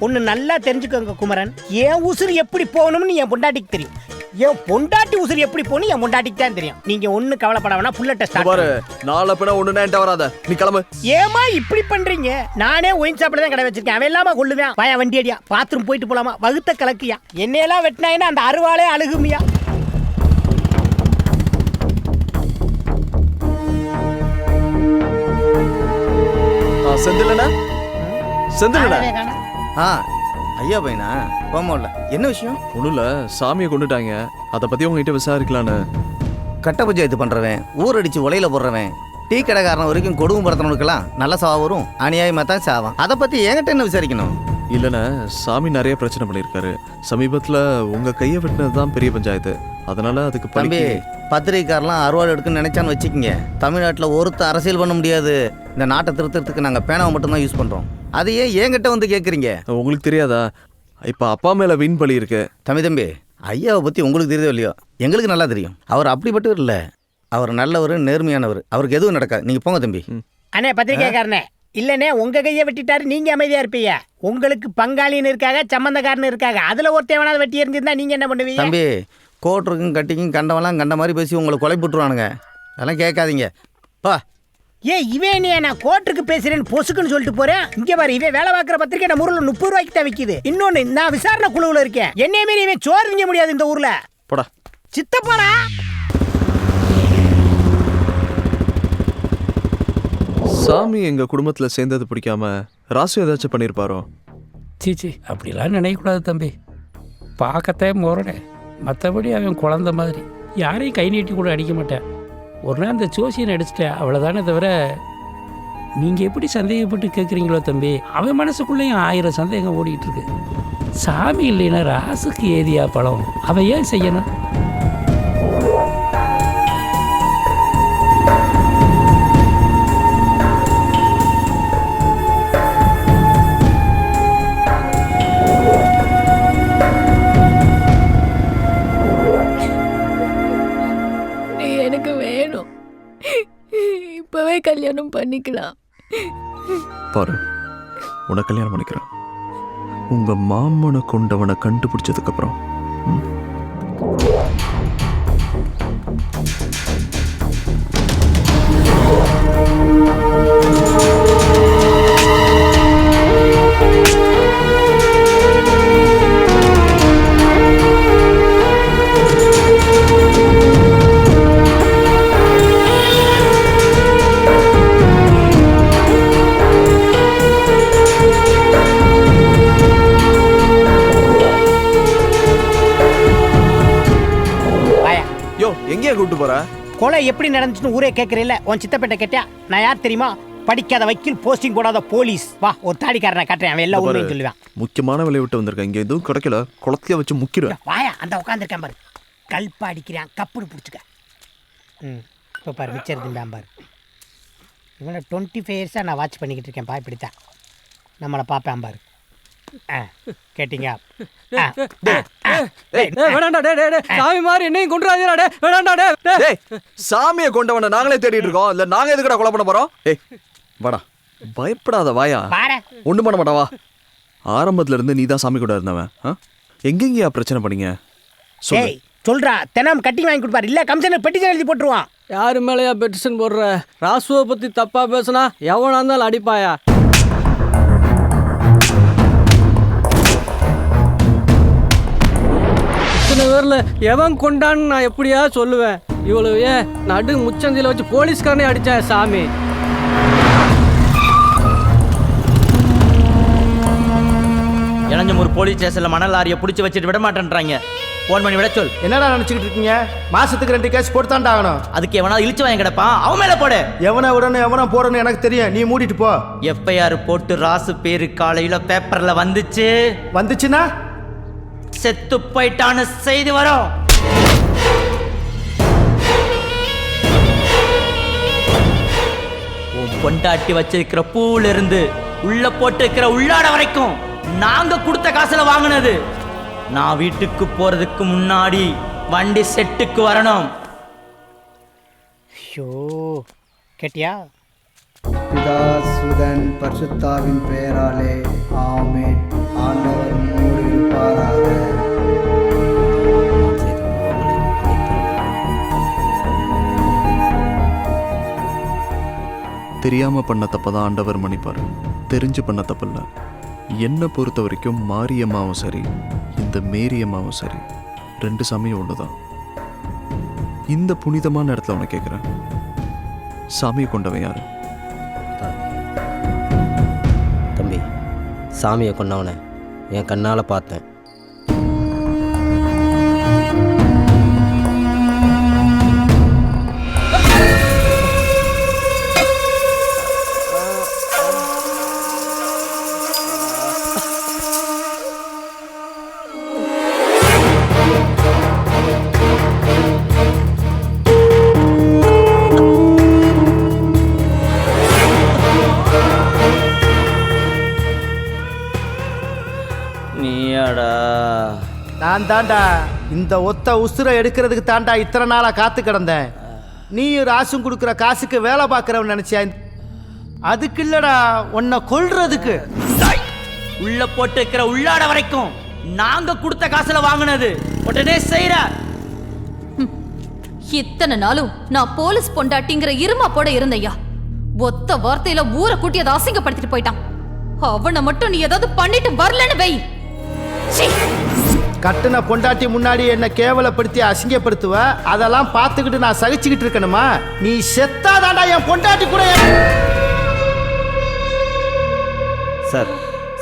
J: ஒன்னு நல்லா தெரிஞ்சுக்கோங்க குமரன், என் உசுறு எப்படி போகணும்னு என் பொண்டாட்டிக்கு தெரியும். என் பொண்டாட்டி உசுறு எப்படி போகணும் என் பொண்டாட்டிக்கு தான் தெரியும். நீங்க ஒண்ணு கவலைப்பட வேணா, புல்ல டெஸ்ட்
E: பாரு. நாளை பின்ன ஒண்ணு என்கிட்ட வராத, நீ கிளம்பு.
J: ஏமா இப்படி பண்றீங்க? நானே ஒயின் ஷாப்ல தான் கடை வச்சிருக்கேன், அவன் இல்லாம கொள்ளுவேன். வாயா வண்டி அடியா, பாத்ரூம் போயிட்டு போலாமா? வகுத்த கலக்கியா, என்னையெல்லாம் வெட்டினாயினா அந்த அருவாளே அழுகுமியா.
E: செந்திலண்ணா, செந்திலண்ணா.
C: ஐயா பையனா போமோல என்ன விஷயம்?
E: ஒன்றும் இல்லை, சாமியை கொண்டுட்டாங்க, அதை பற்றி உங்ககிட்ட விசாரிக்கலான்னு.
C: கட்ட பஞ்சாயத்து பண்ணுறவன், ஊரடிச்சு உலையில போடுறவன், டீ கடைக்காரன் வரைக்கும் கொடுமை படுத்துறவனுக்கெல்லாம் நல்ல சாவா வரும், அநியாயமாக தான் சாவான். அதை பற்றி என்கிட்ட என்ன விசாரிக்கணும்?
E: இல்லைண்ணே, சாமி நிறைய பிரச்சனை பண்ணியிருக்காரு. சமீபத்தில் உங்கள் கையை வெட்டினது தான் பெரிய பஞ்சாயத்து, அதனால அதுக்கு
C: தம்பி பத்திரிக்கைக்காரெலாம் அறுவாள் எடுக்குன்னு நினைச்சான்னு வச்சுக்கிங்க, தமிழ்நாட்டில் ஒருத்தர் அரசியல் பண்ண முடியாது. இந்த நாட்டை திருத்தறதுக்கு நாங்கள் பேனாவை மட்டும்தான் யூஸ் பண்ணுறோம். அதையே என்கிட்ட வந்து கேட்குறீங்க?
E: உங்களுக்கு தெரியாதா? இப்போ அப்பா மேலே வீண் பழி இருக்கு.
C: தம்பி ஐயாவை பற்றி உங்களுக்கு தெரியுதோ இல்லையோ, எங்களுக்கு நல்லா தெரியும். அவர் அப்படிப்பட்டவர் இல்லை, அவர் நல்லவர், நேர்மையானவர். அவருக்கு எதுவும் நடக்காது, நீங்கள் போங்க தம்பி.
J: அண்ணே பத்திரிக்கைக்காரனே, இல்லனே உங்க கையை வெட்டிட்டாரு, நீங்க அமைதியா இருப்பீங்க. உங்களுக்கு பங்காளின்னு இருக்காங்க, சம்பந்தக்காரன்னு இருக்காங்க, அதுல ஒருத்தவனாவது வெட்டி இருந்திருந்தா நீங்க என்ன பண்ணுவீங்க?
C: தம்பி கோர்ட்டுக்கும் கட்டிக்கும் கண்டவெல்லாம் கண்ட மாதிரி பேசி உங்களை கொலைப்புட்டுருவானுங்க. அதெல்லாம் கேட்காதீங்க. பா
J: இவன் நீ நான் கோர்ட்டுக்கு பேசுறேன்னு பொசுக்குன்னு சொல்லிட்டு போறேன். இங்க பாரு, இவன் வேலை பார்க்குற பத்திரிக்கை நம்ம ஊர்ல 30 ரூபாய்க்கு தான் விற்கிது. இன்னொன்னு, நான் விசாரணை குழுவில் இருக்கேன். என்னைய மீறி இவன் சோறு திங்க முடியாது இந்த ஊர்ல.
C: போடா
J: சித்தப்பாடா.
E: சாமி எங்க குடும்பத்துல சேர்ந்தது பிடிக்காம ராசு ஏதாச்சும் பண்ணியிருப்பாரோ?
Q: சீச்சி, அப்படிலாம் நினைக்கக்கூடாது தம்பி. பார்க்கத்தே முரணே, மற்றபடி அவன் குழந்த மாதிரி யாரையும் கை நீட்டி கூட அடிக்க மாட்டேன். ஒரு நாள் அந்த ஜோசியனை அடிச்சிட்டேன், அவ்வளோதானே தவிர. நீங்கள் எப்படி சந்தேகப்பட்டு கேட்குறீங்களோ தம்பி, அவன் மனசுக்குள்ளேயும் 1000 சந்தேகம் ஓடிட்டு இருக்கு. சாமி இல்லைன்னா ராசுக்கு ஏதியா பழம், அவன் ஏன் செய்யணும்?
M: எனக்கு வேணும், இப்பவே கல்யாணம் பண்ணிக்கலாம்.
E: பாரு, உன கல்யாணம் பண்ணிக்கிறேன். உங்க மாமனை கொண்டவனை கண்டுபிடிச்சதுக்கு அப்புறம். எங்கேயா கூப்பிட்டு போற?
J: கொலை எப்படி நடந்துச்சுன்னு ஊரே கேட்கறீல்ல, உன் சித்தப்பேட்டை கேட்டியா? நான் யார் தெரியுமா? படிக்காத வக்கீல், போஸ்டிங் போடாத போலீஸ். வா, ஒரு தாடிக்காரனை காட்டுறேன், அவன் எல்லா ஊரையும் சொல்லுவான்.
E: முக்கியமான வேலையை விட்டு வந்திருக்கேன், இங்க எதுவும் கிடைக்கல, குளத்தைய வச்சு முக்கிடுவேன்.
J: வாயா, அந்த உட்காந்துருக்கேன் பாரு, கல்பா அடிக்கிறான், கப்புடு பிடிச்சிக்க. இப்போ பாரு, மிச்சர் திண்டாம் பாரு. இவனை 25 இயர்ஸாக நான் வாட்ச் பண்ணிக்கிட்டு இருக்கேன். இப்படித்தான் நம்மளை பார்ப்பேன் பாரு. கேட்டீங்க?
D: சாமி மாதிரி என்னையும் கொண்டுறாதீடா.
E: சாமியை கொண்டவன நாங்களே தேடிட்டு இருக்கோம், இல்ல நாங்க எதுக்குடா கொலை பண்ண போறோம்? ஏய் வாடா, பயப்படாத, வாயா, ஒண்ணும் பண்ண மாட்டா, வா. ஆரம்பத்துல இருந்து நீ தான் சாமி கூட இருந்தவன். எங்கெங்கயா பிரச்சனை பண்ணீங்க?
J: சொல்றா, தினம் கட்டிங் வாங்கி கொடுப்பாரு, இல்ல கமிஷனர் பெட்டிஷன் எழுதி போட்டுருவான்.
D: யாரு மேலயா பெட்டிஷன் போடுற? ராசுவை பத்தி தப்பா பேசுனா எவனா இருந்தாலும் அடிப்பாயா? பேர்ல எவன் கொண்டான்னு நான் எப்படியா சொல்லுவேன்? இவ்வளவு ஏன் நடு முச்சந்தில வச்சு போலீஸ்காரனே அடிச்சேன் சாமி.
T: இளஞ்சமூர் போலீஸ் ஸ்டேஷன்ல மணல் லாரியை பிடிச்சி வச்சுட்டு விட மாட்டேன்றாங்க. போன் பண்ணி விட சொல்.
C: என்னடா நினைச்சுக்கிட்டு இருக்கீங்க? மாசத்துக்கு 2 கேஸ் போட்டு தான்டா ஆகணும்.
T: அதுக்கு எவனா இழிச்சு வாங்கி கிடப்பான், அவன் மேல போடு.
C: எவனை விடணும் எவனா போடணும் எனக்கு தெரியும், நீ மூடிட்டு போ.
T: FIR போட்டு ராசு பேரு காலையில பேப்பர்ல வந்துச்சுன்னா செத்து போயிட்டான்னு செய்தி வரும். கொண்டாட்டி வச்சிருக்கிற பூல இருந்து உள்ள போட்டு இருக்கிற உள்ளாட வரைக்கும் நாங்க கொடுத்த காசுல வாங்கினது. நான் வீட்டுக்கு போறதுக்கு முன்னாடி வண்டி செட்டுக்கு வரணும்.
J: கேட்டியா?
I: பிதா சுதன் பரிசுத்தாவின் பெயராலே ஆமென். ஆண்டவர் உங்களோடு இருப்பாராக.
E: தெரியாம பண்ண தப்பதான் ஆண்டவர் மன்னிப்பாரு, தெரிஞ்சு பண்ண தப்பில்ல. என்னை பொறுத்த வரைக்கும் மாரியம்மாவும் சரி, இந்த மேரியம்மாவும் சரி, 2 சாமியும் ஒண்ணுதான். இந்த புனிதமான இடத்துல உன்னை கேட்கிறேன், சாமியை கொண்டவன் யாரு?
S: தம்பி, சாமியை கொண்டவனை என் கண்ணால் பார்த்தேன்.
C: நான் தாண்டா இந்த ஒத்த உசுரை எடுக்கிறதுக்கு தாண்டா இத்தனை நாளா காத்து கிடந்தேன். நீ ராசும் கொடுக்குற காசுக்கு வேலை பார்க்குறவன் நினைச்சியா? அதுக்கு இல்லடா, உன்னை கொல்றதுக்கு.
T: உள்ள போட்டு இருக்கிற உள்ளாட வரைக்கும் நாங்க கொடுத்த காசுல வாங்கினது. உடனே செய்யற
B: இத்தனை நாளும் நான் போலீஸ் பொண்டாட்டிங்கிற இருமாப்போட இருந்தையா. ஒத்த வார்த்தையில ஊரை கூட்டி அதை அசிங்கப்படுத்திட்டு போயிட்டான். அவனை மட்டும் நீ ஏதாவது பண்ணிட்டு வரலன்னு வை.
C: கட்டுன பொண்டாட்டி முன்னாடி என்ன கேவலப்படுத்தி அசிங்கப்படுத்துவ, அதெல்லாம் பார்த்துக்கிட்டு நான் சகிச்சுக்கிட்டு இருக்கணுமா? நீ செத்தாதாண்டா என் பொண்டாட்டி கூட.
S: சார்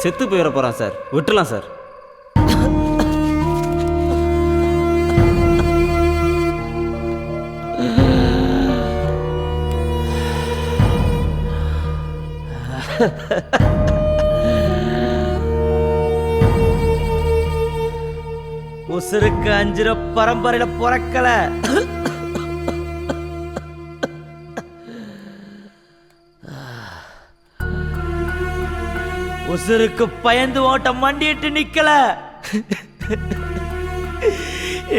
S: செத்து போயிட போகிறான் சார், விட்டுலாம் சார்.
T: உசுருக்கு அஞ்சுற பரம்பரையில பிறக்கல. உசுருக்கு பயந்து ஓட்ட மண்டிட்டு நிக்கல.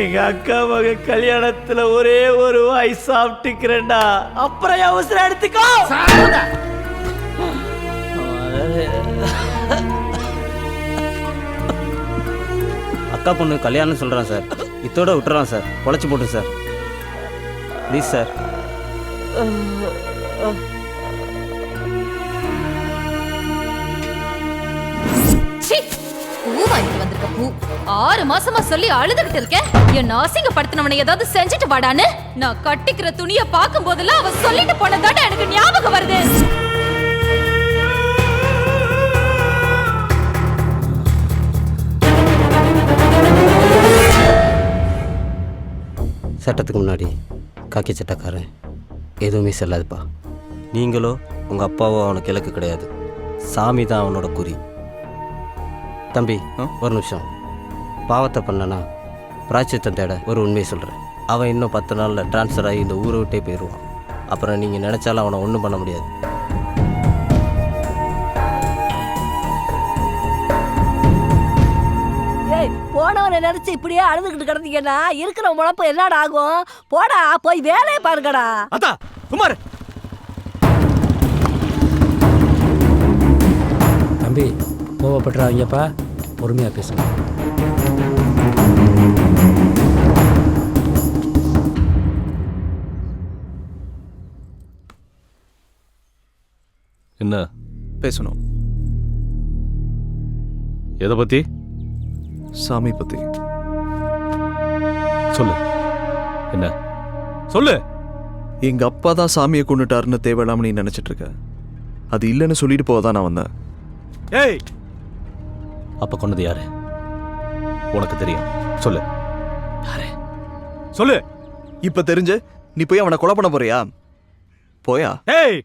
T: எங்க அக்கா மக கல்யாணத்துல ஒரே ஒரு வாய் சாப்பிட்டுக்கிறேன்டா, அப்புறம் என் உசுரை எடுத்துக்கோ.
S: அக்கா பொண்ணு கல்யாணம் சொல்கிறான் சார், இத்தோட விட்டுறான் சார், பொழைச்சி போட்டு சார், ப்ளீஸ் சார்.
B: பூ வாங்கிட்டு வந்திருக்க பூ 6 மாசமா சொல்லி அழுதுகிட்டு இருக்கேன். என்ன அசிங்கப்படுத்தினவனை ஏதாவது செஞ்சுட்டு வாடான்னு. நான் கட்டிக்கிற துணியை பார்க்கும் போதெல்லாம் அவ சொல்லிட்டு போனதாட்ட எனக்கு ஞாபகம் வருது.
S: சட்டத்துக்கு முன்னாடி காக்கி சட்டக்காரன் எதுவுமே செல்லாதுப்பா. நீங்களோ உங்கள் அப்பாவோ அவனுக்கு இலக்கு கிடையாது, சாமி தான் அவனோட குறி. தம்பி ஒரு நிமிஷம், பாவத்தை பண்ணனா பிராய்ச்சித்தம் தேட ஒரு உண்மையை சொல்கிறேன். அவன் இன்னும் 10 நாளில் ட்ரான்ஸ்ஃபர் ஆகி இந்த ஊரை விட்டே போயிடுவான். அப்புறம் நீங்கள் நினச்சாலும் அவனை ஒன்றும் பண்ண முடியாது.
N: போனவனை நினைச்சு இப்படியே அழுதுகிட்டு கிடந்தீங்கன்னா இருக்கிற முழப்பம் என்னடா ஆகும்? போடா போய் வேலையை பாருங்கடா.
T: அதா குமார்.
Q: தம்பி கோவப்படுறாங்கப்பா, பொறுமையா பேசுங்க.
G: என்ன
E: பேசணும்?
G: எதை பத்தி?
E: சாமி பத்தி.
G: சொல்லு, என்ன சொல்லு.
E: எங்க அப்பா தான் சாமியை கொண்டுட்டாருன்னு தேவையில்லாம நீ நினைச்சிட்டு இருக்க. அது இல்லைன்னு சொல்லிட்டு போதான் நான் வந்தேன்.
G: ஏய், அப்ப கொண்டது யாரு உனக்கு தெரியும்? சொல்லு யாரு, சொல்லு.
E: இப்ப தெரிஞ்சு நீ போய் அவனை கொலை பண்ண போறியா? போயா?
G: ஏய்,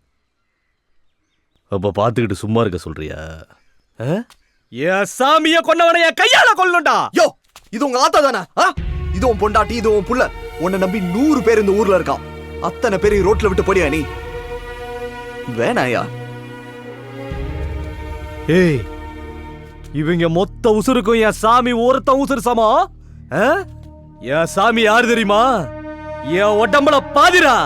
G: அப்ப பாத்துக்கிட்டு சும்மா இருக்க சொல்றியா?
T: என் சாமிய கொண்டவனை என் கையால கொல்லணும்டா.
A: யோ, இது உங்க ஆத்தா தானே? இது உன் பொண்டாட்டி, இது உன் புள்ள. உன்னை நம்பி 100 பேர் இந்த ஊர்ல இருக்கான். அத்தனை பேரை ரோட்ல விட்டு போடியா நீ? வேணாயா?
T: ஏய், இவங்க மொத்த உசுருக்கும் என் சாமி ஒருத்த உசுறு சமா. என் சாமி யாரு தெரியுமா? என் உடம்புல பாதிரா,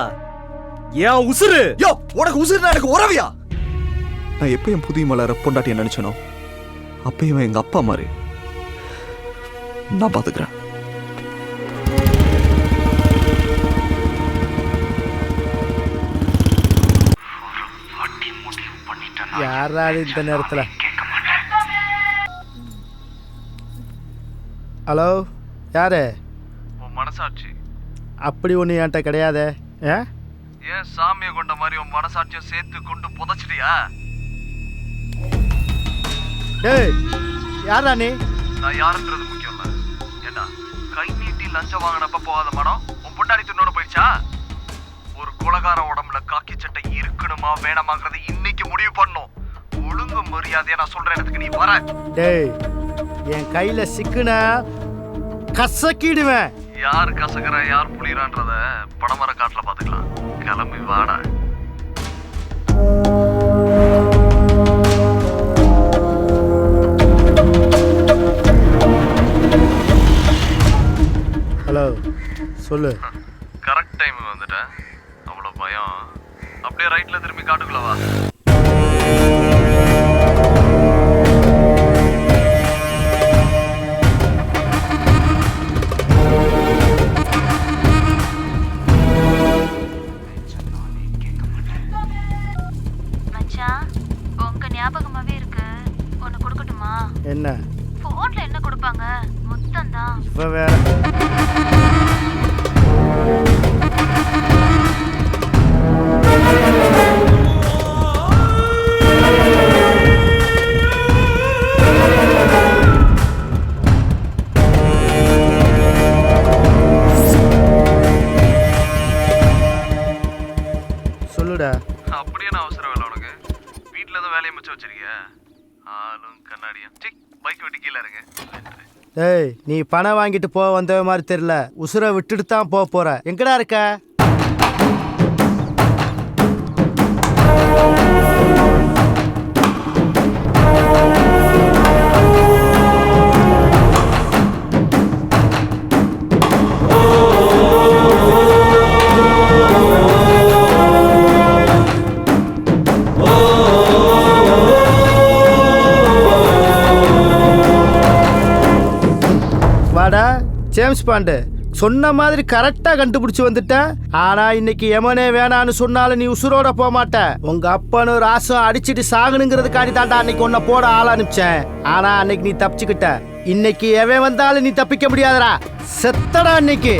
T: என் உசுறு.
A: யோ, உனக்கு உசுறுனா எனக்கு உறவியா?
E: நான் எப்ப என் புதிய மலர பொண்டாட்டிய நினைச்சனோ அப்பயும் எங்க அப்பா மாதிரி. நான் பாத்துக்கிறேன்.
C: யாராவது இந்த நேரத்தில்? ஹலோ, யாரு?
E: உன் மனசாட்சி.
C: அப்படி ஒன்று என்கிட்ட கிடையாதே.
E: ஏன் சாமியை கொண்ட மாதிரி உன் மனசாட்சியை சேர்த்து கொண்டு புதைச்சிட்டியா?
C: ஏய், யாரா நீ?
E: நான் யாருன்றது முக்கியம் இல்ல. ஏண்டா கை நீட்டி லஞ்சம் வாங்கினப்ப போகாத மனம் உன் பொண்டாடி துண்ணோட போயிடுச்சா? ஒரு கொலகார உடம்புல காக்கி சட்டை இருக்கணுமா வேணாமாங்கிறத இன்னைக்கு முடிவு பண்ணும். ஒழுங்கு மரியாதையா நான் சொல்ற இடத்துக்கு நீ வர.
C: டேய், என் கையில சிக்குன கசக்கிடுவேன்.
E: யார் கசக்குற யார் புளிறான்றத படமர காட்டுல பாத்துக்கலாம். கிளம்பி வாடா.
C: ஹலோ, சொல்லு.
E: கரெக்ட் டைம் வந்துட்டேன். அவ்வளவு பயம். அப்படியே ரைட்ல திரும்பி காட்டுக்குள்ள வா.
H: ஞாபகமாவே இருக்கு. ஒன்னு கொடுக்கட்டுமா?
C: என்ன?
H: போன்ல என்ன கொடுப்பாங்க? மொத்தம் தான்.
C: இப்ப வேற சொல்லுடா.
E: அப்படியே நான் அவசர வேலை உனக்கு. வீட்டில் தான் வேலையை மிச்சம் வச்சிருக்கிய. ஆளும் கண்ணாடியும் பைக் வெட்டி கீழே இருங்க.
C: டேய், நீ பணம் வாங்கிட்டு போக வந்த மாதிரி தெரியல. உசுரை விட்டுட்டு தான் போக போற. எங்கடா இருக்க? வாடா ஜேம்ஸ் பாண்டு, சொன்ன மாதிரி கரெக்டா கண்டுபிடிச்சு வந்துட்டேன். ஆனா இன்னைக்கு எமனே வேணான்னு சொன்னாலும் நீ உசுரோட போக மாட்ட. உங்க அப்பனும் ராசும் அடிச்சுட்டு சாகணுங்கிறதுக்காண்டி தாண்டா அன்னைக்கு உன்னை போட ஆள் அனுப்பிச்சேன். ஆனா அன்னைக்கு நீ தப்பிச்சுக்கிட்ட. இன்னைக்கு எவன் வந்தாலும் நீ தப்பிக்க முடியாதடா. செத்தடா இன்னைக்கு.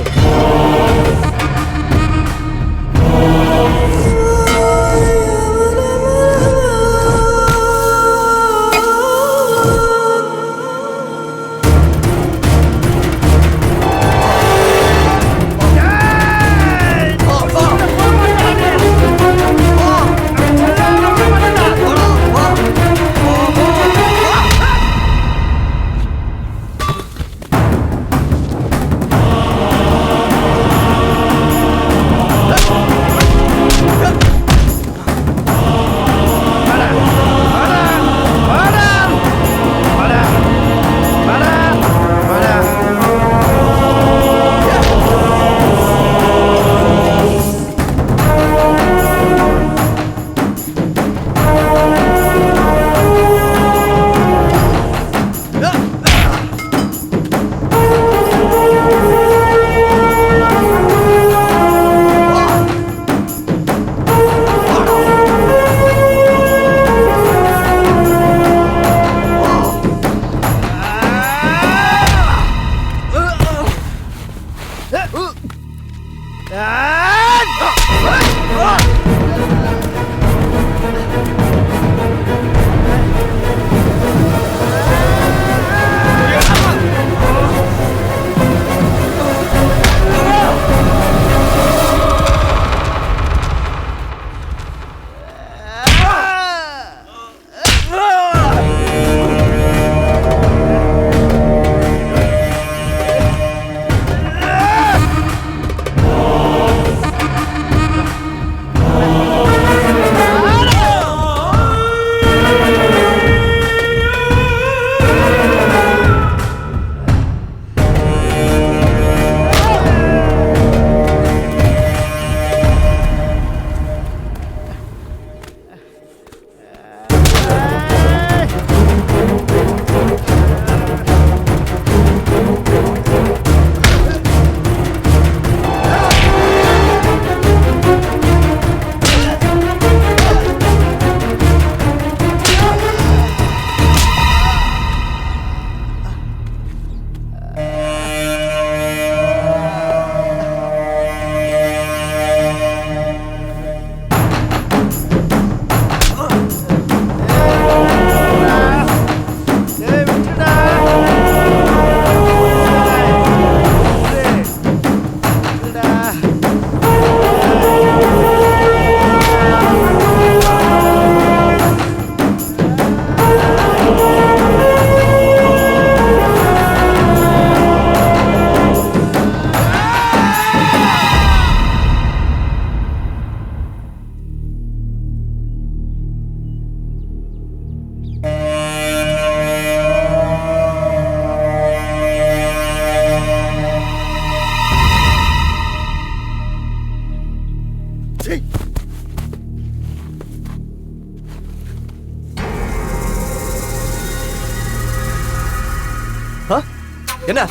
A: என்ன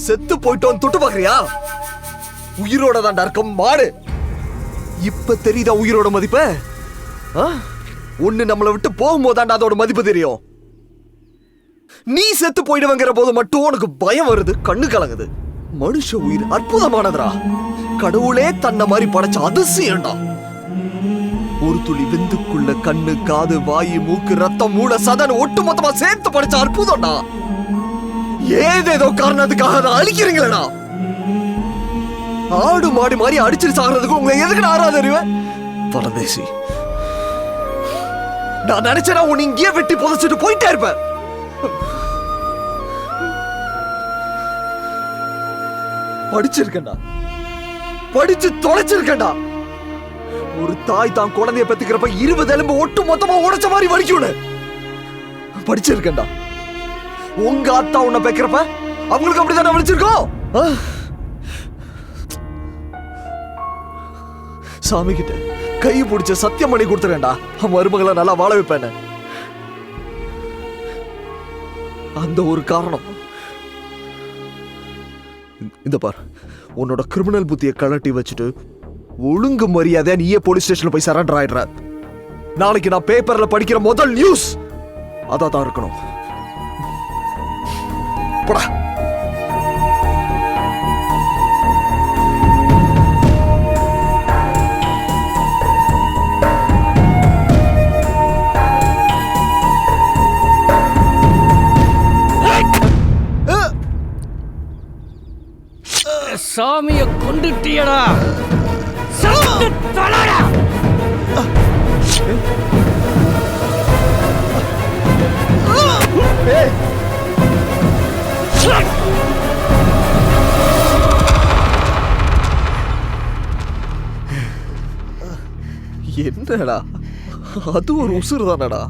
A: செத்து போயிட்டோம் தொட்டு பாக்குறியா? உயிரோட தான் இருக்கும் மாடு. இப்ப தெரியுதா உயிரோட மதிப்பு? ஒண்ணு நம்மளை விட்டு போகும்போதாண்டா அதோட மதிப்பு தெரியும். நீ செத்து போயிடுவங்கிற போது மட்டும் உனக்கு பயம் வருது, கண்ணு கலங்குது. மனுஷ உயிர் அற்புதமானதுடா. கடவுளே தன்னை மாதிரி படைச்ச அதிசயம்டா. ஒரு துளி விந்துக்குள்ள கண்ணு, காது, வாயு, மூக்கு, ரத்தம், மூளை, சதன் ஒட்டு மொத்தமா சேர்த்து படைச்ச அற்புதம்டா. ஏதேதோ காரணத்துக்காக அதை அழிக்கிறீங்களா? ஆடு மாடு மாதிரி அடிச்சிட்டு சாகிறதுக்கு உங்களை எதுக்கு ஆறாது அறிவேன்? பரதேசி, நான் நினைச்சேன்னா உன்னை இங்கேயே வெட்டி புதைச்சிட்டு போயிட்டே இருப்பேன். படிச்சிருக்கேன்டா, படிச்சு தொலைச்சிருக்கேன்டா. ஒரு தாய் தான் குழந்தைய பெத்துக்கிறப்ப 20 எலும்பு ஒட்டு மொத்தமா உடைச்ச மாதிரி வலிக்கும்னு படிச்சிருக்கேன்டா. உங்க அத்தா உன்னை பெக்கிறப்ப அவங்களுக்கு அப்படித்தானே வலிச்சிருக்கோம். சாமி கிட்ட கை பிடிச்ச சத்தியம் பண்ணி கொடுத்துறேன்டா, மருமகளை நல்லா வாழ வைப்பேன். அந்த ஒரு காரணம். இந்த பார், உன்னோட கிரிமினல் புத்தியை கழட்டி வச்சுட்டு ஒழுங்கு மரியாதை நீயே போலீஸ் ஸ்டேஷன்ல போய் சரண்டர் ஆயிடுற. நாளைக்கு நான் பேப்பர்ல படிக்கிற முதல் நியூஸ் அதான் இருக்கணும். போடா.
D: சாமிய கொண்டுட்டியடா. சத்து தொலைடா.
A: என்னடா அது ஒரு உசுறு தானடா.